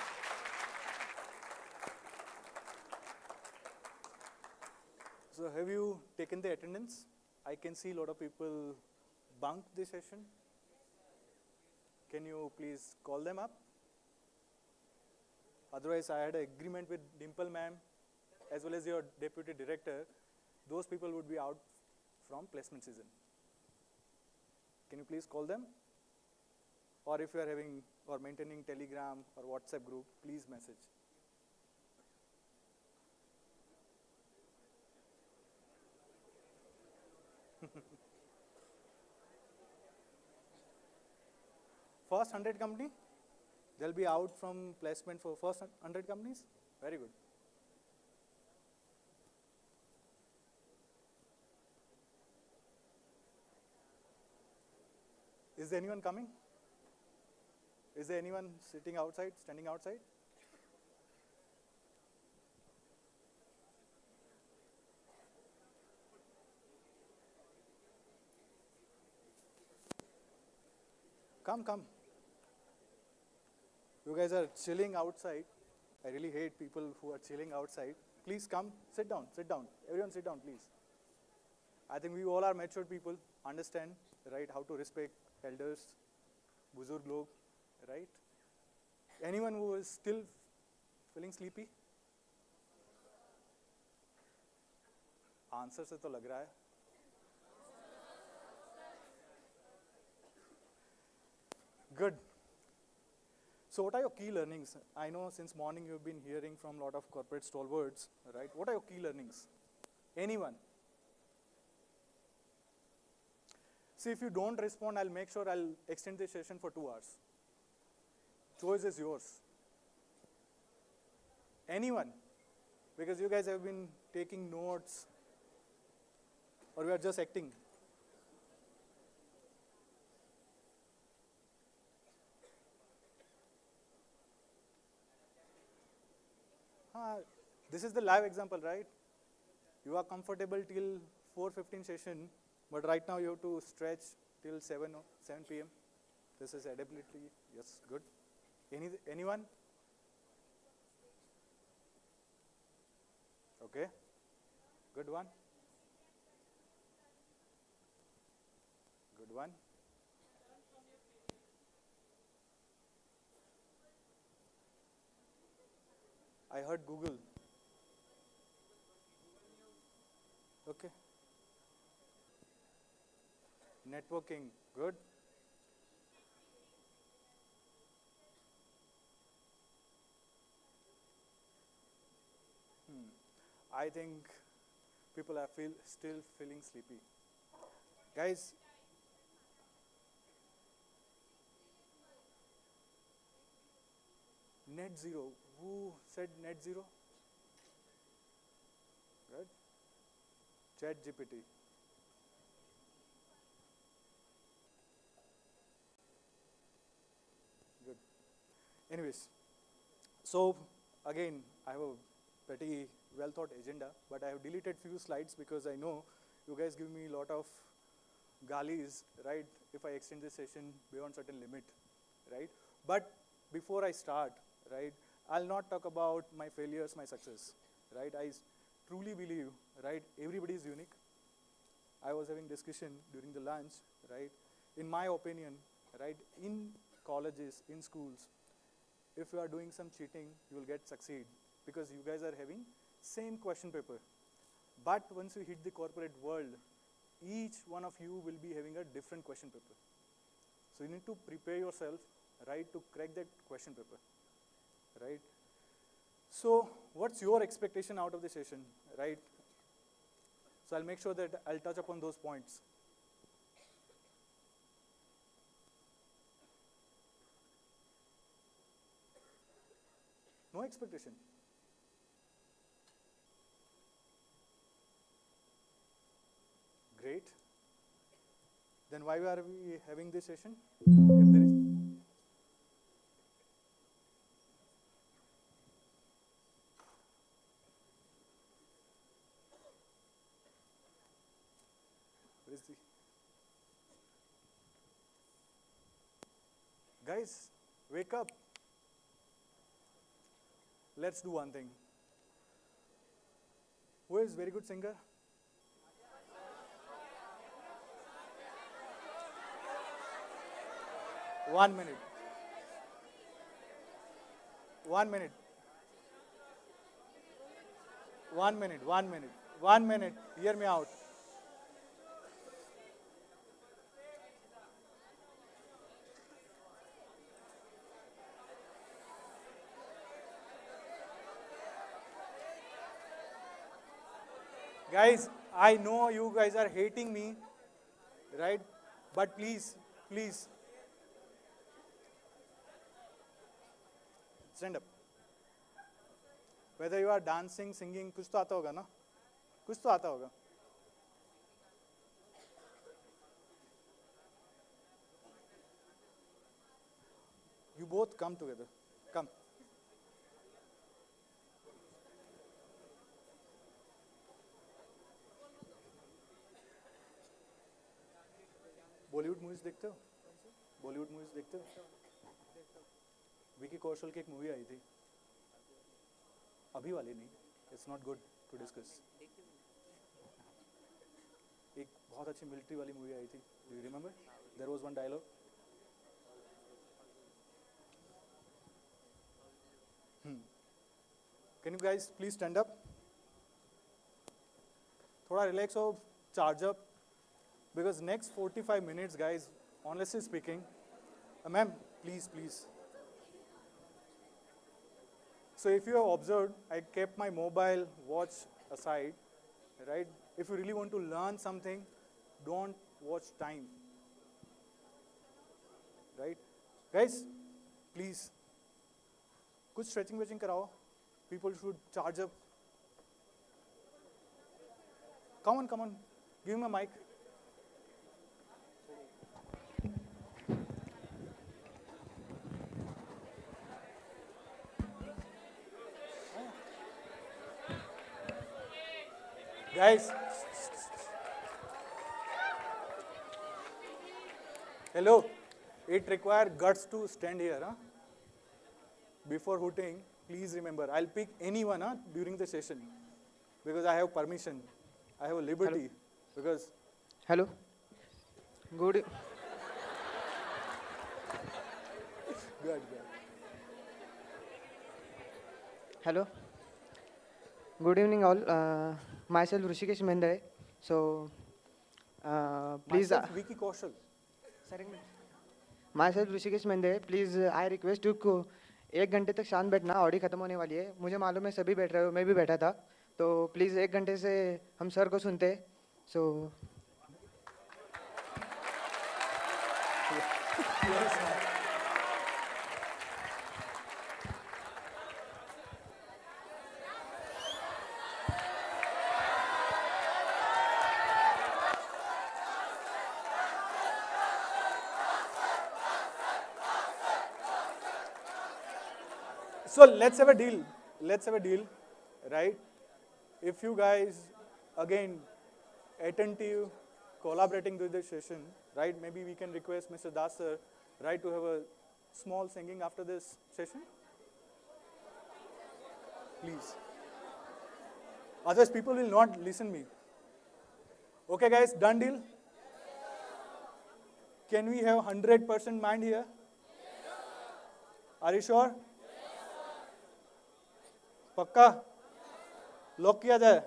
So have you taken the attendance? I can see a lot of people bunked this session. Can you please call them up? Otherwise, I had an agreement with Dimple ma'am as well as your deputy director. Those people would be out from placement season. Can you please call them? Or if you are having or maintaining Telegram or WhatsApp group, please message. First 100 company, they'll be out from placement for first 100 companies. Very good. Is there anyone coming? Is there anyone sitting outside, standing outside? Come. You guys are chilling outside. I really hate people who are chilling outside. Please come, sit down. Everyone sit down, please. I think we all are mature people, understand, right, how to respect elders, buzurg log, right? Anyone who is still feeling sleepy? Answer से तो लग रहा है. Good. So what are your key learnings? I know since morning you've been hearing from a lot of corporate stalwarts, right? What are your key learnings? Anyone? See, if you don't respond, I'll make sure I'll extend the session for 2 hours. Choice is yours. Anyone? Because you guys have been taking notes or we are just acting. This is the live example, right? You are comfortable till 4:15 session, but right now you have to stretch till 7 p.m. This is adaptability. Yes, good. Anyone? Okay. Good one. Good one. I heard Google. Okay. Networking, good. I think people are still feeling sleepy. Guys, net zero. Who said net zero? Right? ChatGPT. Good. Anyways, so again, I have a pretty well thought agenda, but I have deleted few slides because I know you guys give me a lot of galis, right, if I extend this session beyond certain limit, right? But before I start, right, I'll not talk about my failures, my success, right? I truly believe, right, everybody is unique. I was having discussion during the lunch, right? In my opinion, right, in colleges, in schools, if you are doing some cheating, you will get succeed because you guys are having same question paper. But once you hit the corporate world, each one of you will be having a different question paper. So you need to prepare yourself, right, to crack that question paper, right? So what's your expectation out of the session, right? So I'll make sure that I'll touch upon those points. No expectation. Great. Then why are we having this session? If there is Where is the guys, wake up. Let's do one thing. Who is very good singer? One minute. 1 minute. 1 minute. 1 minute. 1 minute. Hear me out. Guys, I know you guys are hating me, right? But please, please, stand up. Whether you are dancing, singing, कुछ तो आता होगा ना? कुछ तो आता होगा. You both come together. Come. Bollywood movies देखते हो? बॉलीवुड मूवीज देखते हो? विकी कौशल की एक मूवी आई थी, अभी वाली नहीं, it's not good to discuss. एक बहुत अच्छी मिलिट्री वाली मूवी आई थी, do you remember? There was one dialogue. Can you guys please stand up? थोड़ा रिलैक्स हो, charge up. Because next 45 minutes, guys, honestly speaking, ma'am, please, please. So if you have observed, I kept my mobile watch aside, right? If you really want to learn something, don't watch time, right? Guys, please, kuch stretching karao. People should charge up. Come on, give me a mic. Guys, hello, it requires guts to stand here, huh? Before hooting, please remember, I'll pick anyone during the session because I have permission, I have a liberty. Hello. Because Hello. Good. Good. Hello. Good evening, all. Myself Rishikesh Mendare. So, please. Myself Vicky Kaushal. Myself Rishikesh Mendare. Please, I request you को 1 घंटे तक शांत बैठना. Audi खत्म होने वाली है. मुझे मालूम है सभी बैठ रहे हो, मैं भी बैठा था. तो प्लीज 1 घंटे से हम सर को सुनते. So. So let's have a deal. Let's have a deal, right? If you guys, again, attentive, collaborating with the session, right? Maybe we can request Mr. Das sir, right, to have a small singing after this session. Please. Otherwise, people will not listen me. Okay, guys, done deal? Can we have 100% mind here? Are you sure? पक्का? Lock किया जाए?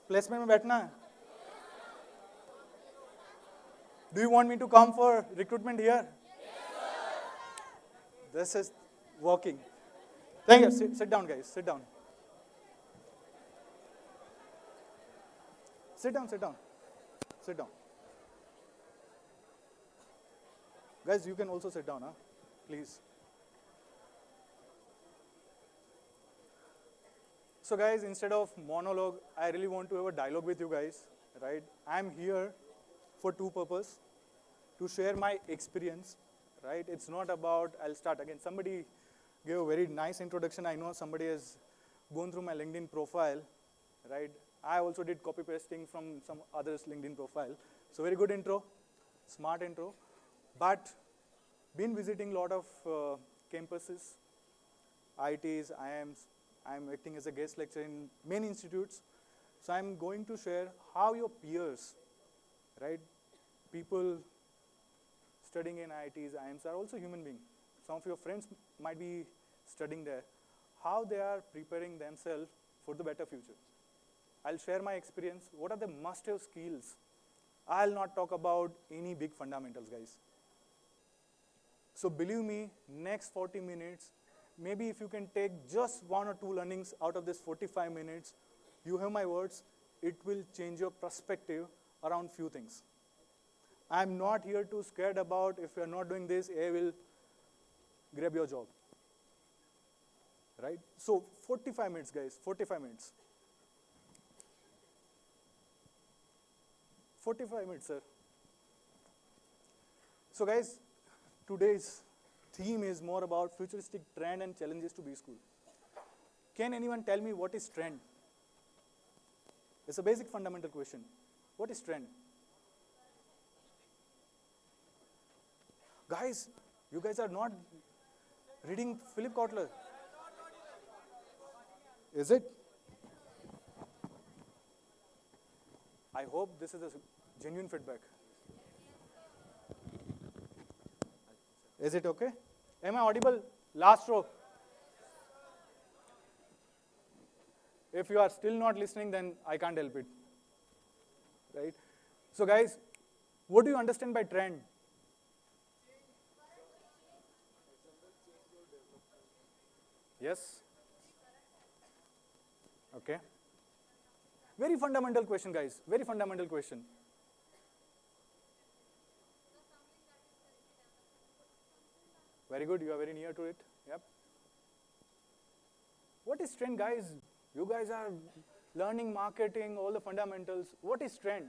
Placement में बैठना है? Do you want me to come for recruitment here? This is working. Thank you. Sit down, guys. Sit down. Sit down, sit down. Sit down. Guys, you can also sit down, huh? Please. So guys, instead of monologue, I really want to have a dialogue with you guys, right? I'm here for two purposes. To share my experience, right? It's not about, I'll start again. Somebody gave a very nice introduction. I know somebody has gone through my LinkedIn profile, right? I also did copy pasting from some others' LinkedIn profile. So very good intro, smart intro. But been visiting a lot of campuses, ITs, IIMs. I'm acting as a guest lecturer in many institutes. So I'm going to share how your peers, right? People studying in IITs, IIMs are also human beings. Some of your friends might be studying there. How they are preparing themselves for the better future. I'll share my experience. What are the must-have skills? I'll not talk about any big fundamentals, guys. So believe me, next 40 minutes, maybe if you can take just one or two learnings out of this 45 minutes, you have my words, it will change your perspective around few things. I'm not here to scared about if you're not doing this, AI will grab your job. Right? So 45 minutes, guys, 45 minutes. 45 minutes, sir. So guys, today's theme is more about futuristic trend and challenges to B-School. Can anyone tell me what is trend? It's a basic fundamental question. What is trend? Guys, you guys are not reading Philip Kotler. Is it? I hope this is a genuine feedback. Is it okay? Am I audible? Last row. If you are still not listening, then I can't help it. Right? So guys, what do you understand by trend? Yes? Okay. Very fundamental question, guys. Very fundamental question. Very good. You are very near to it. Yep. What is trend, guys? You guys are learning marketing, all the fundamentals. What is trend?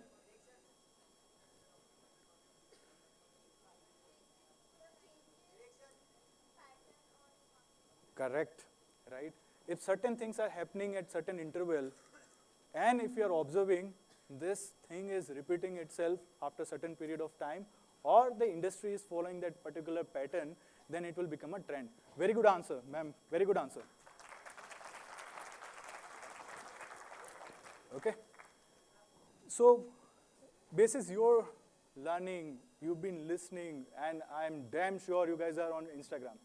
Correct, right? If certain things are happening at certain interval, and if you are observing, this thing is repeating itself after a certain period of time, or the industry is following that particular pattern, then it will become a trend. Very good answer, ma'am. Very good answer. Okay. So, basis your learning, you've been listening, and I'm damn sure you guys are on Instagram.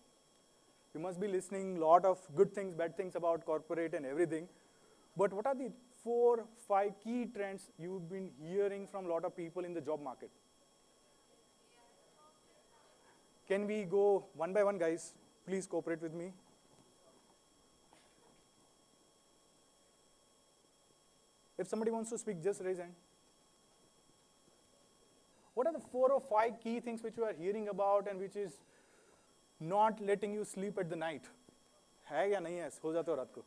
You must be listening a lot of good things, bad things about corporate and everything. But what are the 4, 5 key trends you've been hearing from a lot of people in the job market? Can we go one by one, guys? Please cooperate with me. If somebody wants to speak, just raise hand. What are the 4 or 5 key things which you are hearing about and which is not letting you sleep at the night? है या नहीं है? हो जाते हो रात को.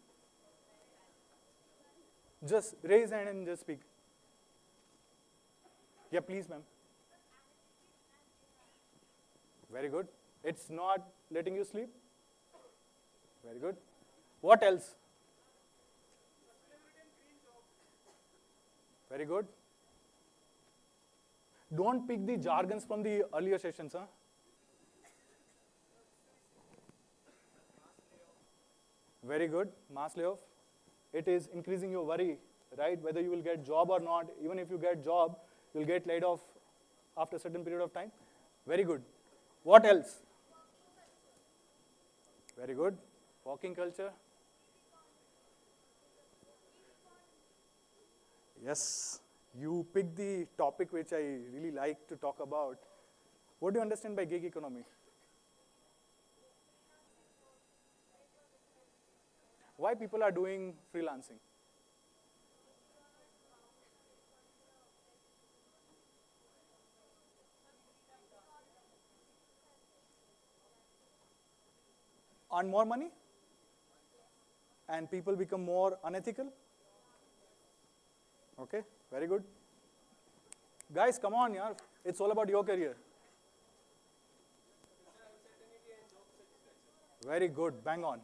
Just raise hand and just speak. Yeah, please, ma'am. Very good. It's not letting you sleep? Very good. What else? Very good. Don't pick the jargons from the earlier sessions, huh? Very good. Mass layoff. It is increasing your worry, right? Whether you will get job or not. Even if you get job, you'll get laid off after a certain period of time. Very good. What else? Very good. Walking culture. Yes. You picked the topic which I really like to talk about. What do you understand by gig economy? Why people are doing freelancing? earn more money? And people become more unethical? Okay, very good. Guys, come on, yaar. It's all about your career. Very good, bang on.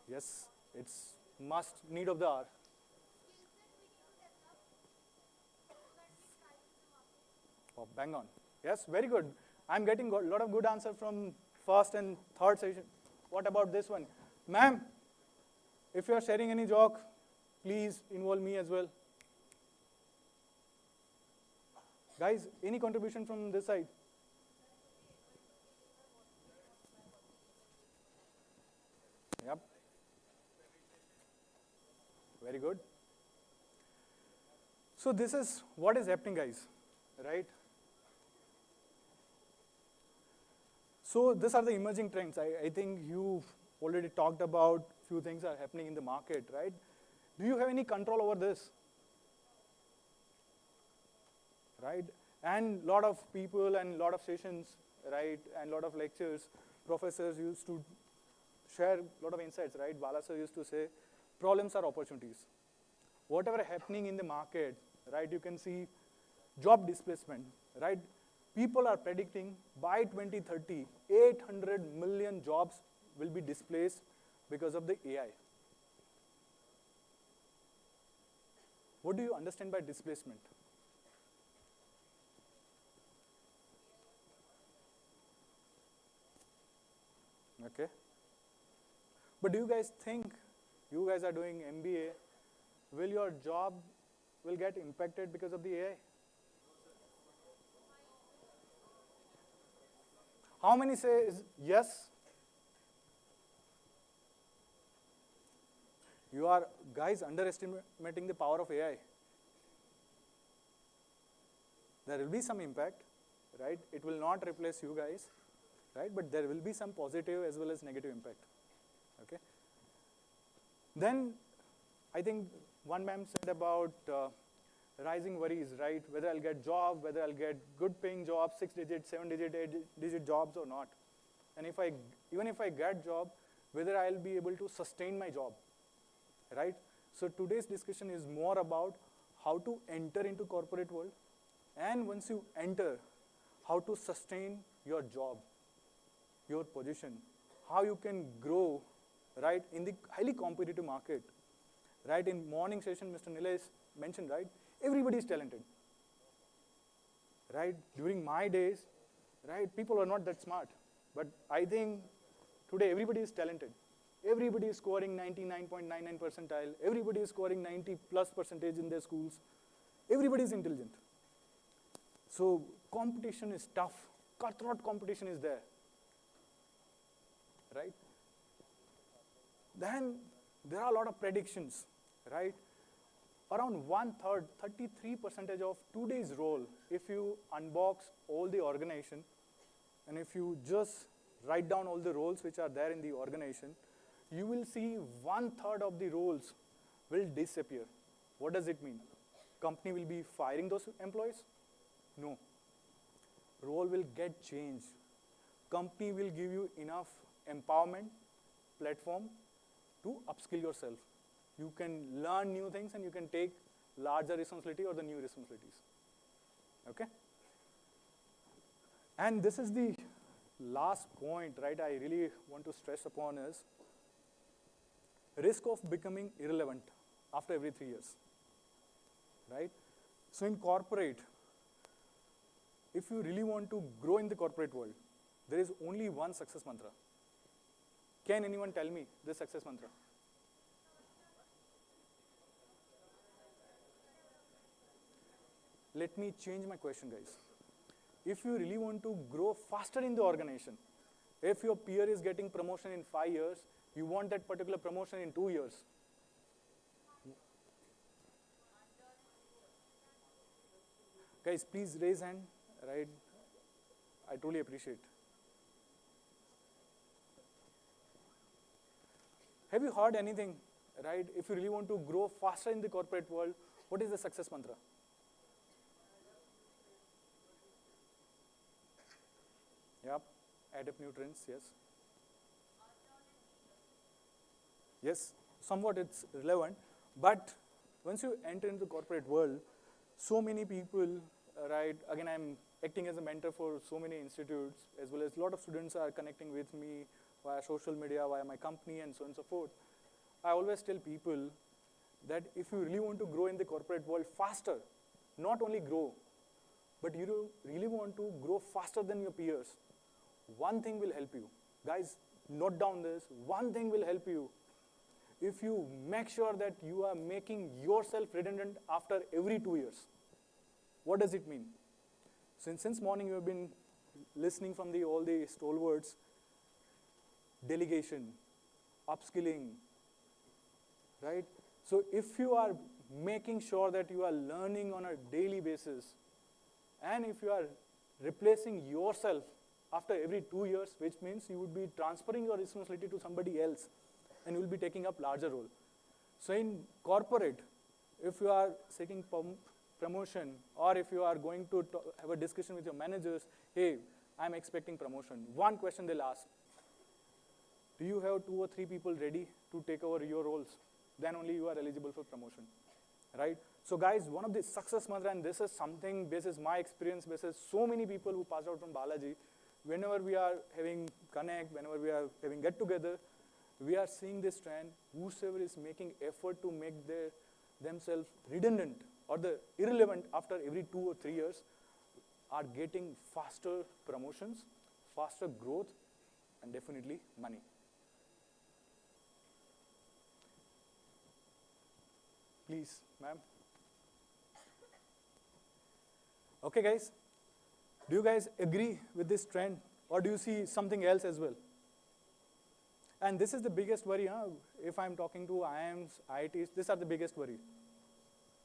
Yes, it's must need of the hour. Oh, bang on. Yes, very good. I'm getting a lot of good answer from first and third session. What about this one? Ma'am, if you are sharing any joke, please involve me as well. Guys, any contribution from this side? Yep. Very good. So this is what is happening, guys, right? So these are the emerging trends. I think you've already talked about few things are happening in the market, right? Do you have any control over this? Right? And lot of people and lot of sessions, right, and lot of lectures, professors used to share a lot of insights, right? Bala sir used to say, problems are opportunities. Whatever happening in the market, right, you can see job displacement, right? People are predicting by 2030, 800 million jobs will be displaced because of the AI. What do you understand by displacement? Okay. But do you guys think, you guys are doing MBA, will your job will get impacted because of the AI? How many say yes? You are, guys, underestimating the power of AI. There will be some impact, right? It will not replace you guys, right? But there will be some positive as well as negative impact, okay? Then, I think one ma'am said about rising worries, right? Whether I'll get job, whether I'll get good paying jobs, 6-digit, 7-digit, 8-digit jobs or not. And even if I get job, whether I'll be able to sustain my job, right? So today's discussion is more about how to enter into corporate world, and once you enter, how to sustain your job, your position, how you can grow, right, in the highly competitive market, right? In morning session, Mr. Nilesh mentioned, right, everybody is talented, right? During my days, right, people are not that smart, but I think today everybody is talented. Everybody is scoring 99.99 percentile. Everybody is scoring 90+% in their schools. Everybody is intelligent. So competition is tough. Cutthroat competition is there, right? Then there are a lot of predictions, right? Around 1/3, 33% of today's role, if you unbox all the organization, and if you just write down all the roles which are there in the organization, you will see 1/3 of the roles will disappear. What does it mean? Company will be firing those employees? No. Role will get changed. Company will give you enough empowerment, platform to upskill yourself. You can learn new things and you can take larger responsibility or the new responsibilities. Okay? And this is the last point, right, I really want to stress upon is risk of becoming irrelevant after every 3 years, right? So in corporate, if you really want to grow in the corporate world, there is only one success mantra. Can anyone tell me the success mantra? Let me change my question, guys. If you really want to grow faster in the organization, if your peer is getting promotion in 5 years, you want that particular promotion in 2 years. Guys, please raise hand, right? I truly appreciate. Have you heard anything, right? If you really want to grow faster in the corporate world, what is the success mantra? Yep. Adapt new trends, yes. Yes, somewhat it's relevant, but once you enter into the corporate world, so many people, right, again, I'm acting as a mentor for so many institutes, as well as a lot of students are connecting with me via social media, via my company, and so on and so forth. I always tell people that if you really want to grow in the corporate world faster, not only grow, but you really want to grow faster than your peers, one thing will help you. Guys, note down this, one thing will help you. If you make sure that you are making yourself redundant after every 2 years. What does it mean? Since morning you have been listening from all the stalwarts, delegation, upskilling, right? So if you are making sure that you are learning on a daily basis, and if you are replacing yourself after every 2 years, which means you would be transferring your responsibility to somebody else, and you will be taking up larger role. So in corporate, if you are seeking promotion, or if you are going to have a discussion with your managers, hey, I'm expecting promotion. One question they'll ask, do you have 2 or 3 people ready to take over your roles? Then only you are eligible for promotion, right? So guys, one of the success mantra, and this is something, this is my experience, this is so many people who passed out from Balaji, whenever we are having connect, whenever we are having get together, we are seeing this trend, whosoever is making effort to make themselves redundant or the irrelevant after every 2 or 3 years are getting faster promotions, faster growth, and definitely money. Please, ma'am. Okay, guys. Do you guys agree with this trend, or do you see something else as well? And this is the biggest worry, huh? If I'm talking to IIMs, IITs, these are the biggest worry.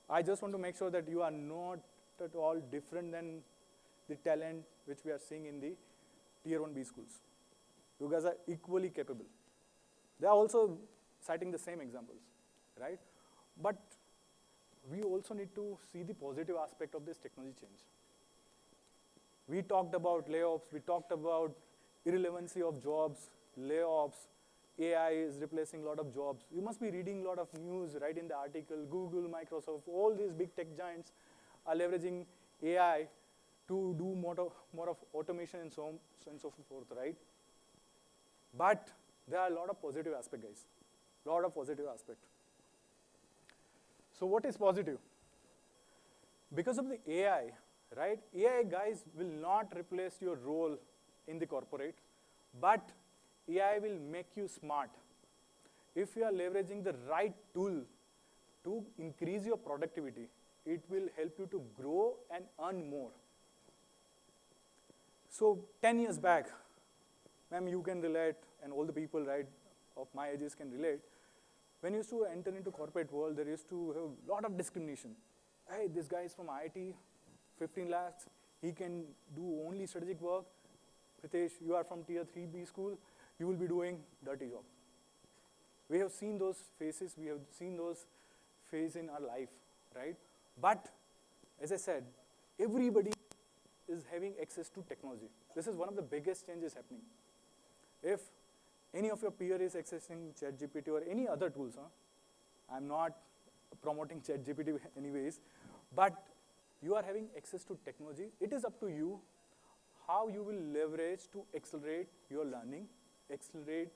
I just want to make sure that you are not at all different than the talent which we are seeing in the Tier 1B schools. You guys are equally capable. They are also citing the same examples, right? But we also need to see the positive aspect of this technology change. We talked about layoffs, we talked about irrelevancy of jobs, layoffs, AI is replacing a lot of jobs. You must be reading a lot of news, right, in the article. Google, Microsoft, all these big tech giants are leveraging AI to do more of automation and so on and so forth, right? But there are a lot of positive aspects, guys. A lot of positive aspects. So what is positive? Because of the AI, right? AI, guys, will not replace your role in the corporate, but AI will make you smart. If you are leveraging the right tool to increase your productivity, it will help you to grow and earn more. So 10 years back, ma'am, you can relate, and all the people, right, of my ages can relate. When you used to enter into corporate world, there used to have a lot of discrimination. Hey, this guy is from IIT, 15 lakhs, he can do only strategic work. Pritesh, you are from Tier 3B school, you will be doing dirty job. We have seen those faces, we have seen those faces in our life, right? But, as I said, everybody is having access to technology. This is one of the biggest changes happening. If any of your peer is accessing ChatGPT or any other tools, I'm not promoting ChatGPT anyways, but you are having access to technology. It is up to you how you will leverage to accelerate your learning, accelerate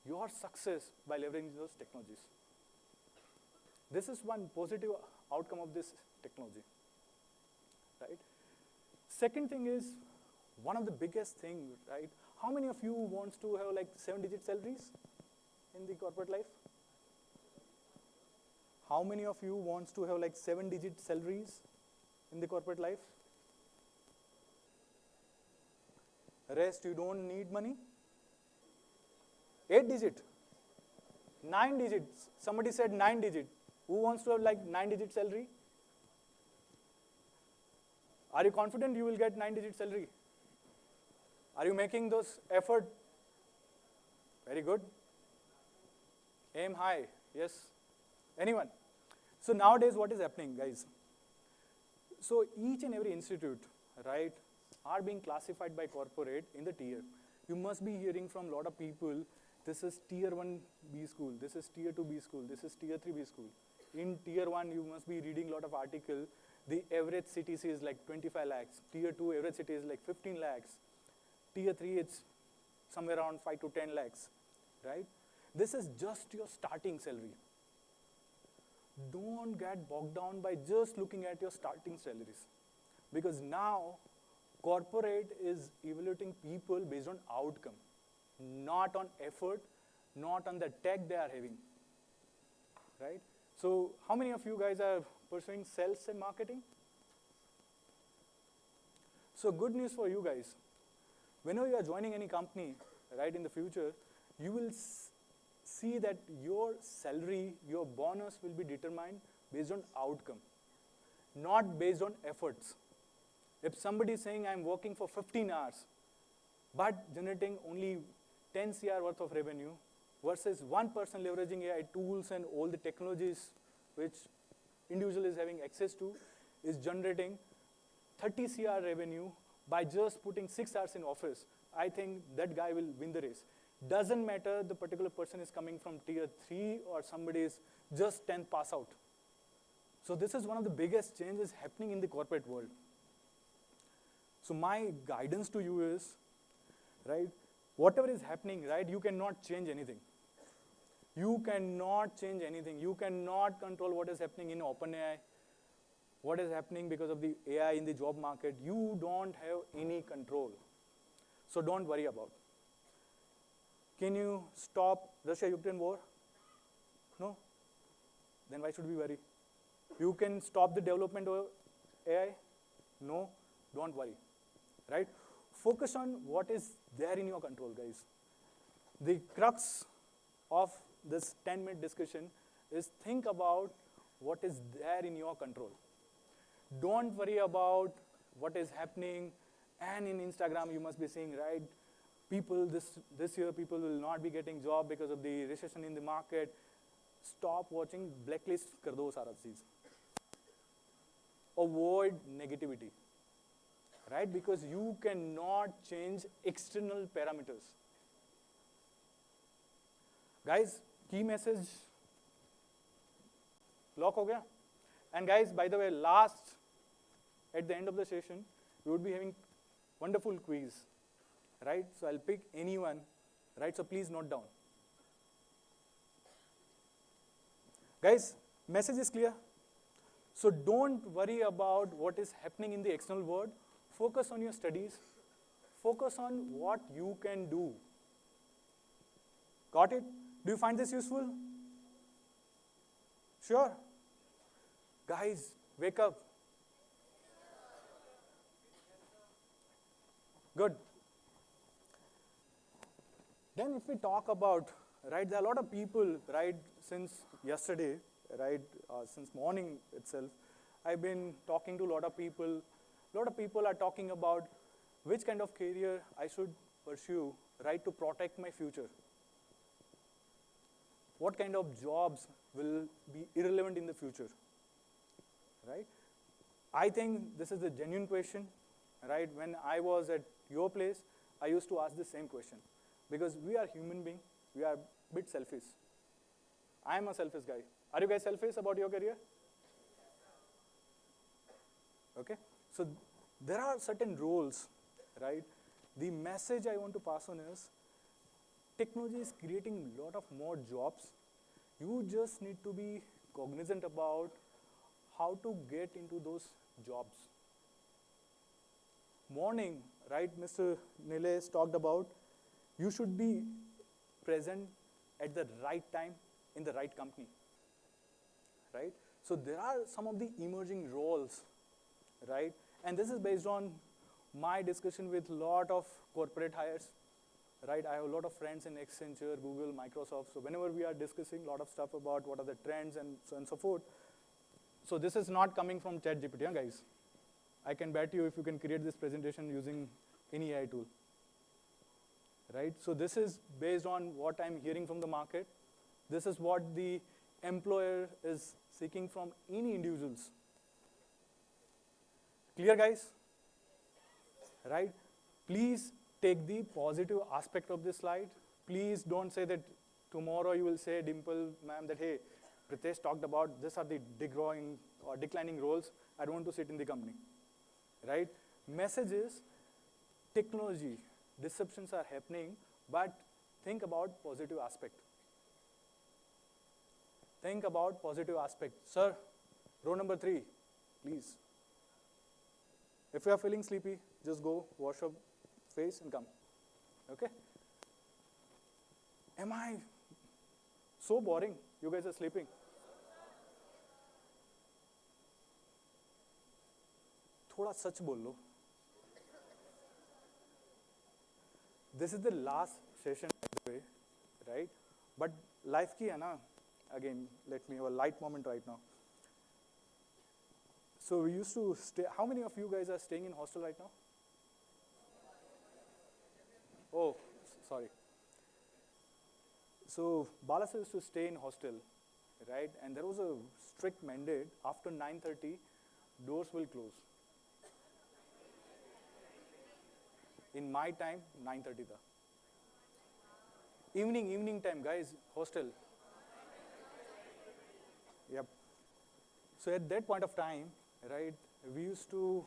your success by leveraging those technologies. This is one positive outcome of this technology, right? Second thing is, one of the biggest thing, right? How many of you wants to have like 7-digit salaries in the corporate life? How many of you wants to have like 7-digit salaries in the corporate life? Rest, you don't need money? 8-digit, 9 digits. Somebody said 9-digit. Who wants to have like 9-digit salary? Are you confident you will get 9-digit salary? Are you making those effort? Very good. Aim high, yes. Anyone? So nowadays what is happening, guys? So each and every institute, right, are being classified by corporate in the tier. You must be hearing from a lot of people, this is tier 1 B school, this is tier 2 B school, this is tier 3 B school. In tier 1, you must be reading a lot of article. The average CTC is like 25 lakhs. Tier 2 average CTC is like 15 lakhs. Tier 3, it's somewhere around 5 to 10 lakhs, right? This is just your starting salary. Don't get bogged down by just looking at your starting salaries. Because now, corporate is evaluating people based on outcome, not on effort, not on the tech they are having, right? So how many of you guys are pursuing sales and marketing? So good news for you guys. Whenever you are joining any company, right, in the future, you will see that your salary, your bonus will be determined based on outcome, not based on efforts. If somebody is saying I'm working for 15 hours, but generating only 10 CR worth of revenue versus one person leveraging AI tools and all the technologies which individual is having access to is generating 30 CR revenue by just putting 6 hours in office, I think that guy will win the race. Doesn't matter the particular person is coming from tier 3 or somebody is just 10th pass out. So this is one of the biggest changes happening in the corporate world. So my guidance to you is, right, whatever is happening, right, you cannot change anything. You cannot change anything. You cannot control what is happening in OpenAI, what is happening because of the AI in the job market. You don't have any control. So don't worry about it. Can you stop Russia-Ukraine war? No? Then why should we worry? You can stop the development of AI? No? Don't worry. Right? Focus on what is there in your control, guys. The crux of this 10-minute discussion is think about what is there in your control. Don't worry about what is happening, and in Instagram you must be seeing, right, people this year people will not be getting job because of the recession in the market. Stop watching, blacklist kar do sara cheez. Avoid negativity, right? Because you cannot change external parameters. Guys, key message lock ho gaya? And guys, by the way, at the end of the session, we would be having wonderful quiz, right? So I'll pick anyone, right? So please note down. Guys, message is clear. So don't worry about what is happening in the external world. Focus on your studies. Focus on what you can do. Got it? Do you find this useful? Sure. Guys, wake up. Good. Then if we talk about, right, there are a lot of people, right, since yesterday, right, since morning itself, I've been talking to a lot of people. A lot of people are talking about which kind of career I should pursue, right, to protect my future. What kind of jobs will be irrelevant in the future, right? I think this is a genuine question, right? When I was at your place, I used to ask the same question. Because we are human beings, we are a bit selfish. I am a selfish guy. Are you guys selfish about your career? Okay? So there are certain roles, right? The message I want to pass on is, technology is creating a lot of more jobs. You just need to be cognizant about how to get into those jobs. Morning, right, Mr. Nilesh talked about, you should be present at the right time in the right company, right? So there are some of the emerging roles, right? And this is based on my discussion with a lot of corporate hires, right? I have a lot of friends in Accenture, Google, Microsoft. So whenever we are discussing a lot of stuff about what are the trends and so on and so forth, so this is not coming from ChatGPT, huh, guys? I can bet you if you can create this presentation using any AI tool, right? So this is based on what I'm hearing from the market. This is what the employer is seeking from any individuals. Clear, guys? right? Please take the positive aspect of this slide. Please don't say that tomorrow you will say, Dimple, ma'am, that hey, Pritesh talked about this are the degrowing or declining roles. I don't want to sit in the company, right? Message is technology, disruptions are happening, but think about positive aspect. Think about positive aspect. Sir, row number 3, please. If you are feeling sleepy, just go wash your face and come. Okay? Am I so boring? You guys are sleeping. थोड़ा सच बोल लो. This is the last session, by the way, right? But life की है ना. Again, let me have a light moment right now. So we used to stay. How many of you guys are staying in hostel right now? Oh, sorry. So Balasa used to stay in hostel, right? And there was a strict mandate. After 9:30, doors will close. In my time, 9:30 tha. Evening time, guys, hostel. Yep. So at that point of time, right, we used to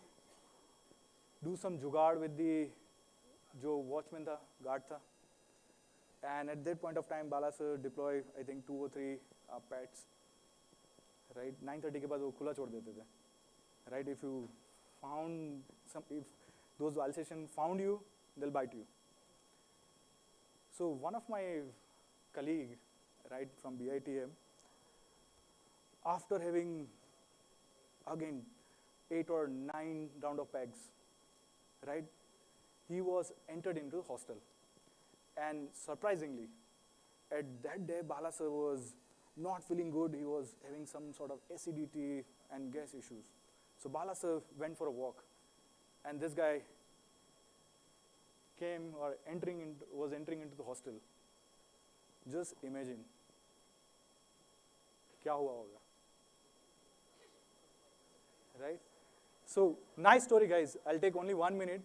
do some jugaad with the jo watchman tha, guard tha. And at that point of time, Bala sir deploy, I think 2 or 3 pets, right? 9:30 के बाद वो खुला छोड़ देते थे, right? If you found if those Alsatian found you, they'll bite you. So one of my colleague, right, from BITM, after having again 8 or 9 round of pegs, right, he was entered into hostel. And surprisingly, at that day, Bala sir was not feeling good. He was having some sort of acidity and gas issues. So Bala sir went for a walk, and this guy was entering into the hostel. Just imagine, क्या हुआ होगा, right? So nice story, guys. I'll take only 1 minute,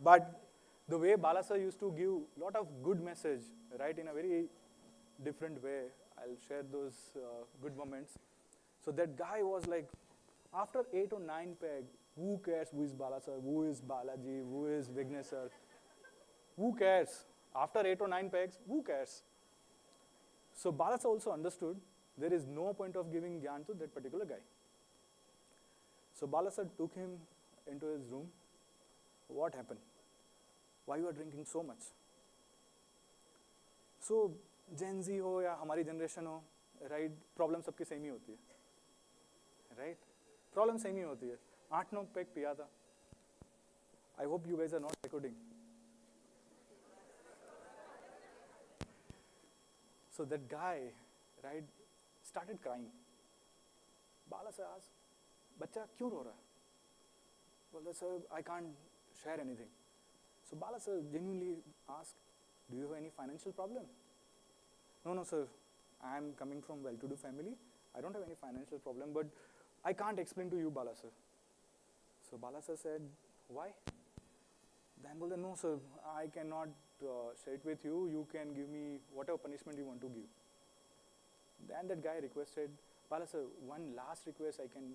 but the way Bala sir used to give a lot of good message, right, in a very different way. I'll share those good moments. So that guy was like, after 8 or 9 peg, who cares who is Bala sir, who is Balaji, who is Vignesh sir? Who cares? After 8 or 9 pegs, who cares? So Bala sir also understood there is no point of giving gyan to that particular guy. So Bala sir took him into his room. What happened? Why you are drinking so much? So Gen Z हो या हमारी generation हो, right? Problem सबकी same ही होती है, right? Problem same ही होती है. 8-9 pack पिया था. I hope you guys are not recording. So that guy, right, started crying. Bala sir asked, बच्चा क्यों रो रहा है? बोलता sir, I can't share anything. So Bala sir genuinely asked, do you have any financial problem? No sir, I am coming from well-to-do family. I don't have any financial problem, but I can't explain to you, Bala sir. So Bala sir said, why? Then bolta, no sir, I cannot share it with you. You can give me whatever punishment you want to give. Then that guy requested, Bala sir, one last request I can.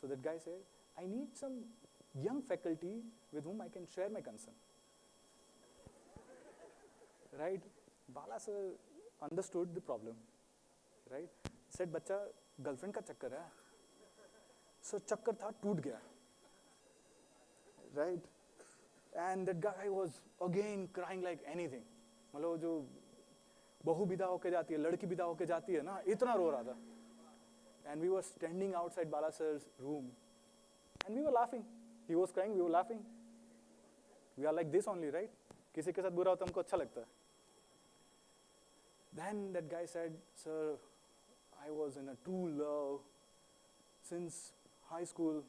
So that guy said, I need some young faculty with whom I can share my concern. Right? Bala sir understood the problem. Right? Said, बच्चा girlfriend का चक्कर है. So चक्कर था, टूट गया. Right? And that guy was again crying like anything. मतलब जो बहू विदा होके जाती है, लड़की विदा होके जाती है ना, इतना रो रहा था. And we were standing outside Bala sir's room, and we were laughing. He was crying, we were laughing. We are like this only, right? किसी के साथ बुरा होता हमको अच्छा लगता है. Then that guy said, sir, I was in a true love since high school.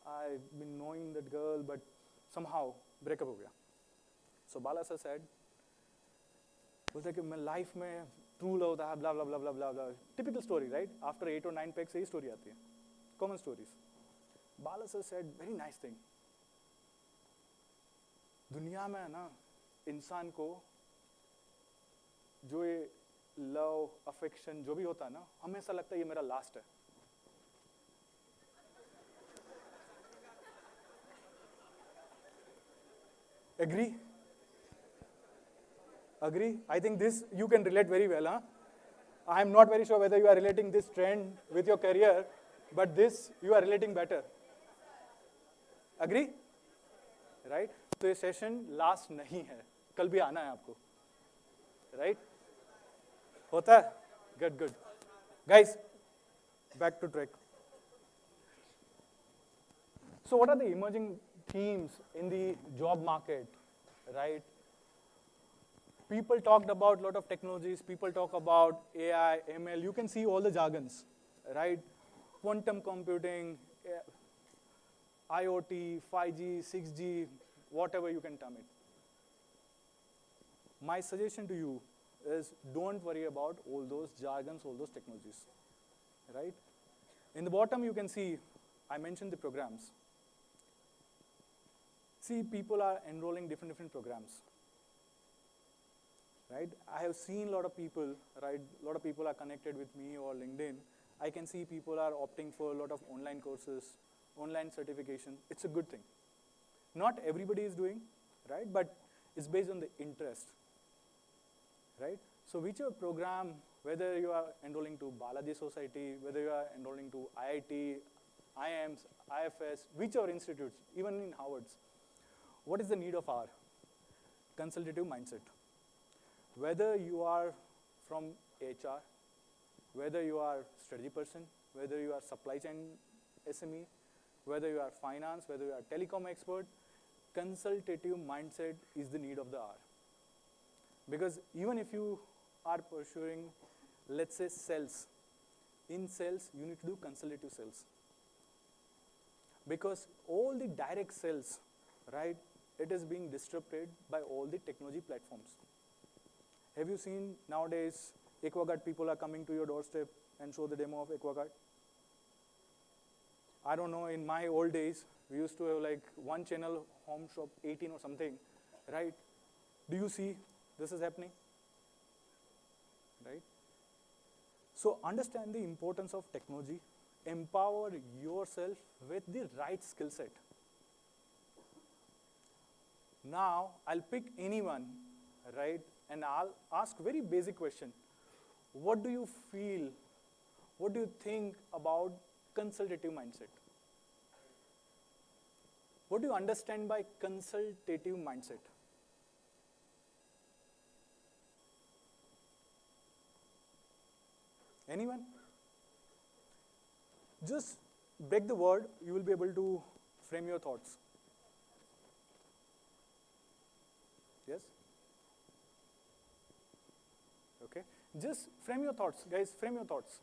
I've been knowing that girl, but somehow breakup हो गया. So Bala sir said, बोलते कि मैं life में true love था, blah blah blah blah blah blah. Typical story, right? After 8 or 9 packs, यही story आती है. Common stories. Bala sir said very nice thing. दुनिया में ना इंसान को जो ये लव अफेक्शन जो भी होता है ना, हमेशा लगता है ये मेरा लास्ट है. Agree? Agree? I think this you can relate very well, huh? I am not very sure whether you are relating this trend with your career, but this you are relating better. Agree? Right? तो ये session last नहीं है, कल भी आना है आपको. Right? होता है? Good, good. Guys, back to track. So what are the emerging themes in the job market, right? People talked about a lot of technologies. People talk about AI, ML. You can see all the jargons, right? Quantum computing, IoT, 5G, 6G, whatever you can term it. My suggestion to you is don't worry about all those jargons, all those technologies, right? In the bottom, you can see I mentioned the programs. See, people are enrolling different programs, right? I have seen a lot of people, right? A lot of people are connected with me or LinkedIn. I can see people are opting for a lot of online courses, online certification. It's a good thing. Not everybody is doing, right? But it's based on the interest, right? So whichever program, whether you are enrolling to Balaji Society, whether you are enrolling to IIT, IIMs, IFS, whichever institutes, even in Harvard's, what is the need of our consultative mindset? Whether you are from HR, whether you are strategy person, whether you are supply chain SME, whether you are finance, whether you are telecom expert, consultative mindset is the need of the hour. Because even if you are pursuing, let's say, sales, in sales, you need to do consultative sales. Because all the direct sales, right, it is being disrupted by all the technology platforms. Have you seen nowadays, AquaGuard people are coming to your doorstep and show the demo of AquaGuard? I don't know, in my old days, we used to have like one channel, home shop 18 or something, right? Do you see this is happening? Right? So understand the importance of technology. Empower yourself with the right skill set. Now, I'll pick anyone, right? And I'll ask very basic question. What do you feel, what do you think about consultative mindset? What do you understand by consultative mindset? Anyone? Just break the word, you will be able to frame your thoughts. Yes? Okay. Just frame your thoughts, guys, frame your thoughts.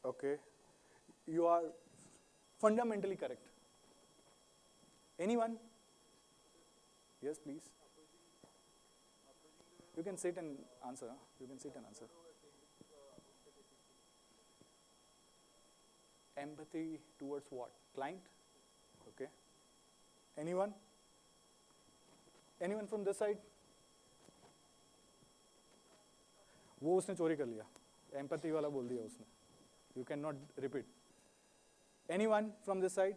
Okay. You are fundamentally correct. Anyone? Yes, please. You can sit and answer. You can sit and answer. Empathy towards what? Client? Okay. Anyone? Anyone from this side? वो उसने चोरी कर लिया. Empathy वाला बोल दिया उसने. You cannot repeat. Anyone from this side?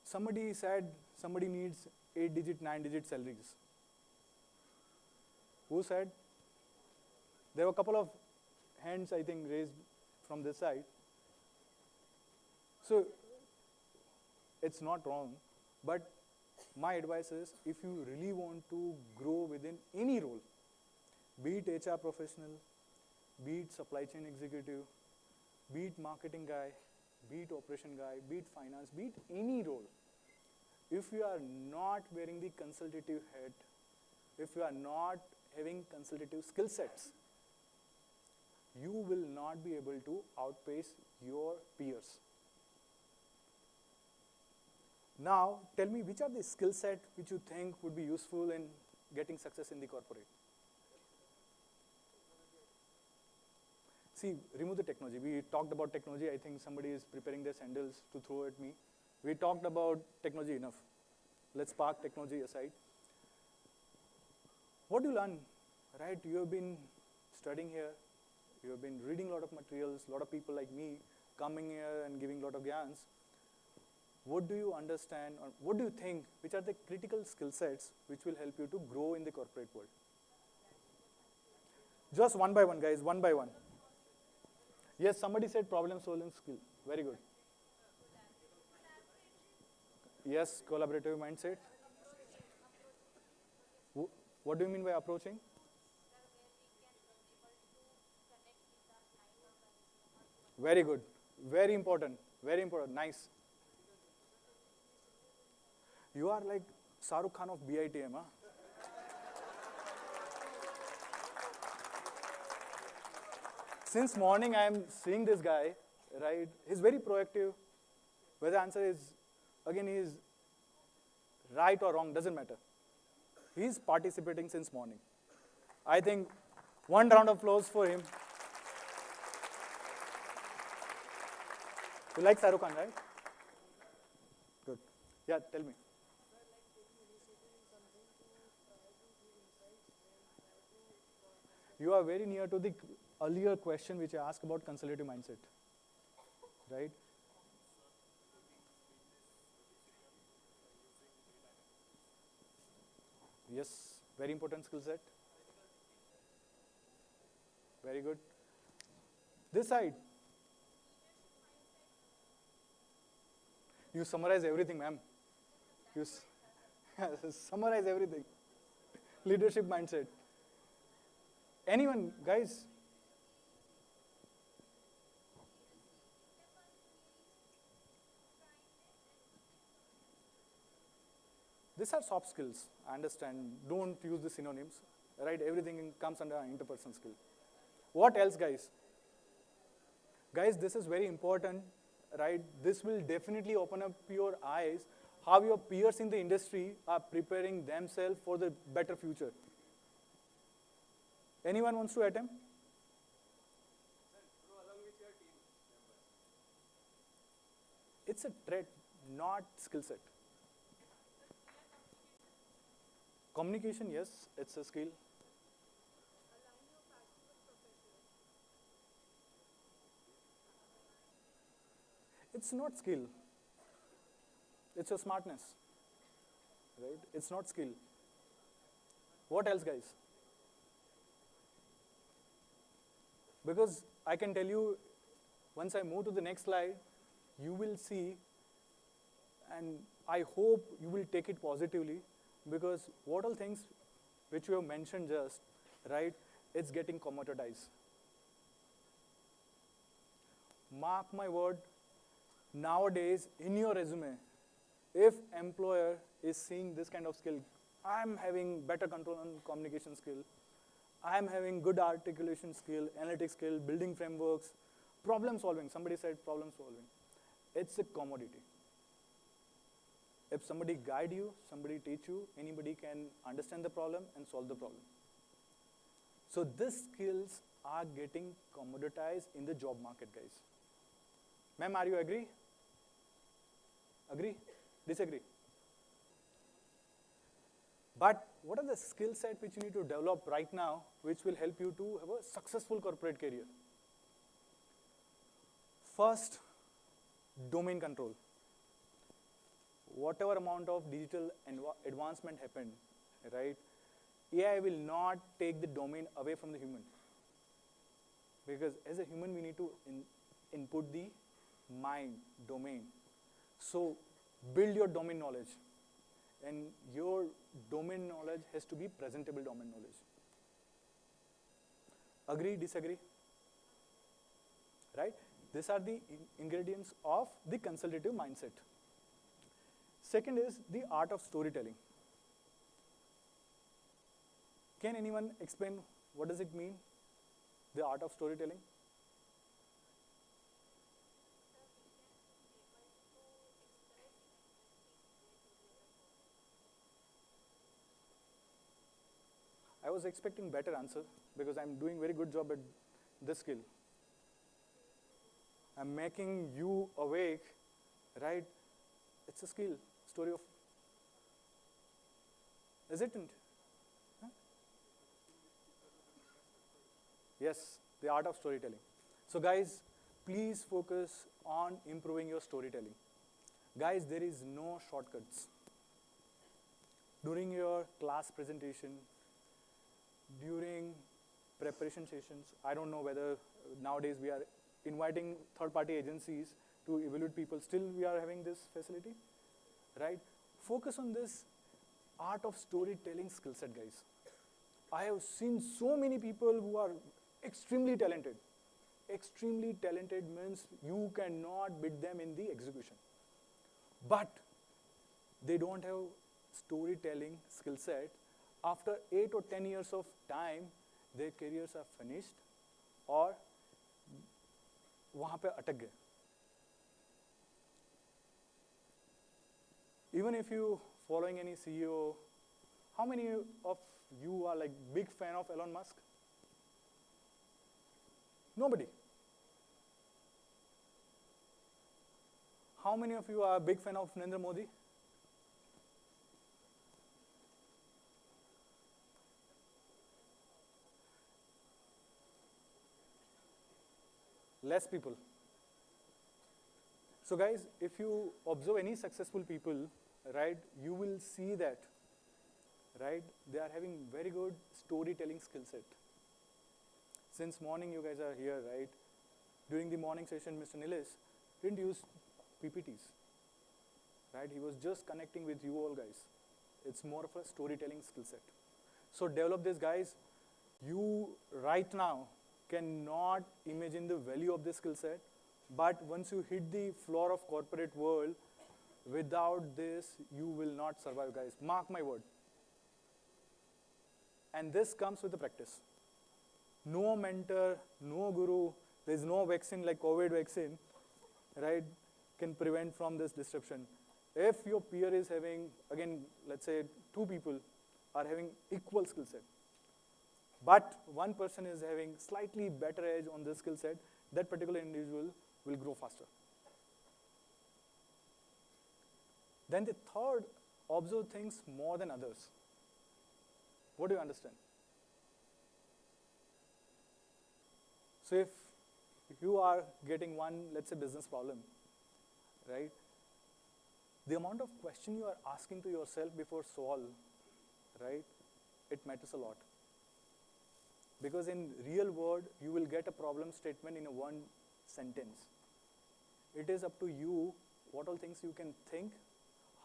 Somebody said somebody needs 8-digit, 9-digit salaries. Who said? There were a couple of hands, I think, raised from this side. So it's not wrong, but my advice is if you really want to grow within any role, be it HR professional, be it supply chain executive, be it marketing guy, be it operation guy, be it finance, be it any role, if you are not wearing the consultative hat, if you are not having consultative skill sets, you will not be able to outpace your peers. Now, tell me, which are the skill set which you think would be useful in getting success in the corporate? See, remove the technology. We talked about technology. I think somebody is preparing their sandals to throw at me. We talked about technology enough. Let's park technology aside. What do you learn, right? You have been studying here. You have been reading a lot of materials, a lot of people like me coming here and giving a lot of gyans. What do you understand, or what do you think, which are the critical skill sets which will help you to grow in the corporate world? Just one by one, guys, one by one. Yes, somebody said problem solving skill. Very good. Yes, collaborative mindset. What do you mean by approaching? Very good. Very important. Very important. Nice. You are like Shahrukh Khan of BITM, huh? Since morning I am seeing this guy, right? He's very proactive. Whether the answer is, again, he is right or wrong, doesn't matter. He's participating since morning. I think one round of applause for him. You like Shahrukh Khan, right? Good. Yeah, tell me. You are very near to the earlier question which I asked about consultative mindset, right? Yes, very important skill set. Very good. This side. You summarize everything, ma'am. You summarize everything. Leadership mindset. Anyone, guys? These are soft skills, I understand. Don't use the synonyms, right? Everything comes under interpersonal skill. What else, guys? Guys, this is very important, right? This will definitely open up your eyes how your peers in the industry are preparing themselves for the better future. Anyone wants to attempt? It's a trait, not skill set. Communication, yes, it's a skill. It's not skill. It's a smartness, right? It's not skill. What else, guys? Because I can tell you, once I move to the next slide, you will see, and I hope you will take it positively, because what all things which you have mentioned just, right, it's getting commoditized. Mark my word, nowadays in your resume, if employer is seeing this kind of skill, I'm having better control on communication skill, I'm having good articulation skill, analytic skill, building frameworks, problem solving, somebody said problem solving. It's a commodity. If somebody guide you, somebody teach you, anybody can understand the problem and solve the problem. So these skills are getting commoditized in the job market, guys. Ma'am, are you agree? Agree? Disagree? But what are the skill set which you need to develop right now which will help you to have a successful corporate career? First, domain control. Whatever amount of digital advancement happened, right, AI will not take the domain away from the human. Because as a human, we need to input the mind, domain. So build your domain knowledge. And your domain knowledge has to be presentable domain knowledge. Agree, disagree? Right? These are the ingredients of the consultative mindset. Second is the art of storytelling. Can anyone explain what does it mean, the art of storytelling? I was expecting better answer because I'm doing very good job at this skill. I'm making you awake, right? It's a skill, story of, isn't it? Huh? Yes, the art of storytelling. So guys, please focus on improving your storytelling. Guys, there is no shortcuts. During your class presentation, during preparation sessions, I don't know whether nowadays we are inviting third-party agencies to evaluate people. Still, we are having this facility, right? Focus on this art of storytelling skill set, guys. I have seen so many people who are extremely talented. Extremely talented means you cannot beat them in the execution. But they don't have storytelling skill set. After 8 or 10 years of time, their careers are finished or वहाँ पे अटक गए. Even if you following any CEO, how many of you are like big fan of Elon Musk? Nobody. How many of you are a big fan of Narendra Modi? Less people. So guys, if you observe any successful people, right, you will see that, right, they are having very good storytelling skill set. Since morning you guys are here, right? During the morning session, Mr. Nilesh didn't use PPTs, right? He was just connecting with you all guys. It's more of a storytelling skill set. So develop this, guys. You right now cannot imagine the value of this skill set, but once you hit the floor of corporate world, without this, you will not survive, guys. Mark my word. And this comes with the practice. No mentor, no guru, there's no vaccine like COVID vaccine, right, can prevent from this disruption. If your peer is having, again, let's say 2 people are having equal skill set, but one person is having slightly better edge on this skill set, that particular individual will grow faster. Then the third, observe things more than others. What do you understand? So if you are getting one, let's say, business problem, right? The amount of question you are asking to yourself before solve, right? It matters a lot. Because in real world, you will get a problem statement in a one sentence. It is up to you what all things you can think,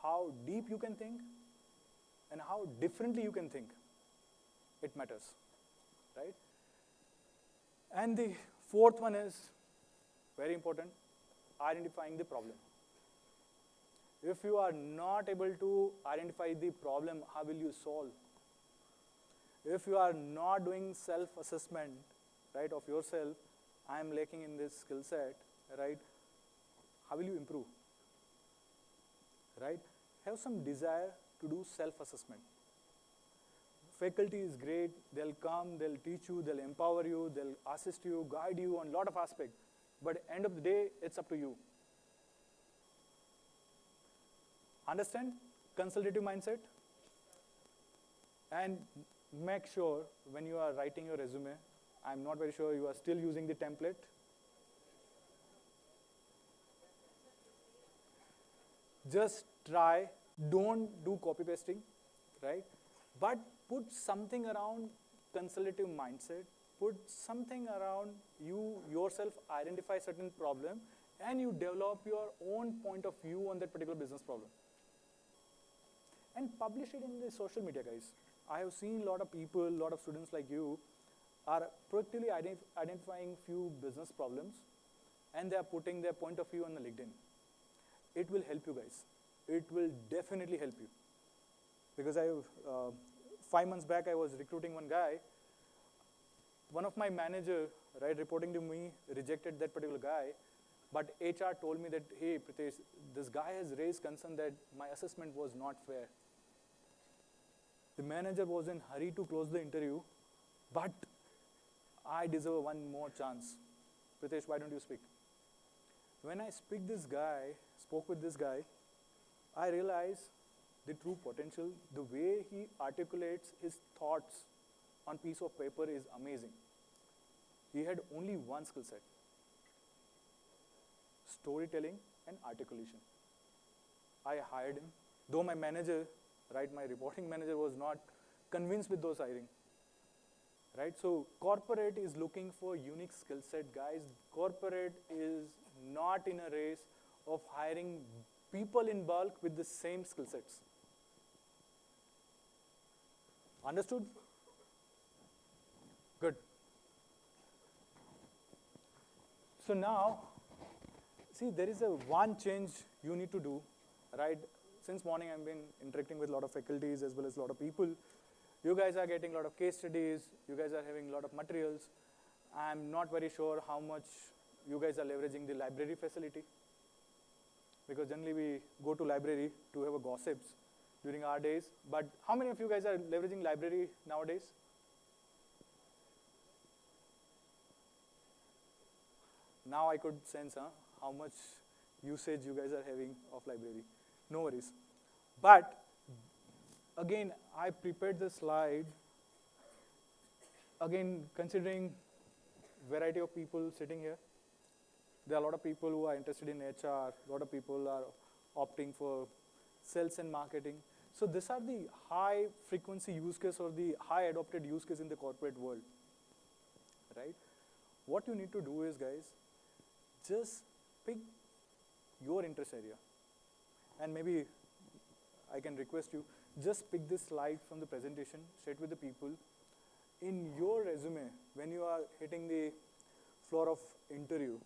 how deep you can think, and how differently you can think. It matters, right? And the fourth one is very important, identifying the problem. If you are not able to identify the problem, how will you solve? If you are not doing self-assessment, right, of yourself, I am lacking in this skill set, right, how will you improve? Right? Have some desire to do self-assessment. Faculty is great, they'll come, they'll teach you, they'll empower you, they'll assist you, guide you on a lot of aspects. But at the end of the day, it's up to you. Understand? Consultative mindset. And make sure when you are writing your resume, I'm not very sure you are still using the template. Just try, don't do copy pasting, right? But put something around consultative mindset, put something around you yourself identify certain problem and you develop your own point of view on that particular business problem. And publish it in the social media, guys. I have seen a lot of people, a lot of students like you are proactively identifying few business problems and they are putting their point of view on the LinkedIn. It will help you guys. It will definitely help you. Because 5 months back, I was recruiting one guy. One of my manager, right, reporting to me, rejected that particular guy. But HR told me that, hey, Pritesh, this guy has raised concern that my assessment was not fair. The manager was in hurry to close the interview, but I deserve one more chance. Pritesh, why don't you speak? When I spoke with this guy, I realized the true potential. The way he articulates his thoughts on piece of paper is amazing. He had only one skill set: storytelling and articulation. I hired him, though my manager, my reporting manager was not convinced with those hiring. Right, so corporate is looking for unique skill set, guys. Corporate is not in a race of hiring people in bulk with the same skill sets. Understood? Good. So now, see, there is one change you need to do, right? Since morning I've been interacting with a lot of faculties as well as a lot of people. You guys are getting a lot of case studies. You guys are having a lot of materials. I'm not very sure how much you guys are leveraging the library facility, because generally we go to library to have a gossips during our days. But how many of you guys are leveraging library nowadays? Now I could sense how much usage you guys are having of library. No worries. But again, I prepared the slide, again, considering variety of people sitting here. There are a lot of people who are interested in HR, a lot of people are opting for sales and marketing. So these are the high frequency use case or the high adopted use case in the corporate world, right? What you need to do is, guys, just pick your interest area. And maybe I can request you, just pick this slide from the presentation, share it with the people. In your resume, when you are hitting the floor of interview,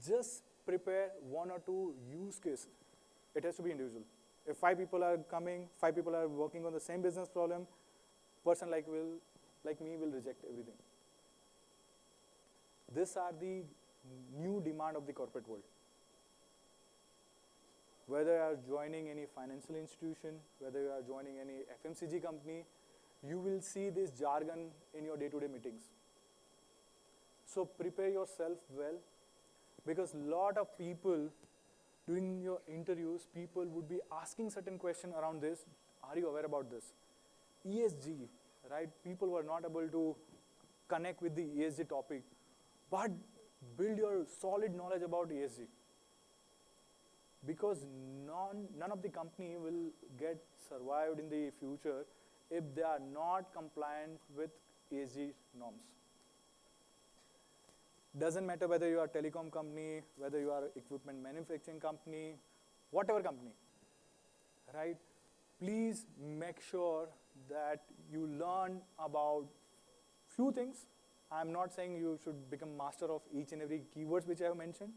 just prepare one or two use cases. It has to be individual. If 5 people are coming, 5 people are working on the same business problem, person like me will reject everything. These are the new demand of the corporate world. Whether you are joining any financial institution, whether you are joining any FMCG company, you will see this jargon in your day-to-day meetings. So prepare yourself well, because a lot of people during your interviews, people would be asking certain questions around this. Are you aware about this? ESG, right? People were not able to connect with the ESG topic, but build your solid knowledge about ESG. Because none of the company will get survived in the future if they are not compliant with ESG norms. Doesn't matter whether you are a telecom company, whether you are an equipment manufacturing company, whatever company, right? Please make sure that you learn about few things. I'm not saying you should become master of each and every keywords which I have mentioned,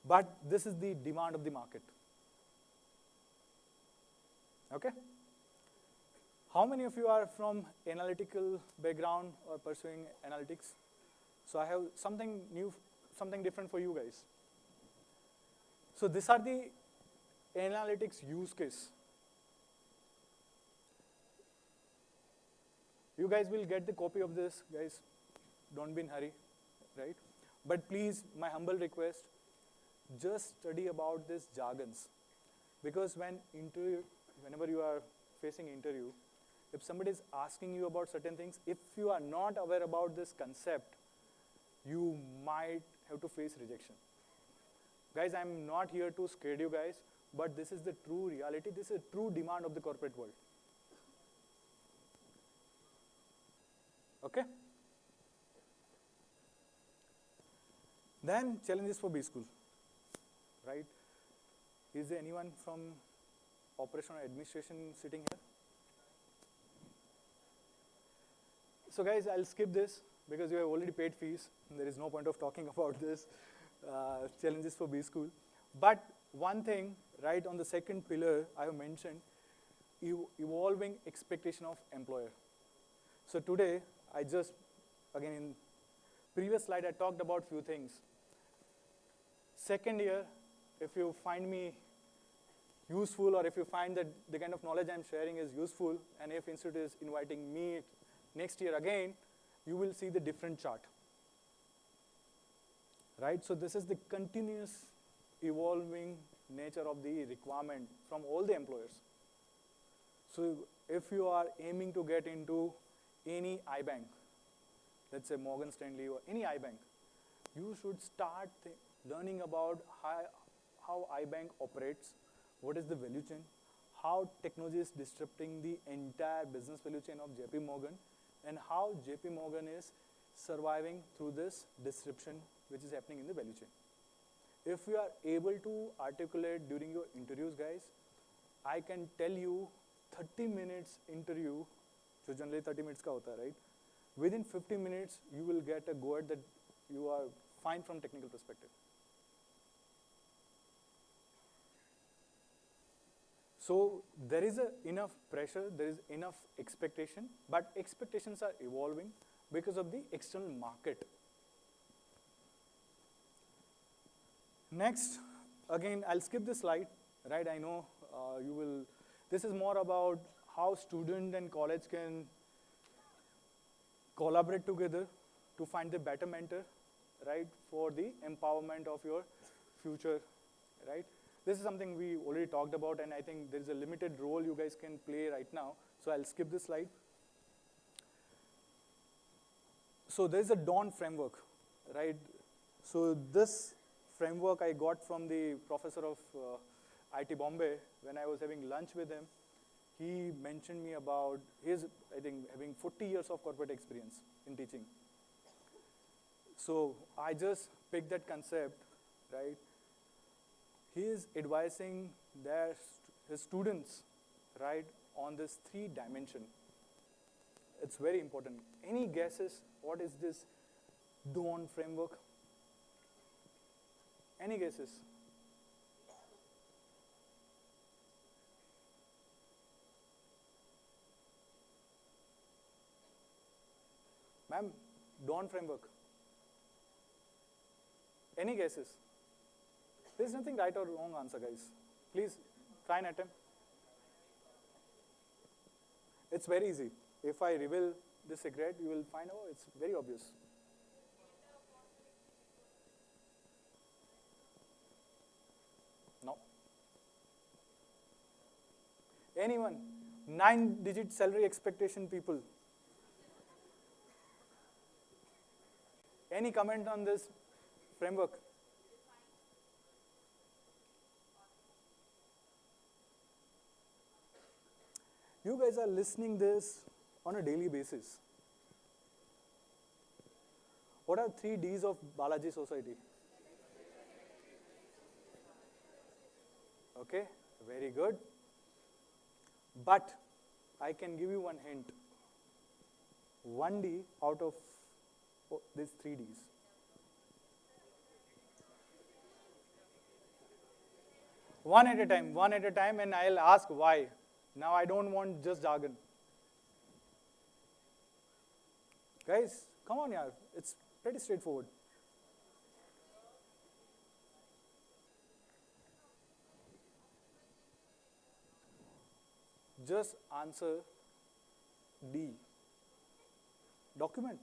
but this is the demand of the market. Okay? How many of you are from analytical background or pursuing analytics? So I have something new, something different for you guys. So these are the analytics use case. You guys will get the copy of this, guys. Don't be in hurry, right? But please, my humble request, just study about these jargons. Because whenever you are facing interview, if somebody is asking you about certain things, if you are not aware about this concept, you might have to face rejection. Guys, I'm not here to scare you guys, but this is the true reality. This is a true demand of the corporate world. Okay? Then challenges for B School, right? Is there anyone from operation or administration sitting here? So guys, I'll skip this because you have already paid fees. There is no point of talking about this, challenges for B School. But one thing, right, on the second pillar I have mentioned, evolving expectation of employer. So today, again in previous slide I talked about few things. Second year, if you find me useful, or if you find that the kind of knowledge I'm sharing is useful, and if Institute is inviting me next year again, you will see the different chart. Right? So this is the continuous evolving nature of the requirement from all the employers. So if you are aiming to get into any iBank, let's say Morgan Stanley or any iBank, you should start learning about how iBank operates, what is the value chain, how technology is disrupting the entire business value chain of JP Morgan, and how JP Morgan is surviving through this disruption which is happening in the value chain. If you are able to articulate during your interviews, guys, I can tell you 30 minutes interview, so generally 30 minutes ka hota hai, right? Within 50 minutes, you will get a go at that you are fine from technical perspective. So there is enough pressure, there is enough expectation, but expectations are evolving because of the external market. Next, again, I'll skip this slide, right? I know you will, this is more about how student and college can collaborate together to find the better mentor, right, for the empowerment of your future, right? This is something we already talked about, and I think there is a limited role you guys can play right now, so I'll skip this slide. So there is a Dawn framework, right? So this framework I got from the professor of IT Bombay when I was having lunch with him. He mentioned me about his, I think, having 40 years of corporate experience in teaching. So I just picked that concept, right? He is advising his students, right, on this 3 dimension. It's very important. Any guesses what is this Dawn framework? Any guesses? Ma'am, Dawn framework. Any guesses? There's nothing right or wrong answer, guys. Please try and attempt. It's very easy. If I reveal the secret, you will find out it's very obvious. No. Anyone? 9-digit salary expectation people. Any comment on this framework? You guys are listening this on a daily basis. What are 3 Ds of Balaji society? Okay, very good. But I can give you one hint. 1 D out of these 3 Ds. One at a time, and I'll ask why. Now I don't want just jargon. Guys, come on, yaar. It's pretty straightforward. Just answer D. Document.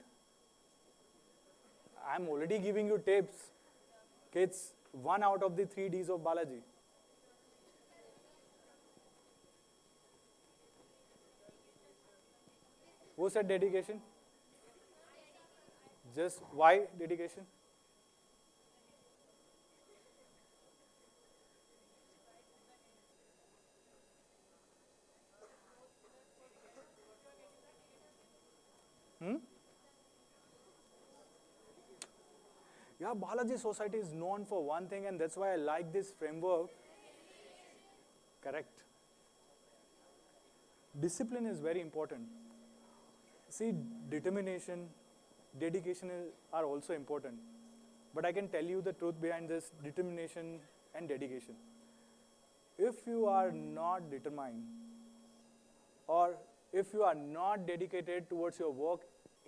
I'm already giving you tips. It's 1 out of the 3 Ds of Balaji. Who said dedication? Just why dedication? Yeah, Balaji Society is known for one thing, and that's why I like this framework. Correct. Discipline is very important. See, determination, dedication are also important. But I can tell you the truth behind this determination and dedication. If you are not determined, or if you are not dedicated towards your work,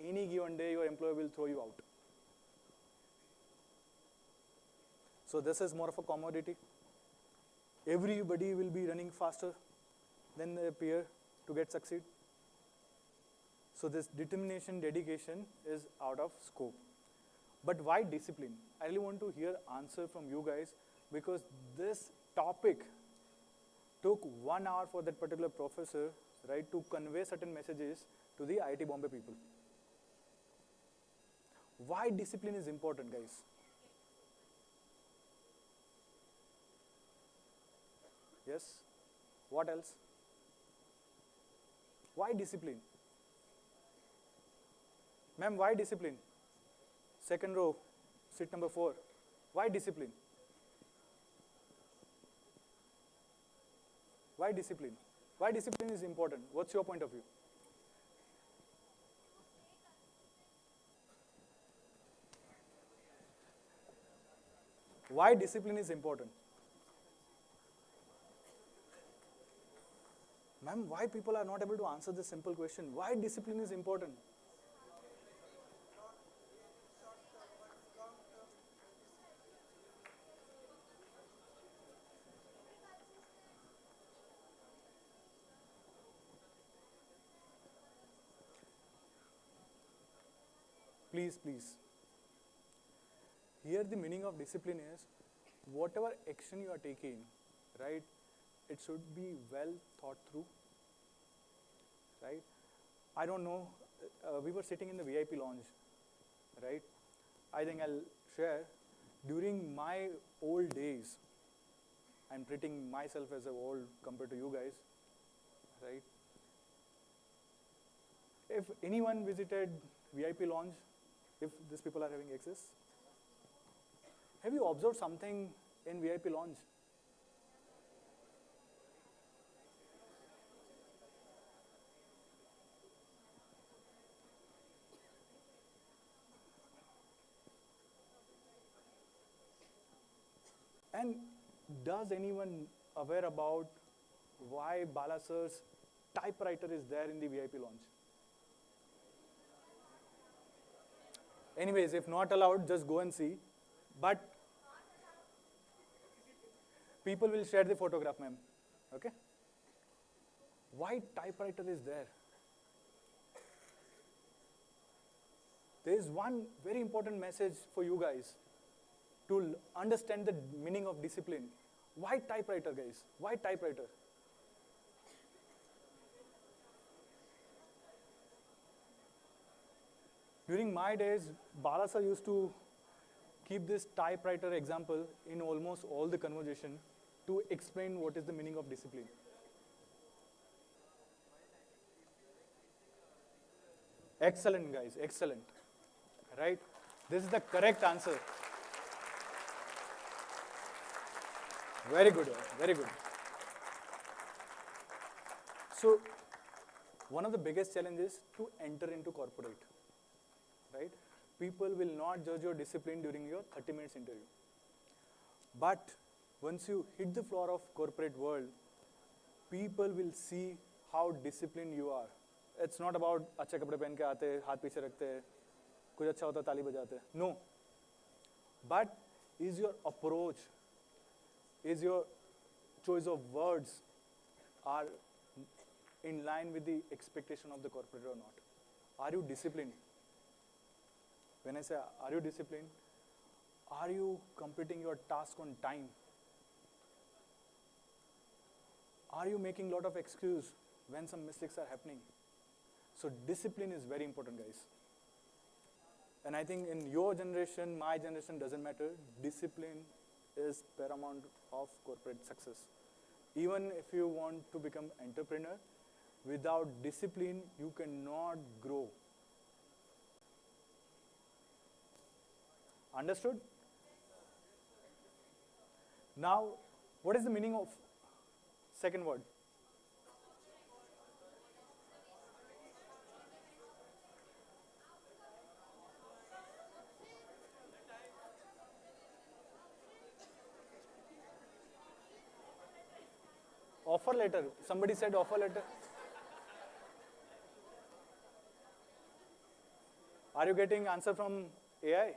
any given day your employer will throw you out. So this is more of a commodity. everybody will be running faster than their peer to get succeed. So this determination, dedication is out of scope. But why discipline? I really want to hear answer from you guys, because this topic took 1 hour for that particular professor, right, to convey certain messages to the IIT Bombay people. Why discipline is important, guys? Yes? What else? Why discipline? Ma'am, why discipline? Second row, seat number 4. Why discipline? Why discipline? Why discipline is important? What's your point of view? Why discipline is important? Ma'am, why people are not able to answer this simple question? Why discipline is important? Please, please. Here the meaning of discipline is, whatever action you are taking, right, it should be well thought through, right? I don't know, we were sitting in the VIP lounge, right? I think I'll share, during my old days, I'm treating myself as old compared to you guys, right? If anyone visited VIP lounge, if these people are having access, have you observed something in VIP lounge? And does anyone aware about why Bala sir's typewriter is there in the VIP lounge? Anyways, if not allowed, just go and see. But people will share the photograph, ma'am. Okay? Why typewriter is there? There is one very important message for you guys to understand the meaning of discipline. Why typewriter, guys? Why typewriter? During my days, Bala sir used to keep this typewriter example in almost all the conversation to explain what is the meaning of discipline. Excellent, guys, excellent. Right? This is the correct answer. Very good, very good. So, one of the biggest challenges to enter into corporate, right? People will not judge your discipline during your 30 minutes interview. But once you hit the floor of corporate world, people will see how disciplined you are. It's not about अच्छे कपड़े पहन के आते, हाथ पीछे रखते, कुछ अच्छा होता ताली बजाते. No. But is your approach, is your choice of words are in line with the expectation of the corporate or not? Are you disciplined? When I say, are you disciplined? Are you completing your task on time? Are you making a lot of excuse when some mistakes are happening? So discipline is very important, guys. And I think in your generation, my generation, doesn't matter. Discipline is paramount of corporate success. Even if you want to become entrepreneur, without discipline, you cannot grow. Understood? Now, what is the meaning of second word? Offer letter. Somebody said offer letter. Are you getting answer from AI?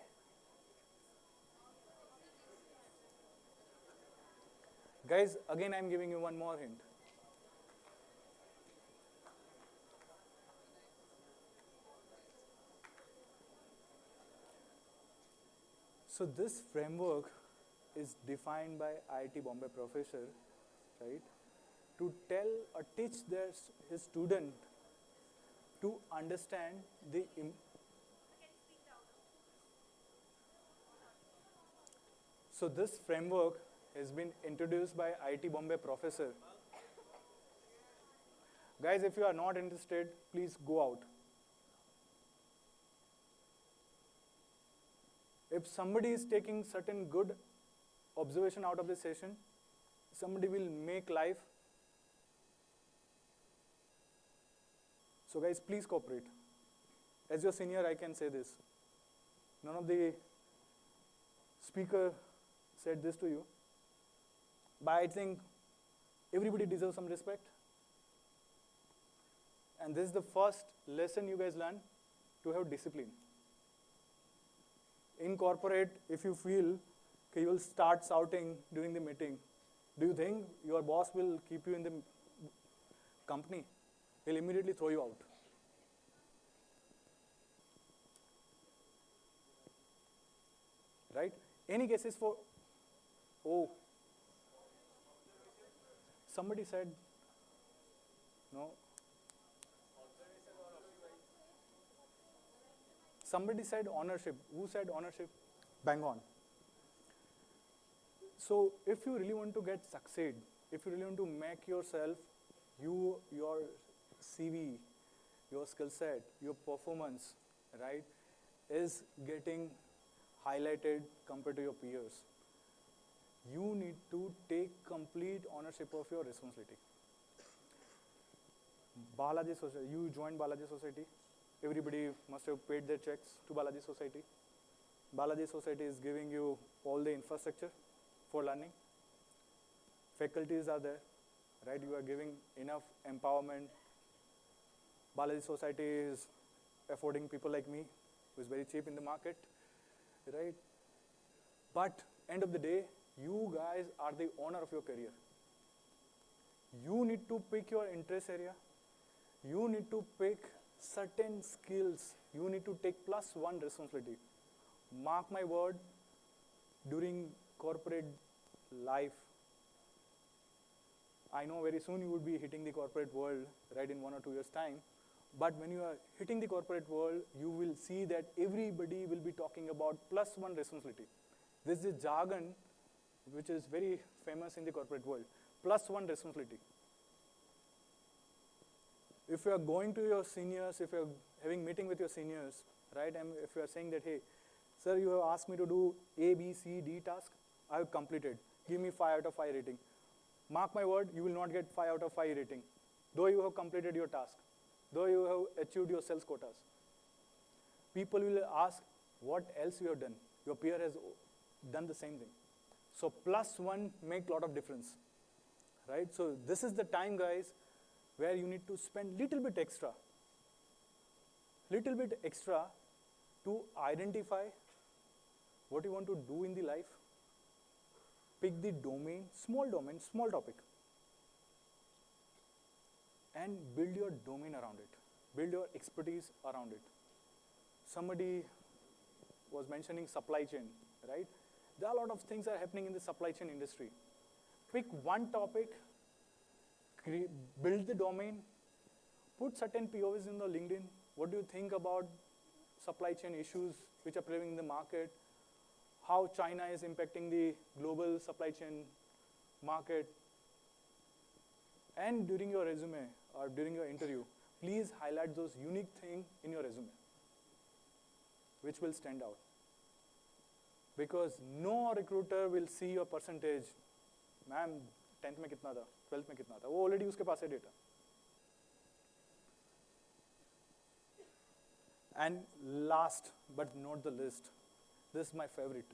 Guys, again I'm giving you one more hint. So this framework is defined by IIT Bombay professor, right, to tell or teach his student to understand the so this framework has been introduced by IIT Bombay professor. Guys, if you are not interested, please go out. If somebody is taking certain good observation out of this session, somebody will make life. So guys, please cooperate. As your senior, I can say this. None of the speaker said this to you, but I think everybody deserves some respect. And this is the first lesson you guys learn, to have discipline. In corporate, if you feel okay, you will start shouting during the meeting, do you think your boss will keep you in the company? He'll immediately throw you out. Right? Any cases for, oh, somebody said, no. Somebody said ownership. Who said ownership? Bang on. So if you really want to succeed, if you really want to make yourself, your CV, your skill set, your performance, right, is getting highlighted compared to your peers, you need to take complete ownership of your responsibility. Balaji Society, you joined Balaji Society. Everybody must have paid their checks to Balaji Society. Balaji Society is giving you all the infrastructure for learning. Faculties are there, right? You are giving enough empowerment. Balaji Society is affording people like me, who is very cheap in the market, right? But end of the day, you guys are the owner of your career. You need to pick your interest area. You need to pick certain skills. You need to take +1 responsibility. Mark my word, during corporate life, I know very soon you would be hitting the corporate world, right, in 1 or 2 years' time. But when you are hitting the corporate world, you will see that everybody will be talking about +1 responsibility. This is jargon which is very famous in the corporate world. +1 responsibility. If you are going to your seniors, if you are having meeting with your seniors, right, and if you are saying that, hey, sir, you have asked me to do A, B, C, D task, I have completed. Give me 5 out of 5 rating. Mark my word, you will not get 5 out of 5 rating, though you have completed your task, though you have achieved your sales quotas. People will ask, what else you have done? Your peer has done the same thing. So +1 make a lot of difference, right? So this is the time, guys, where you need to spend little bit extra to identify what you want to do in the life. Pick the domain, small topic, and build your domain around it. Build your expertise around it. Somebody was mentioning supply chain, right? There are a lot of things that are happening in the supply chain industry. Pick one topic, build the domain, put certain POVs in the LinkedIn. What do you think about supply chain issues which are prevailing in the market? How China is impacting the global supply chain market? And during your resume or during your interview, please highlight those unique things in your resume which will stand out. Because no recruiter will see your percentage. Ma'am, 10th में कितना था, 12th में कितना था, वो already उसके पास है data. And last but not the least, this is my favorite.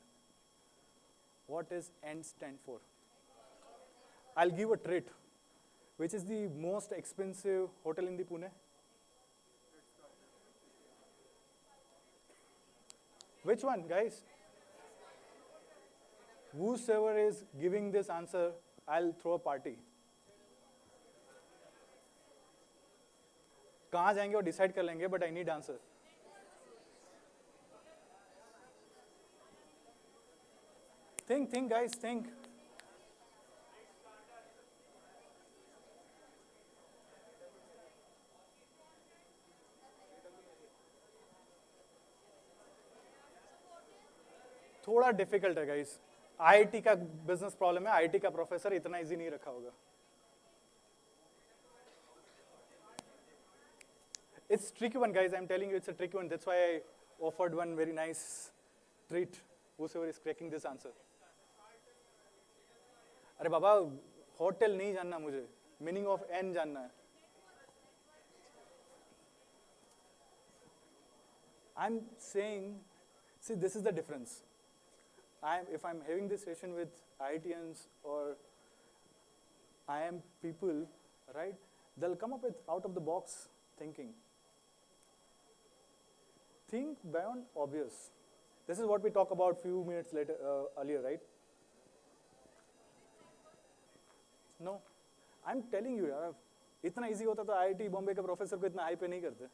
What does N stand for? I'll give a treat. Which is the most expensive hotel in the Pune? Which one, guys? Whosoever is giving this answer, I'll throw a party. कहाँ जाएंगे वो decide कर लेंगे, but I need answer. Think, guys, think. थोड़ा difficult है guys. IIT का business problem है, IIT का प्रोफेसर इतना इजी नहीं रखा होगा. It's tricky one, guys. I'm telling you, it's a tricky one. That's why I offered one very nice treat. Whoever is cracking this answer. अरे बाबा, hotel नहीं जानना मुझे, मीनिंग ऑफ एन जानना है. I'm saying, see, this is the difference. If I'm having this session with IITians or IIM people, right, they'll come up with out of the box thinking. Think beyond obvious. This is what we talked about few minutes later earlier, right? No, I'm telling you, यार, इतना easy होता तो IIT Bombay के professor को इतना high पे नहीं करते.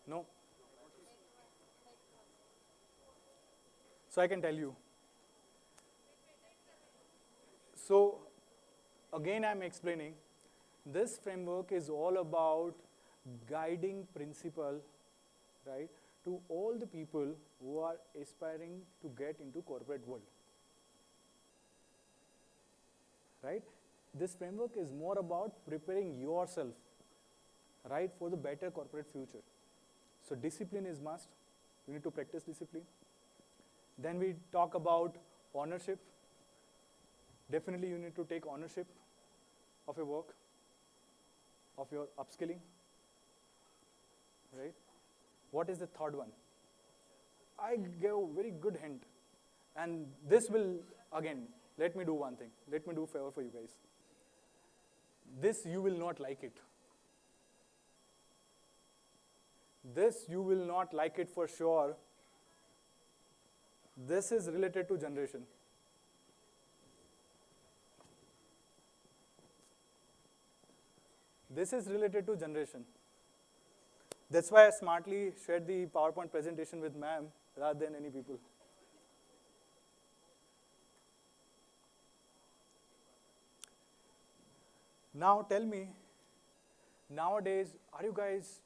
No. So I can tell you. So again, I'm explaining. This framework is all about guiding principle, right, to all the people who are aspiring to get into corporate world. Right? This framework is more about preparing yourself, right, for the better corporate future. So discipline is must. You need to practice discipline. Then we talk about ownership. Definitely you need to take ownership of your work, of your upskilling, right? What is the third one? I gave a very good hint. And this will, again, let me do one thing. Let me do a favor for you guys. This you will not like it. This you will not like it for sure. This is related to generation. This is related to generation. That's why I smartly shared the PowerPoint presentation with ma'am rather than any people. Now tell me, nowadays, are you guys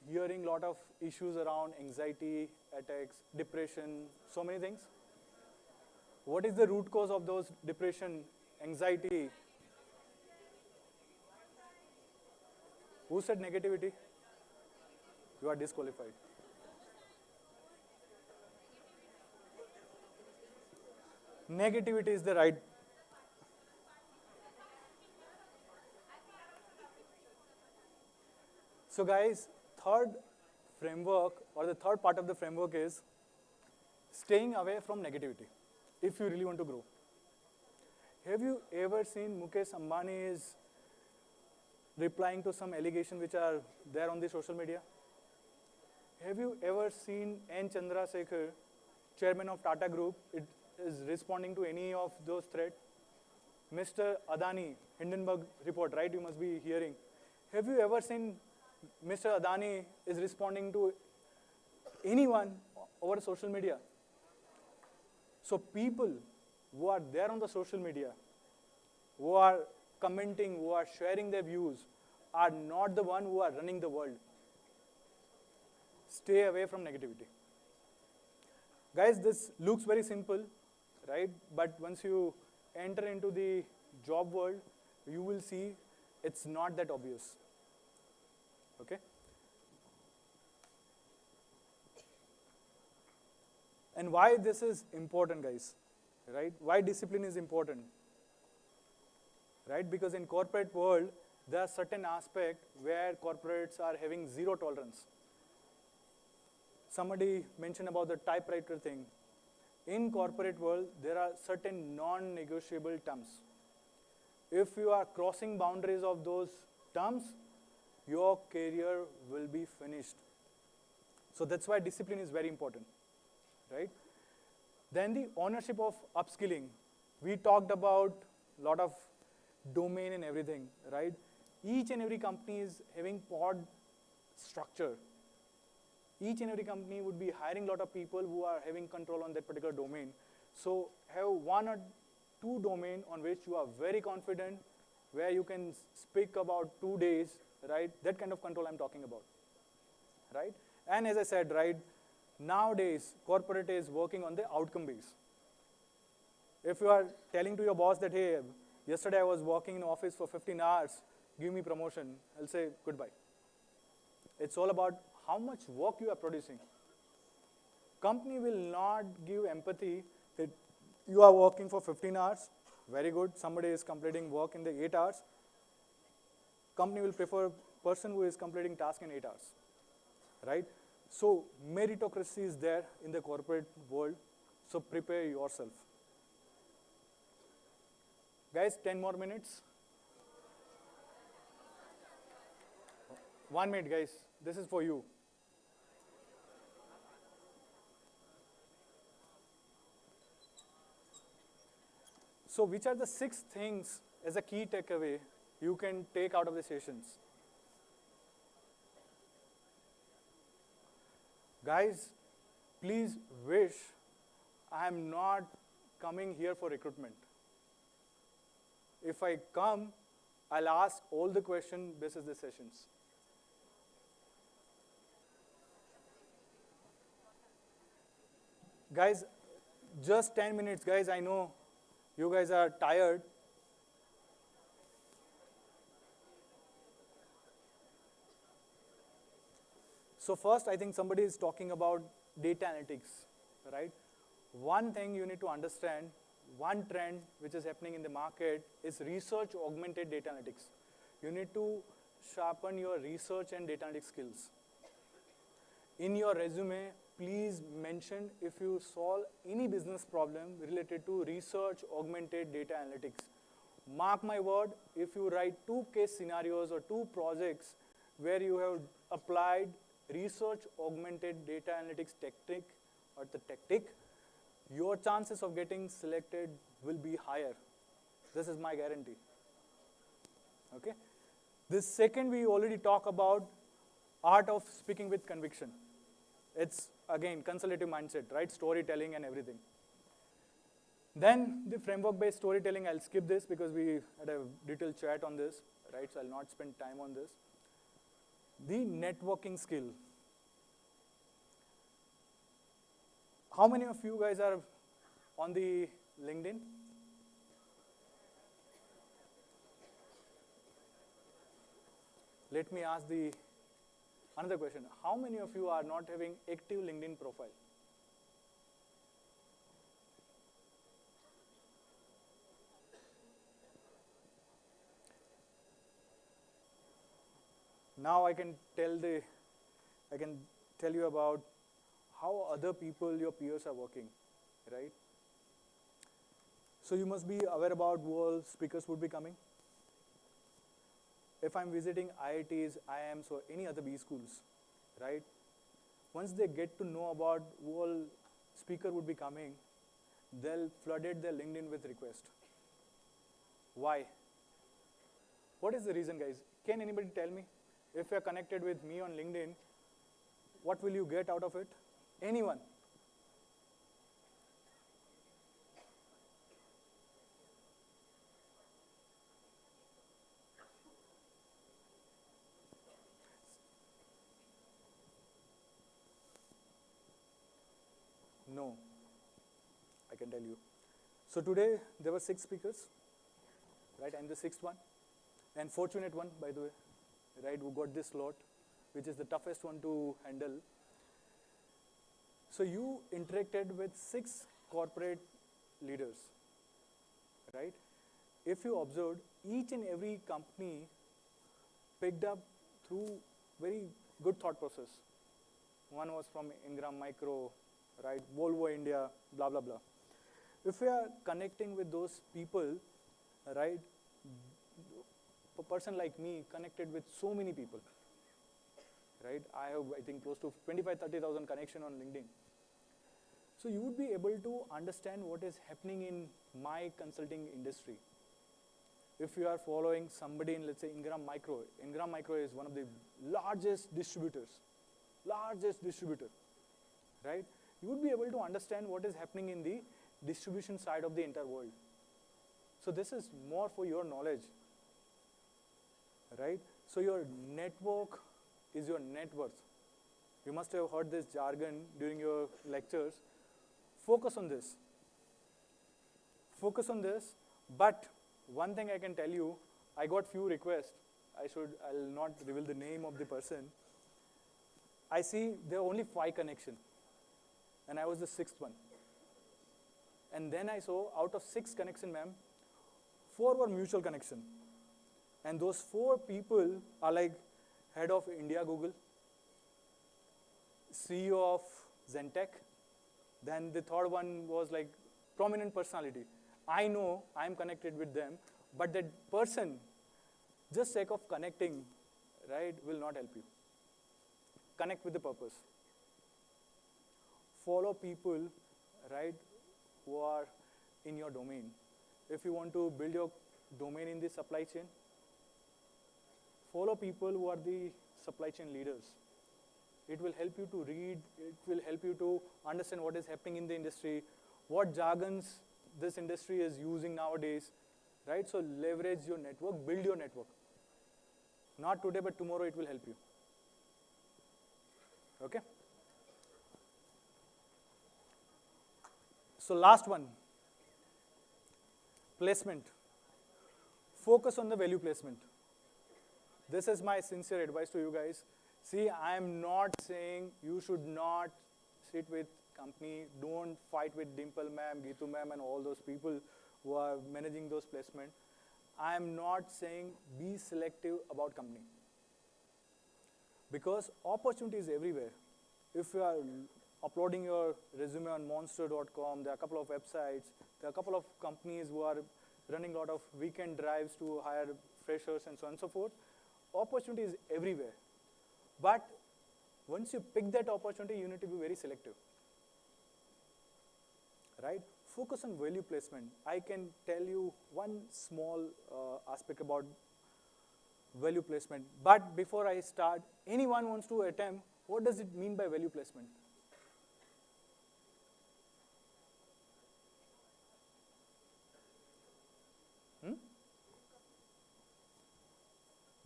hearing a lot of issues around anxiety, attacks, depression, so many things? What is the root cause of those depression, anxiety? Who said negativity? You are disqualified. Negativity is the right. So guys, third framework or the third part of the framework is staying away from negativity if you really want to grow. Have you ever seen Mukesh Ambani is replying to some allegation which are there on the social media? Have you ever seen N. Chandrasekhar, chairman of Tata Group, is responding to any of those threats? Mr. Adani, Hindenburg report, right? You must be hearing. Have you ever seen Mr. Adani is responding to anyone over social media? So people who are there on the social media, who are commenting, who are sharing their views, are not the one who are running the world. Stay away from negativity. Guys, this looks very simple, right? But once you enter into the job world, you will see it's not that obvious. Okay? And why this is important, guys, right? Why discipline is important, right? Because in corporate world, there are certain aspects where corporates are having zero tolerance. Somebody mentioned about the typewriter thing. In corporate world, there are certain non-negotiable terms. If you are crossing boundaries of those terms, your career will be finished. So that's why discipline is very important, right? Then the ownership of upskilling. We talked about lot of domain and everything, right? Each and every company is having pod structure. Each and every company would be hiring a lot of people who are having control on that particular domain. So have one or two domain on which you are very confident, where you can speak about 2 days, right? That kind of control I'm talking about, right? And as I said, right, nowadays corporate is working on the outcome base. If you are telling to your boss that, hey, yesterday I was working in office for 15 hours, give me promotion, I'll say goodbye. It's all about how much work you are producing. Company will not give empathy that you are working for 15 hours, very good, somebody is completing work in the 8 hours. Company will prefer person who is completing task in 8 hours, right? So meritocracy is there in the corporate world, so prepare yourself. Guys, 10 more minutes. 1 minute, guys, this is for you. So which are the 6 things as a key takeaway you can take out of the sessions? Guys, please wish I am not coming here for recruitment. If I come, I'll ask all the questions basis the sessions. Guys, just 10 minutes, guys, I know you guys are tired. So first, I think somebody is talking about data analytics, right? One thing you need to understand, one trend which is happening in the market is research augmented data analytics. You need to sharpen your research and data analytics skills. In your resume, please mention if you solve any business problem related to research augmented data analytics. Mark my word, if you write 2 case scenarios or 2 projects where you have applied research augmented data analytics technique or the tactic, your chances of getting selected will be higher. This is my guarantee. Okay? This second, we already talked about art of speaking with conviction. It's again consultative mindset, right? Storytelling and everything. Then the framework-based storytelling, I'll skip this because we had a detailed chat on this, right? So I'll not spend time on this. The networking skill. How many of you guys are on the LinkedIn? Let me ask another question. How many of you are not having active LinkedIn profile? Now I can tell you about how other people, your peers, are working, right? So you must be aware about who all speakers would be coming. If I'm visiting IITs, IIMs, or any other B schools, right? Once they get to know about who all speaker would be coming, they'll flooded their LinkedIn with requests. Why? What is the reason, guys? Can anybody tell me? If you're connected with me on LinkedIn, what will you get out of it? Anyone? No, I can tell you. So today there were 6 speakers, right? I'm the 6th one, and fortunate one, by the way, right? Who got this slot, which is the toughest one to handle. So you interacted with 6 corporate leaders, right? If you observed, each and every company picked up through very good thought process. One was from Ingram Micro, right? Volvo India, blah, blah, blah. If we are connecting with those people, right? A person like me connected with so many people, right? I have, I think, close to 25,000-30,000 connection on LinkedIn. So you would be able to understand what is happening in my consulting industry, if you are following somebody in, let's say, Ingram Micro is one of the largest distributor, right? You would be able to understand what is happening in the distribution side of the entire world. So this is more for your knowledge, right? So your network is your net worth. You must have heard this jargon during your lectures. Focus on this. Focus on this, but one thing I can tell you, I got few requests. I'll not reveal the name of the person. I see there are only 5 connections, and I was the 6th one. And then I saw out of 6 connection, ma'am, 4 were mutual connection. And those 4 people are like head of India Google, CEO of Zentech. Then the 3rd one was like prominent personality. I know I'm connected with them, but that person, just sake of connecting, right, will not help you. Connect with the purpose. Follow people, right, who are in your domain. If you want to build your domain in the supply chain, follow people who are the supply chain leaders. It will help you to read, it will help you to understand what is happening in the industry, what jargons this industry is using nowadays, right? So leverage your network, build your network. Not today, but tomorrow it will help you. Okay? So last one, placement. Focus on the value placement. This is my sincere advice to you guys. See, I am not saying you should not sit with company, don't fight with Dimple ma'am, Geetu ma'am and all those people who are managing those placement. I am not saying be selective about company. Because opportunity is everywhere. If you are uploading your resume on monster.com, there are a couple of websites, there are a couple of companies who are running a lot of weekend drives to hire freshers and so on and so forth. Opportunity is everywhere. But once you pick that opportunity, you need to be very selective. Right? Focus on value placement. I can tell you one small aspect about value placement. But before I start, anyone wants to attempt, what does it mean by value placement?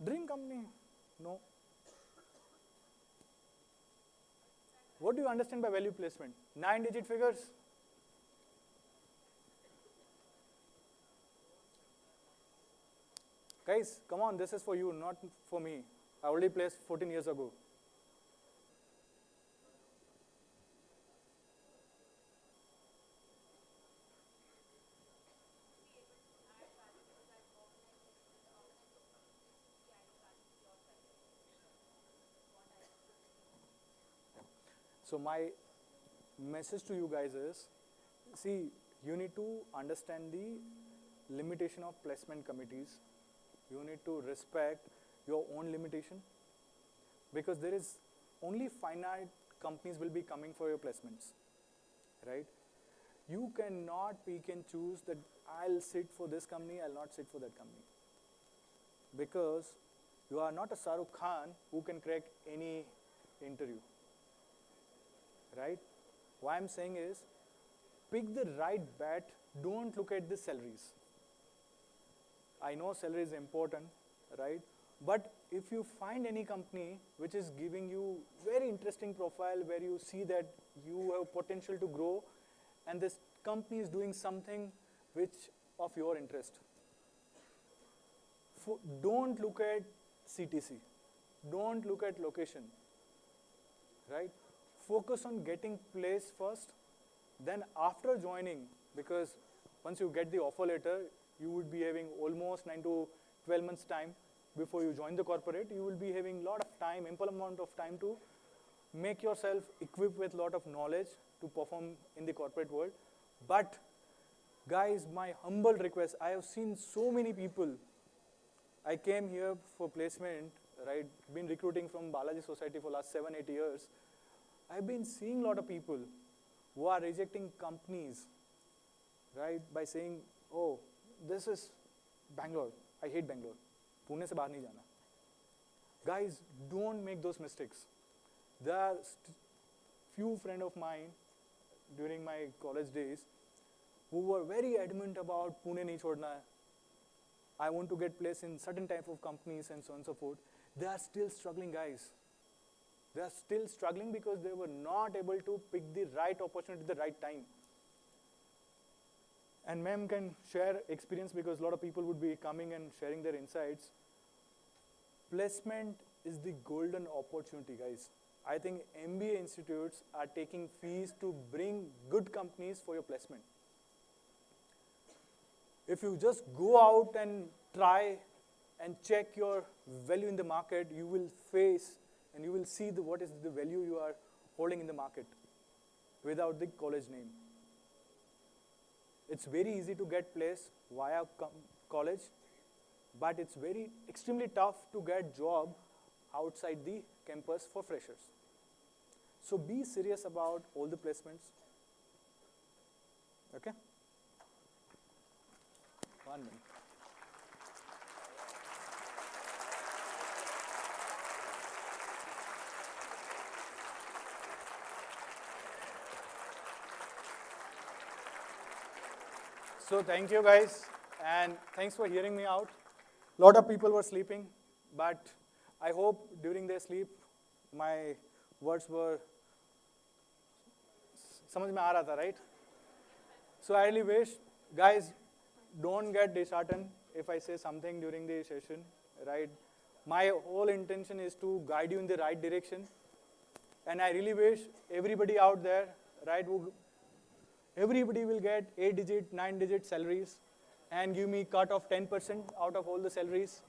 Dream company? No. What do you understand by value placement? 9-digit figures? Guys, come on, this is for you, not for me. I already placed 14 years ago. So my message to you guys is, see, you need to understand the limitation of placement committees. You need to respect your own limitation, because there is only finite companies will be coming for your placements, right? You cannot pick and choose that I'll sit for this company, I'll not sit for that company. Because you are not a Shahrukh Khan who can crack any interview, right? What I'm saying is, pick the right bet, don't look at the salaries. I know salary is important, right? But if you find any company which is giving you very interesting profile where you see that you have potential to grow and this company is doing something which of your interest, don't look at CTC, don't look at location, right? Focus on getting place first, then after joining, because once you get the offer letter, you would be having almost 9 to 12 months time before you join the corporate. You will be having a lot of time, ample amount of time to make yourself equipped with a lot of knowledge to perform in the corporate world. But guys, my humble request, I have seen so many people. I came here for placement, right? Been recruiting from Balaji Society for last 7-8 years. I've been seeing a lot of people who are rejecting companies, right? By saying, oh, this is Bangalore. I hate Bangalore. Pune से बाहर नहीं जाना. Guys, don't make those mistakes. There are few friends of mine during my college days who were very adamant about Pune nahi chhodna hai. I want to get placed in certain type of companies and so on and so forth. They are still struggling, guys. They are still struggling because they were not able to pick the right opportunity at the right time. And ma'am can share experience because a lot of people would be coming and sharing their insights. Placement is the golden opportunity, guys. I think MBA institutes are taking fees to bring good companies for your placement. If you just go out and try and check your value in the market, you will face and you will see what is the value you are holding in the market without the college name. It's very easy to get placed via college, but it's extremely tough to get job outside the campus for freshers. So be serious about all the placements. Okay? 1 minute. So thank you guys, and thanks for hearing me out. A lot of people were sleeping, but I hope during their sleep my words were समझ में आ रहा था, right? So I really wish, guys, don't get disheartened if I say something during the session, right? My whole intention is to guide you in the right direction, and I really wish everybody out there, right, everybody will get 8-digit, 9-digit salaries and give me cut of 10% out of all the salaries.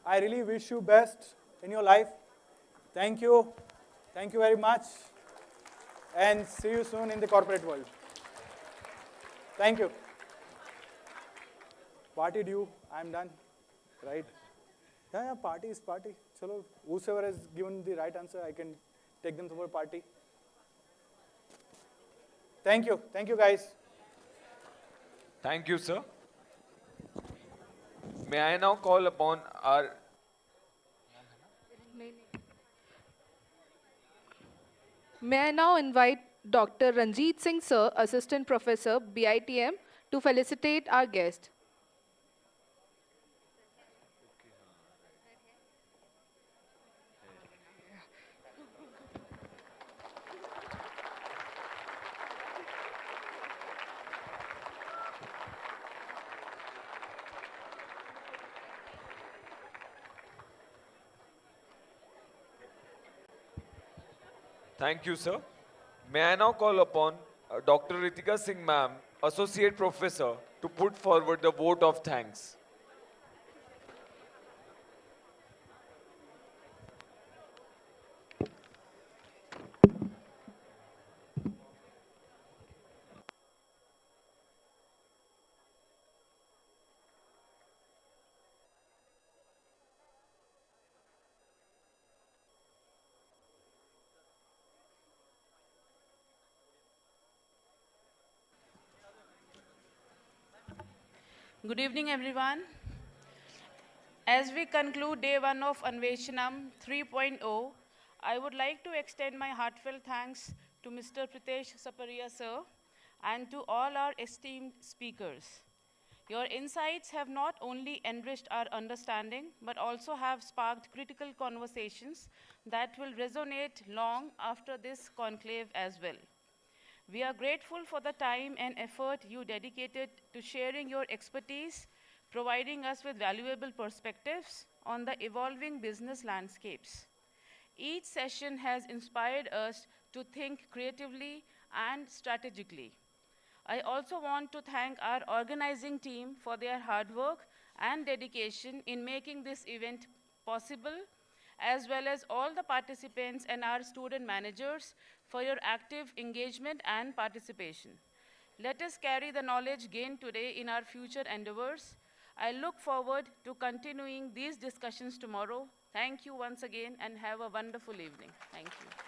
I really wish you best in your life. Thank you. Thank you very much. And see you soon in the corporate world. Thank you. Party due. I'm done. Right? Yeah, party is party. Chalo, whoever has given the right answer, I can take them for a party. Thank you. Thank you, guys. Thank you, sir. May I now call upon our May I now invite Dr. Ranjit Singh Sir, Assistant Professor, BITM, to felicitate our guest. Thank you, sir. May I now call upon Dr. Ritika Singh ma'am, Associate Professor, to put forward the vote of thanks. Good evening, everyone. As we conclude day one of Anweshanam 3.0, I would like to extend my heartfelt thanks to Mr. Pritesh Saparia, sir, and to all our esteemed speakers. Your insights have not only enriched our understanding, but also have sparked critical conversations that will resonate long after this conclave as well. We are grateful for the time and effort you dedicated to sharing your expertise, providing us with valuable perspectives on the evolving business landscapes. Each session has inspired us to think creatively and strategically. I also want to thank our organizing team for their hard work and dedication in making this event possible, as well as all the participants and our student managers for your active engagement and participation. Let us carry the knowledge gained today in our future endeavors. I look forward to continuing these discussions tomorrow. Thank you once again and have a wonderful evening. Thank you.